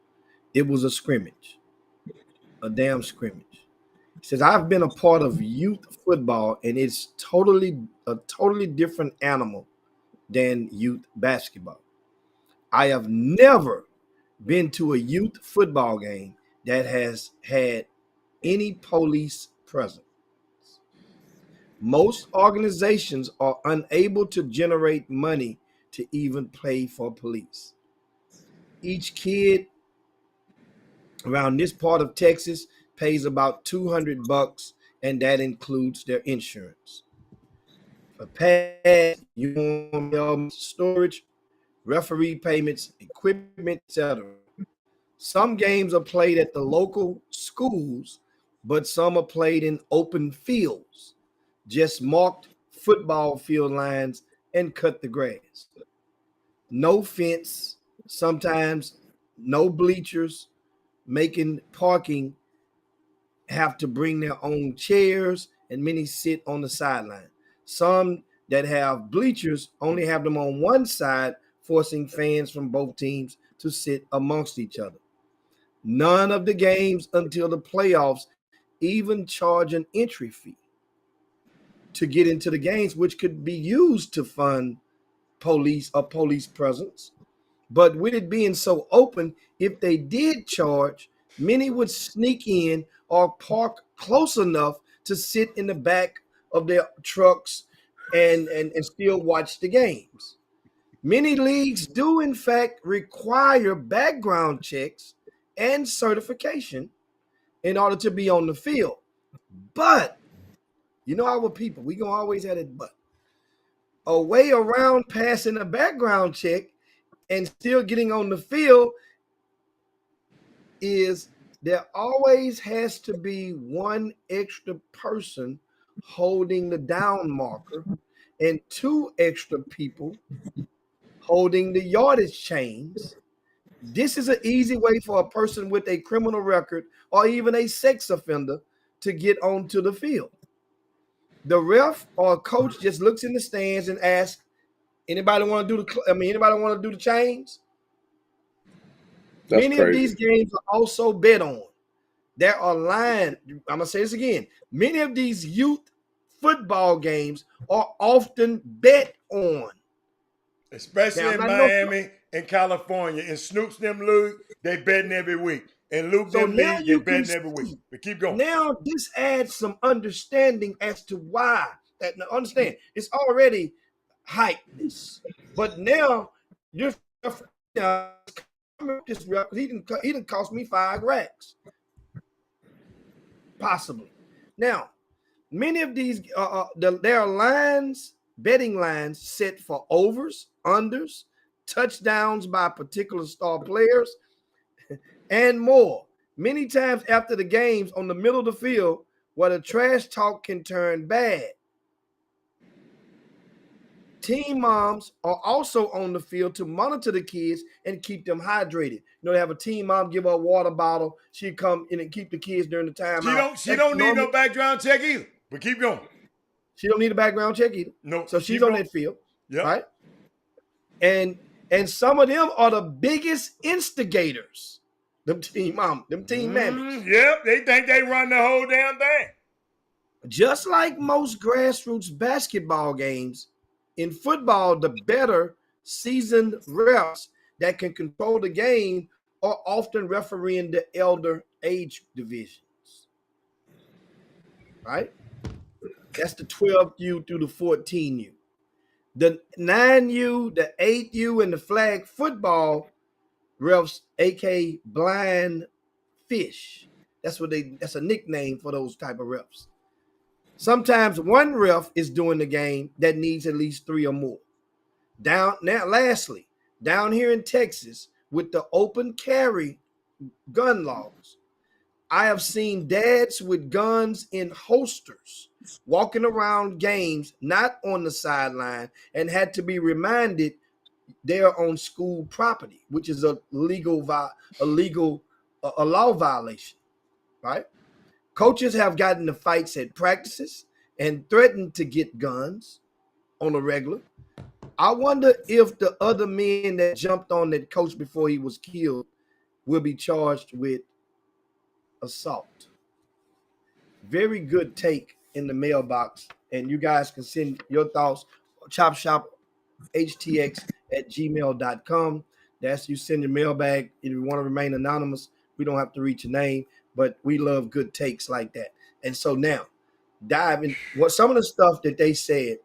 it was a scrimmage, a damn scrimmage. He says, I've been a part of youth football, and it's a totally different animal than youth basketball. I have never been to a youth football game that has had any police present. Most organizations are unable to generate money to even pay for police. Each kid around this part of Texas pays about $200, and that includes their insurance. For pads, uniform, storage, referee payments, equipment, etc. Some games are played at the local schools, but some are played in open fields, just marked football field lines and cut the grass. No fence, sometimes no bleachers, making parking have to bring their own chairs, and many sit on the sideline. Some that have bleachers only have them on one side, forcing fans from both teams to sit amongst each other. None of the games until the playoffs even charge an entry fee to get into the games, which could be used to fund police presence. But with it being so open, if they did charge, many would sneak in or park close enough to sit in the back of their trucks and still watch the games. Many leagues do, in fact, require background checks and certification in order to be on the field. But, you know our people, we going to always have it but. A way around passing a background check and still getting on the field is there always has to be one extra person holding the down marker and two extra people holding the yardage chains. This is an easy way for a person with a criminal record or even a sex offender to get onto the field. The ref or coach just looks in the stands and asks, anybody want to do the chains? That's Many of crazy. these games are also bet on. There are lines. I'm gonna say this again. Many of these youth football games are often bet on. Especially in Miami and California. In Snoop's them league, they betting every week. In Luke So them now league, they you can betting every week. see. But keep going. Now this adds some understanding as to why. That now understand it's already hypeness, but now you're this rep. He didn't cost me $5 possibly. Now, many of these there are lines, betting lines set for overs, unders, touchdowns by particular star players, and more. Many times after the games on the middle of the field, where the trash talk can turn bad. Team moms are also on the field to monitor the kids and keep them hydrated. You know, they have a team mom give her a water bottle. She come in and keep the kids during the timeout. She don't need no background check either. But keep going. She don't need a background check either. No. So she's on that field. Yep. Right? And some of them are the biggest instigators. Them team managers. Yep, they think they run the whole damn thing. Just like most grassroots basketball games, in football, the better seasoned refs that can control the game are often refereeing the elder age divisions. Right? That's the 12U through the 14U. The 9U, the 8U, and the flag football refs, aka blind fish. That's a nickname for those type of refs. Sometimes one ref is doing the game that needs at least three or more. Lastly, down here in Texas, with the open carry gun laws, I have seen dads with guns in holsters walking around games, not on the sideline, and had to be reminded they're on school property, which is a law violation, right? Coaches have gotten into fights at practices and threatened to get guns on a regular. I wonder if the other men that jumped on that coach before he was killed will be charged with assault. Very good take in the mailbox, and you guys can send your thoughts. chopshophtx@gmail.com. That's you send your mailbag. If you want to remain anonymous, we don't have to read your name, but we love good takes like that. And so now, dive in what some of the stuff that they said.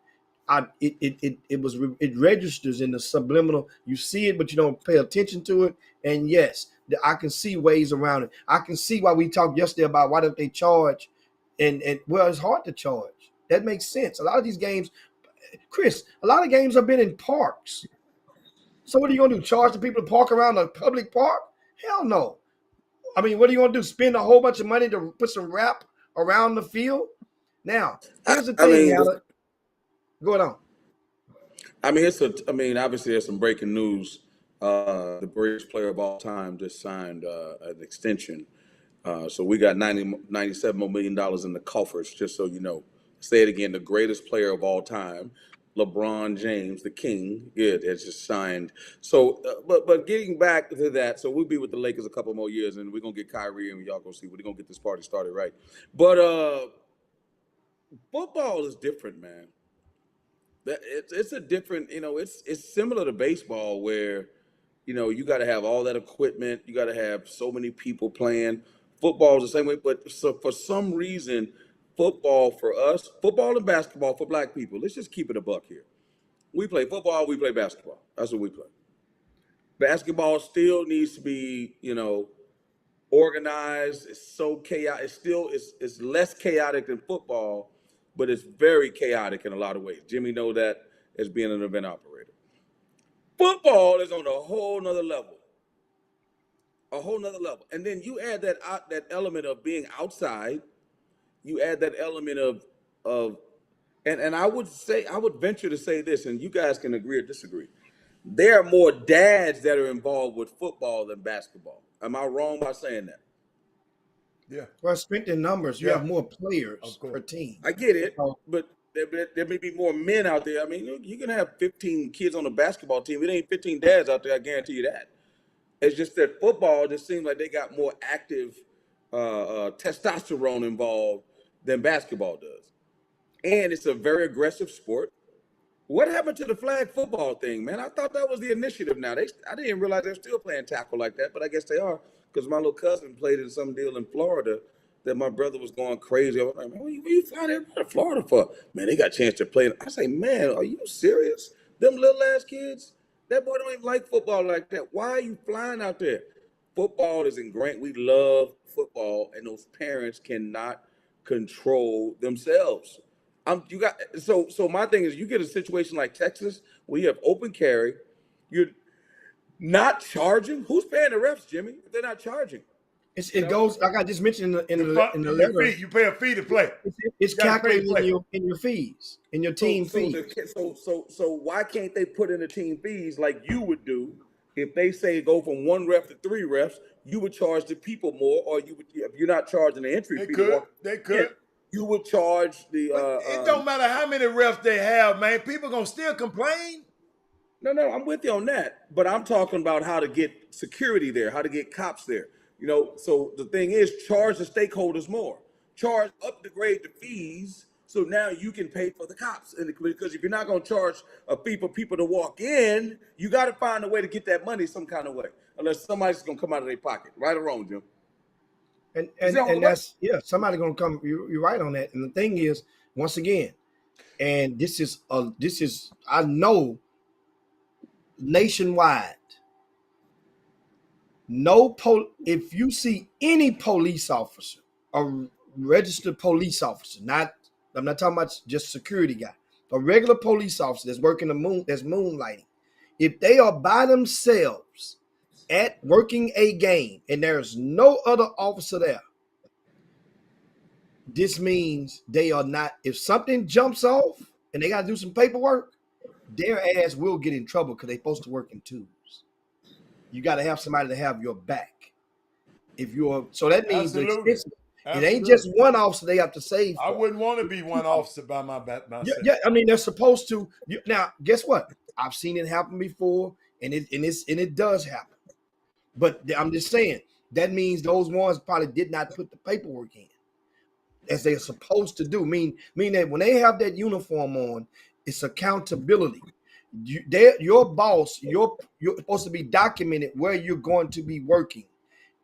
It registers in the subliminal. You see it, but you don't pay attention to it. And yes, I can see ways around it. I can see why we talked yesterday about why don't they charge, and well, it's hard to charge. That makes sense. A lot of these games, Chris, a lot of games have been in parks. So what are you gonna do? Charge the people to park around a public park? Hell no. I mean, what are you gonna do? Spend a whole bunch of money to put some wrap around the field? Now, here's the thing, Alan. Go on. I mean, obviously there's some breaking news. The greatest player of all time just signed an extension. So we got $97 million in the coffers, just so you know. Say it again, the greatest player of all time, LeBron James, the king, has just signed. So, but getting back to that, so we'll be with the Lakers a couple more years, and we're going to get Kyrie, and y'all going to see we're going to get this party started, right? But football is different, man. It's a different, it's similar to baseball where, you got to have all that equipment. You got to have so many people playing. Football is the same way, but so for some reason, football for us, football and basketball for black people. Let's just keep it a buck here. We play football, we play basketball. That's what we play. Basketball still needs to be, organized. It's so chaotic. It's less chaotic than football, but it's very chaotic in a lot of ways. Jimmy know that as being an event operator. Football is on a whole nother level. A whole nother level. And then you add that element of being outside. You add that element of and I would venture to say this, and you guys can agree or disagree. There are more dads that are involved with football than basketball. Am I wrong by saying that? Yeah. Well, strength in numbers, you have more players per team. I get it, but there may be more men out there. I mean, you can have 15 kids on a basketball team. It ain't 15 dads out there, I guarantee you that. It's just that football just seems like they got more active testosterone involved than basketball does. And it's a very aggressive sport. What happened to the flag football thing, man? I thought that was the initiative now. I didn't realize they're still playing tackle like that, but I guess they are, because my little cousin played in some deal in Florida that my brother was going crazy. I was like, man, what are you flying everybody to Florida for? Man, they got a chance to play. I say, man, are you serious? Them little ass kids? That boy don't even like football like that. Why are you flying out there? Football is ingrained. We love football, and those parents cannot control themselves. So my thing is, you get a situation like Texas where you have open carry, you're not charging. Who's paying the refs, Jimmy, if they're not charging? It goes, like I just mentioned in the letter. You pay a fee to play. It's calculated in your fees, in your team fees. So why can't they put in the team fees like you would do if they say go from one ref to three refs? You would charge the people more, or you would, if you're not charging the entry fee. They could. You would charge the. It don't matter how many refs they have, man. People gonna still complain. No, I'm with you on that. But I'm talking about how to get security there, how to get cops there. So the thing is, charge the stakeholders more. Charge upgrade the fees, so now you can pay for the cops. Because if you're not gonna charge a fee for people to walk in, you got to find a way to get that money some kind of way, unless somebody's gonna come out of their pocket. Right or wrong, Jim? And that's somebody gonna come. You're right on that. And the thing is, once again, and this is I know nationwide. If you see any police officer, a registered police officer, I'm not talking about just security guy, a regular police officer that's working that's moonlighting. If they are by themselves at working a game and there's no other officer there, this means they are not. If something jumps off and they got to do some paperwork, their ass will get in trouble because they're supposed to work in twos. You got to have somebody to have your back. So that means it ain't just one officer they have to save. I wouldn't want to be one officer by myself. Yeah, I mean they're supposed to. Now, guess what? I've seen it happen before, and it does happen. But I'm just saying that means those ones probably did not put the paperwork in as they're supposed to do. Mean that when they have that uniform on, it's accountability. Your boss, you're supposed to be documented where you're going to be working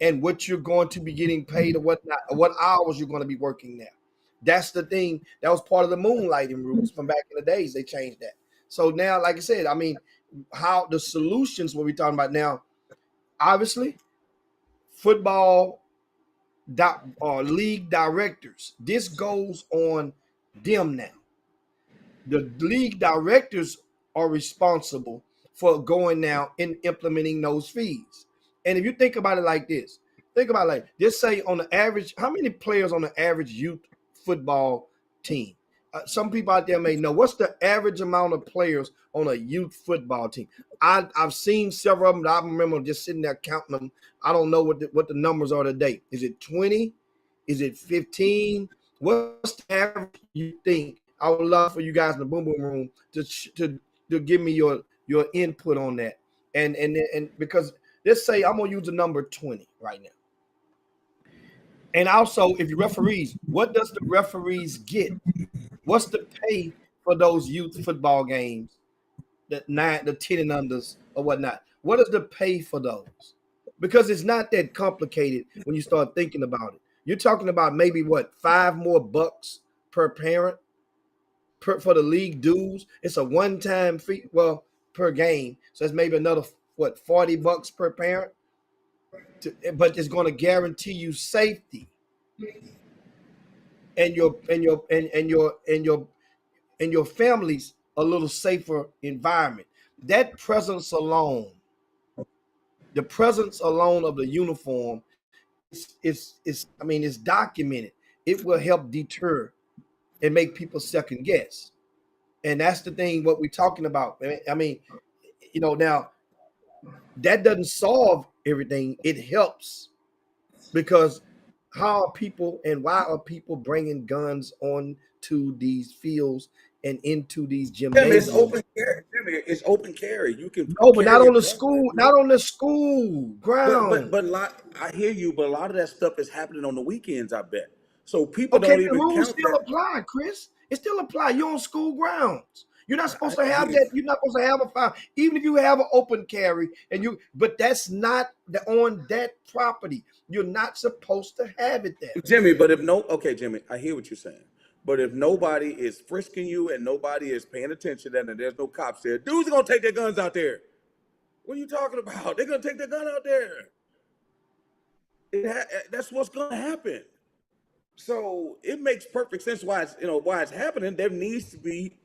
and what you're going to be getting paid or whatnot, or what hours you're going to be working there. That's the thing. That was part of the moonlighting rules from back in the days. They changed that. So now, like I said, I mean, how the solutions what we're talking about now, obviously, football league directors. This goes on them now. The league directors are responsible for going now and implementing those fees. And if you think about it like this, just say on the average, how many players on the average youth football team? Some people out there may know what's the average amount of players on a youth football team. I've seen several of them. I remember just sitting there counting them. I don't know what the numbers are today. Is it 20? Is it 15? What's the average you think? I would love for you guys in the boom boom room to give me your input on that. And because let's say I'm gonna use the number 20 right now. And also, if you referees, what does the referees get? What's the pay for those youth football games? The 10 and unders or whatnot. What is the pay for those? Because it's not that complicated when you start thinking about it. You're talking about maybe what, $5 more per parent for the league dues. It's a one-time fee, well, per game. So it's maybe another what, $40 per parent. But it's going to guarantee you safety and your family's a little safer environment. That presence alone, the presence alone of the uniform is I mean, it's documented. It will help deter and make people second guess. And that's the thing what we're talking about. I mean, now that doesn't solve everything. It helps because how are people and why are people bringing guns on to these fields and into these Jimmy, it's gymnasiums? open carry. Jimmy, it's open carry. You can No, but carry a gun. not on the school ground. But I hear you, but a lot of that stuff is happening on the weekends, I bet. So people Okay, don't the even rules count still that. apply, Chris. It still apply. You're on school grounds. You're not supposed to I have hear that. You're not supposed to have a fire, even if you have an open carry. But that's not on that property. You're not supposed to have it there. Jimmy, okay, Jimmy, I hear what you're saying. But if nobody is frisking you and nobody is paying attention and there's no cops there, dudes are gonna take their guns out there. What are you talking about? They're gonna take their gun out there. That's what's gonna happen. So it makes perfect sense why it's happening. There needs to be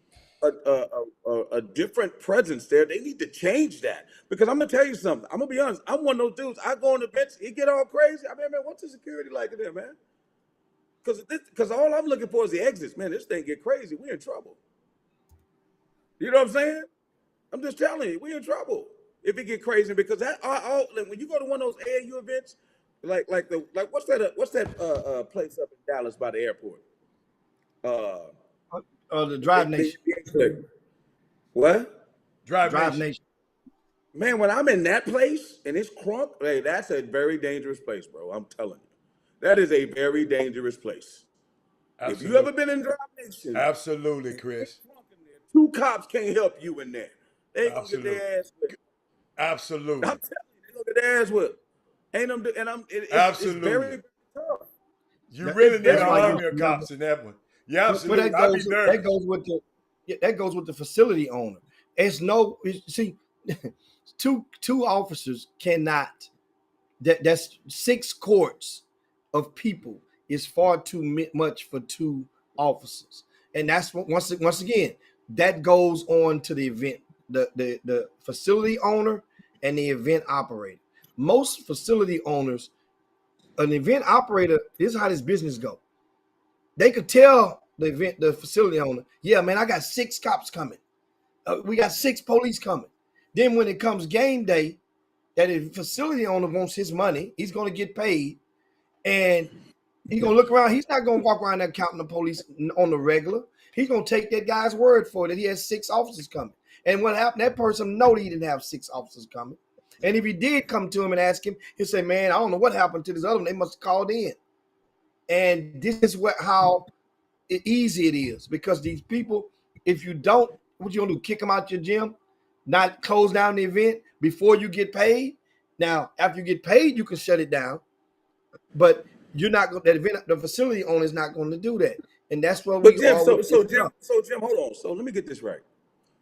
a different presence there. They need to change that because I'm gonna tell you something. I'm gonna be honest. I'm one of those dudes. I go on the bench, it get all crazy. I mean, man, what's the security like in there, man? Because all I'm looking for is the exits, man. This thing get crazy. We're in trouble. You know what I'm saying? I'm just telling you, we're in trouble if it get crazy because like, when you go to one of those AAU events, like what's that place up in Dallas by the airport? The Drive Nation. What? Drive Nation. Man, when I'm in that place and it's crunk, hey, that's a very dangerous place, bro. I'm telling you. That is a very dangerous place. Absolutely. If you ever been in Drive Nation, absolutely, Chris. 2 cops can't help you in there. They gonna get their ass whipped. Absolutely. I'm telling you, they gonna get their ass whipped. Ain't them? And absolutely. It's very tough. You really need to arm your cops in that one. Yeah, absolutely. But that goes with the facility owner. See, two officers cannot. That's 6 courts of people is far too much for 2 officers, and that's what once again that goes on to the event, the facility owner and the event operator. Most facility owners, an event operator, this is how this business go. They could tell the facility owner, yeah, man, I got 6 cops coming. We got 6 police coming. Then when it comes game day, that if facility owner wants his money, he's going to get paid, and he's going to look around. He's not going to walk around there counting the police on the regular. He's going to take that guy's word for it that he has 6 officers coming. And what happened? That person know that he didn't have 6 officers coming. And if he did come to him and ask him, he'll say, "Man, I don't know what happened to this other one. They must have called in." And this is how easy it is, because these people, if you don't, what you gonna do? Kick them out your gym, not close down the event before you get paid? Now, after you get paid, you can shut it down, but you're not going. That event, the facility owner is not going to do that, and that's what we. Jim, Jim, hold on. So let me get this right.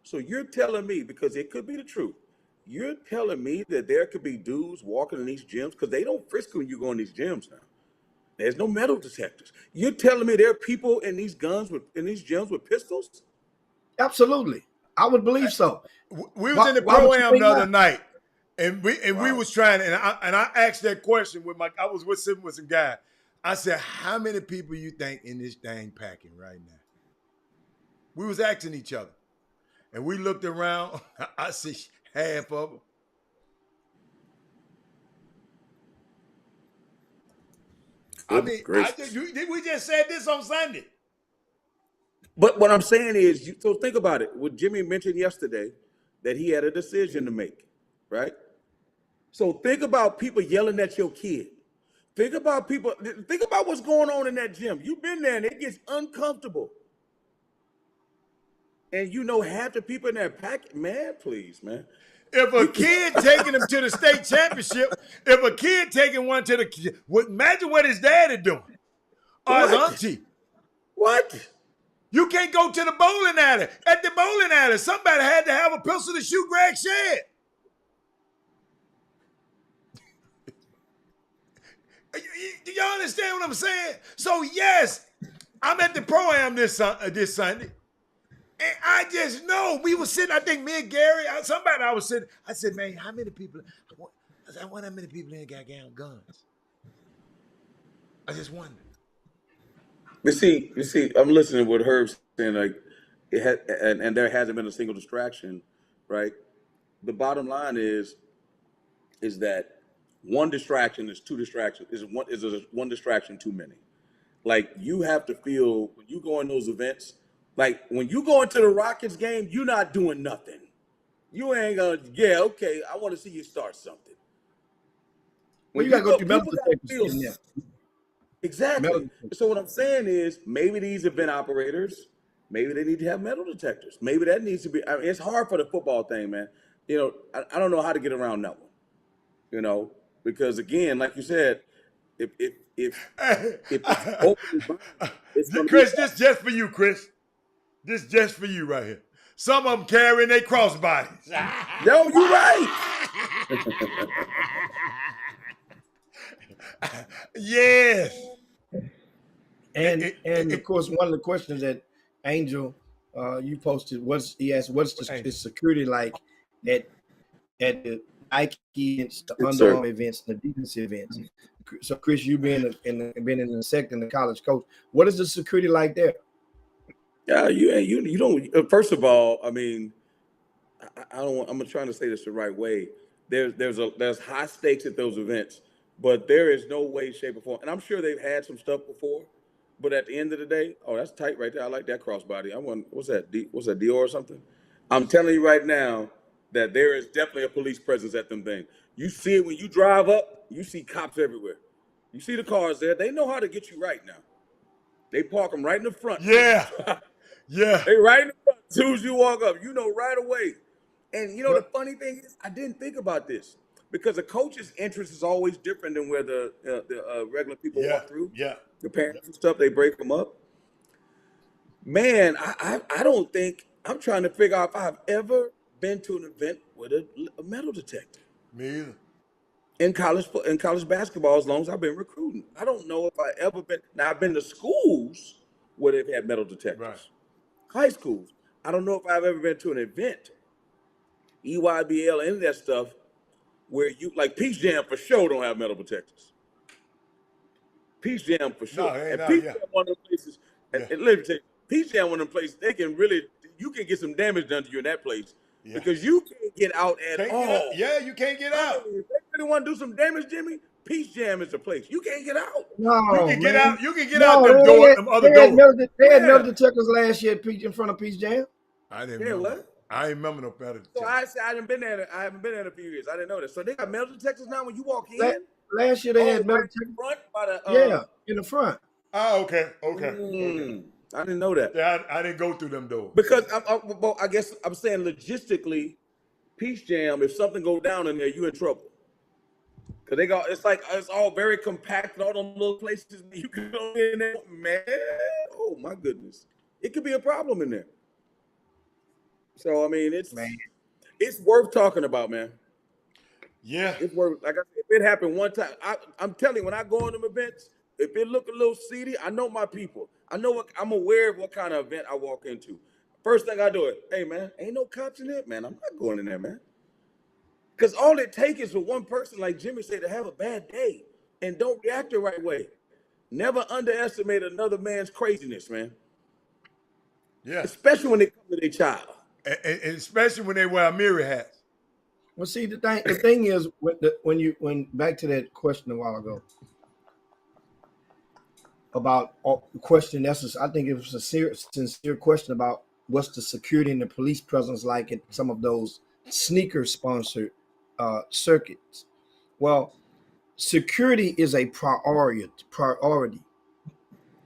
So you're telling me, because it could be the truth, you're telling me that there could be dudes walking in these gyms because they don't frisk when you go in these gyms now. There's no metal detectors. You're telling me there are people in these gyms with pistols? Absolutely, I would believe so. We was in the pro-am the other night, and we was trying, and I asked that question I was sitting with some guy. I said, "How many people you think in this dang packing right now?" We was asking each other, and we looked around. I see half of them. We just said this on Sunday. But what I'm saying is, so think about it. What Jimmy mentioned yesterday, that he had a decision to make, right? So think about people yelling at your kid. Think about what's going on in that gym. You've been there and it gets uncomfortable. And half the people in that pack, man, please, man. If a kid taking him to the state championship, if a kid taking one to the, imagine what his daddy doing or his auntie. What? You can't go to the bowling alley. At the bowling alley, somebody had to have a pistol to shoot Greg Shedd. Do y'all understand what I'm saying? So yes, I'm at the pro-am this Sunday. And I just know we were sitting, I think me and Gary, somebody I was sitting, I said, man, how many people, I wonder how many people ain't got guns. I just wonder. You see, I'm listening to what Herb's saying, like, and there hasn't been a single distraction, right? The bottom line is that one distraction is two distractions, is one distraction too many. Like, you have to feel, when you go in those events, like, when you go into the Rockets game, you're not doing nothing. You ain't gonna, yeah, okay, I want to see you start something. Well, you gotta go through metal detectors. Exactly. So what I'm saying is, maybe these event operators, maybe they need to have metal detectors. Maybe that needs to be, I mean, it's hard for the football thing, man. You know, I don't know how to get around that one. You know, because again, like you said, if it's open, it's Chris, this just for you, Chris. This just for you right here. Some of them carrying their crossbodies. No, you're right. Yes. And of course, one of the questions that Angel you posted he asked, what's the security like at the Nike events, the Under Armour events, the defense events? So Chris, you been in the sector, the college coach, what is the security like there? Yeah, you don't. First of all, I mean, I don't. I'm trying to say this the right way. There's high stakes at those events, but there is no way, shape, or form. And I'm sure they've had some stuff before, but at the end of the day, oh, that's tight right there. I like that crossbody. I want, what's that Dior or something? I'm telling you right now that there is definitely a police presence at them things. You see it when you drive up. You see cops everywhere. You see the cars there. They know how to get you right now. They park them right in the front. Yeah. Yeah. They right in the front. As soon as you walk up, you know right away. And you know, the funny thing is, I didn't think about this because a coach's interest is always different than where the regular people walk through. Yeah. The parents and stuff, they break them up. Man, I don't think, I'm trying to figure out if I've ever been to an event with a metal detector. Me either. In college basketball, as long as I've been recruiting. I don't know if I ever been. Now, I've been to schools where they've had metal detectors. Right. High schools. I don't know if I've ever been to an event, EYBL, any of that stuff, where you, like Peach Jam for sure don't have metal detectors. Peach Jam for sure. Peach Jam one of the places, and let me tell you, Peach Jam one of them places, you can get some damage done to you in that place. Yeah. Because you can't get out at all. You can't get out. If they really want to do some damage, Jimmy, Peach Jam is the place. You can't get out. No, you can get out. You can get out them doors, them other doors. They had metal detectors last year in front of Peach Jam. I didn't remember. What? I ain't remember no metal detectors. So I haven't been there. I haven't been there in a few years. I didn't know that. So they got metal detectors now when you walk in. Last year they had metal detectors front by the in the front. Oh, okay. I didn't know that. Yeah, I didn't go through them doors. Because I guess I'm saying logistically, Peach Jam, if something go down in there, you in trouble. Cause it's all very compact, all those little places you can go in there, man. Oh my goodness, it could be a problem in there. So I mean, it's worth talking about, man. Yeah, it's worth. Like I said, if it happened one time, I'm telling you, when I go on them events, if it look a little seedy, I know my people. I'm aware of what kind of event I walk into. First thing I do is, hey man, ain't no cops in there, man. I'm not going in there, man. Because all it takes is for one person, like Jimmy said, to have a bad day and don't react the right way. Never underestimate another man's craziness, man. Yeah. Especially when they come to their child. And especially when they wear mirror hats. Well, see, the thing is, when back to that question a while ago about question, I think it was a sincere question about what's the security and the police presence like at some of those sneaker-sponsored circuits. Well, security is a priority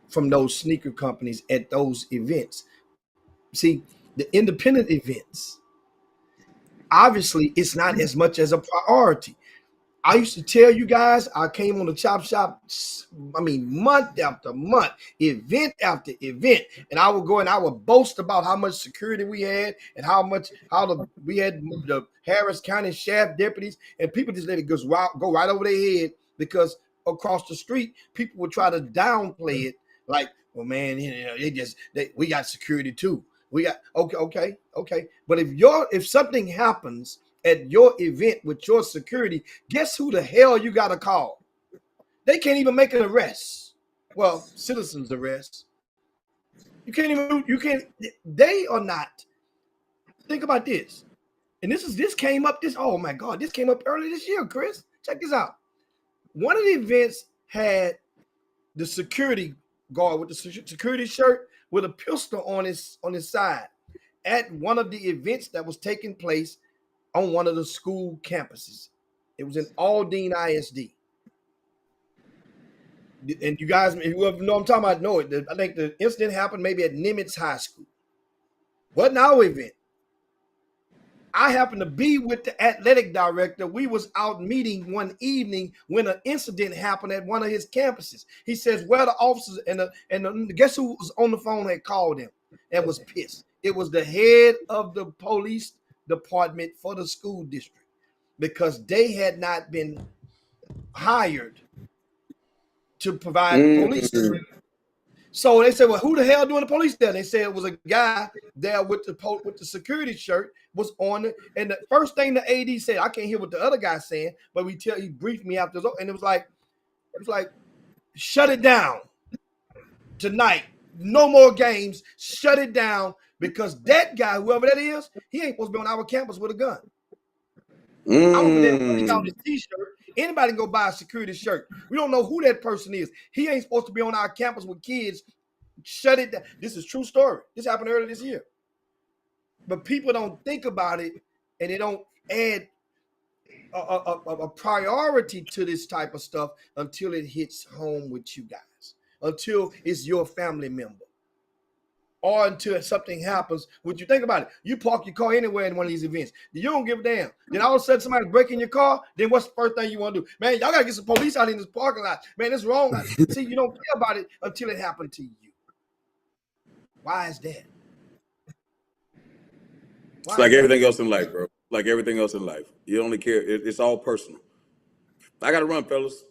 from those sneaker companies at those events. See, the independent events, obviously it's not as much as a priority. I used to tell you guys, I came on the Chop Shop, month after month, event after event, and I would go and I would boast about how much security we had and we had the Harris County Sheriff deputies, and people just let it go right over their head because across the street, people would try to downplay it, like, well, man, we got security too. We got okay. But if something happens at your event with your security, guess who the hell you got to call? They can't even make an arrest. Well, citizens arrest. They are not. Think about this. And this came up oh my God, this came up earlier this year, Chris. Check this out. One of the events had the security guard with the security shirt with a pistol on his side at one of the events that was taking place on one of the school campuses. It was in Aldine ISD. And you guys, whoever know I'm talking about, know it. I think the incident happened maybe at Nimitz High School. Wasn't our event. I happened to be with the athletic director. We was out meeting one evening when an incident happened at one of his campuses. He says, where the officers and guess who was on the phone had called him and was pissed? It was the head of the police department for the school district because they had not been hired to provide police. So they said, well, who the hell doing the police there? They said it was a guy there with the security shirt was on it. And the first thing the AD said, I can't hear what the other guy's saying, but he briefed me after, and it was like, shut it down tonight. No more games. Shut it down because that guy, whoever that is, he ain't supposed to be on our campus with a gun. I don't think out his t-shirt. Anybody can go buy a security shirt. We don't know who that person is. He ain't supposed to be on our campus with kids. Shut it down. This is true story. This happened earlier this year. But people don't think about it, and they don't add a priority to this type of stuff until it hits home with you guys, until it's your family member, or until something happens. Would you think about it? You park your car anywhere in one of these events. You don't give a damn. Then all of a sudden somebody's breaking your car. Then what's the first thing you want to do? Man, y'all got to get some police out in this parking lot. Man, it's wrong. See, you don't care about it until it happened to you. Why is that? It's like everything else in life, bro. Like everything else in life. You only care. It's all personal. I got to run, fellas.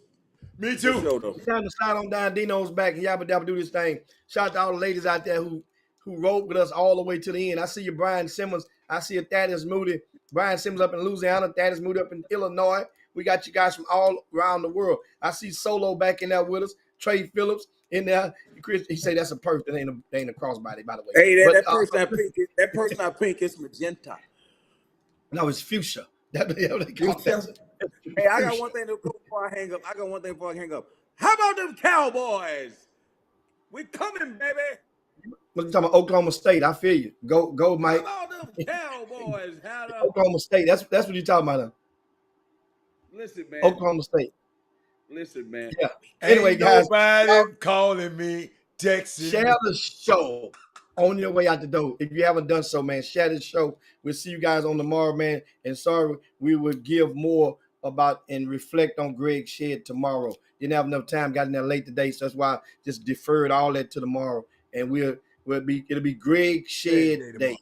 Me too. It's time to slide on down Dino's back and yabba dabba do this thing. Shout out to all the ladies out there who rode with us all the way to the end. I see you, Brian Simmons. I see you, Thaddeus Moody. Brian Simmons up in Louisiana. Thaddeus Moody up in Illinois. We got you guys from all around the world. I see Solo back in there with us. Trey Phillips in there. Chris, he say that's a purse. That ain't a crossbody, by the way. Hey, that person I pink is magenta. No, it's fuchsia. Hey, I got one thing to go before I hang up. How about them Cowboys? We coming, baby. What you talking about? Oklahoma State. I feel you. Go, Mike. How about them Cowboys? Oklahoma State. That's what you're talking about. Listen, man. Oklahoma State. Listen, man. Yeah. Anyway, guys. Nobody calling me, texting. Share the show on your way out the door. If you haven't done so, man, share the show. We'll see you guys on tomorrow, man. And sorry, we will give more about and reflect on Greg Shed tomorrow. Didn't have enough time, got in there late today, so that's why I just deferred all that to tomorrow. And it'll be Greg Shed Day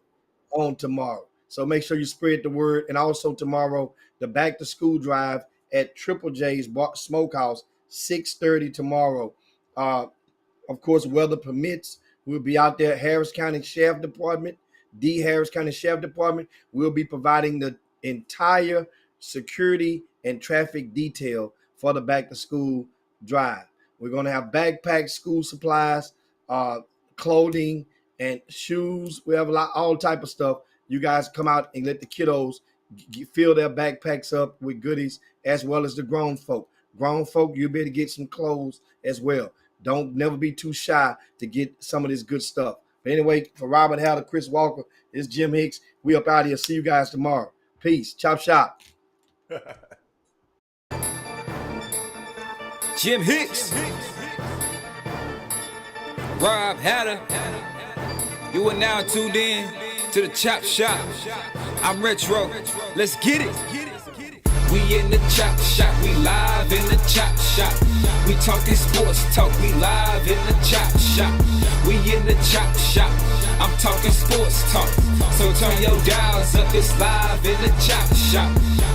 on tomorrow. So make sure you spread the word. And also tomorrow, the back to school drive at Triple J's Smokehouse, 6:30 tomorrow. Of course, weather permits. We'll be out there. Harris County Sheriff Department, Harris County Sheriff Department will be providing the entire security and traffic detail for the back to school drive. We're going to have backpacks, school supplies, clothing, and shoes. We have all type of stuff. You guys come out and let the kiddos fill their backpacks up with goodies, as well as the grown folk. Grown folk, you'll be able to get some clothes as well. Don't never be too shy to get some of this good stuff. But anyway, for Robert Haller, Chris Walker, it's Jim Hicks. We up out of here. See you guys tomorrow. Peace. Chop shop. Jim Hicks. Rob Hatter. You are now tuned in to the Chop Shop. I'm retro. Let's get it. We in the chop shop, we live in the chop shop. We talking sports talk, we live in the chop shop. We in the chop shop, I'm talking sports talk. So turn your dials up, it's live in the chop shop.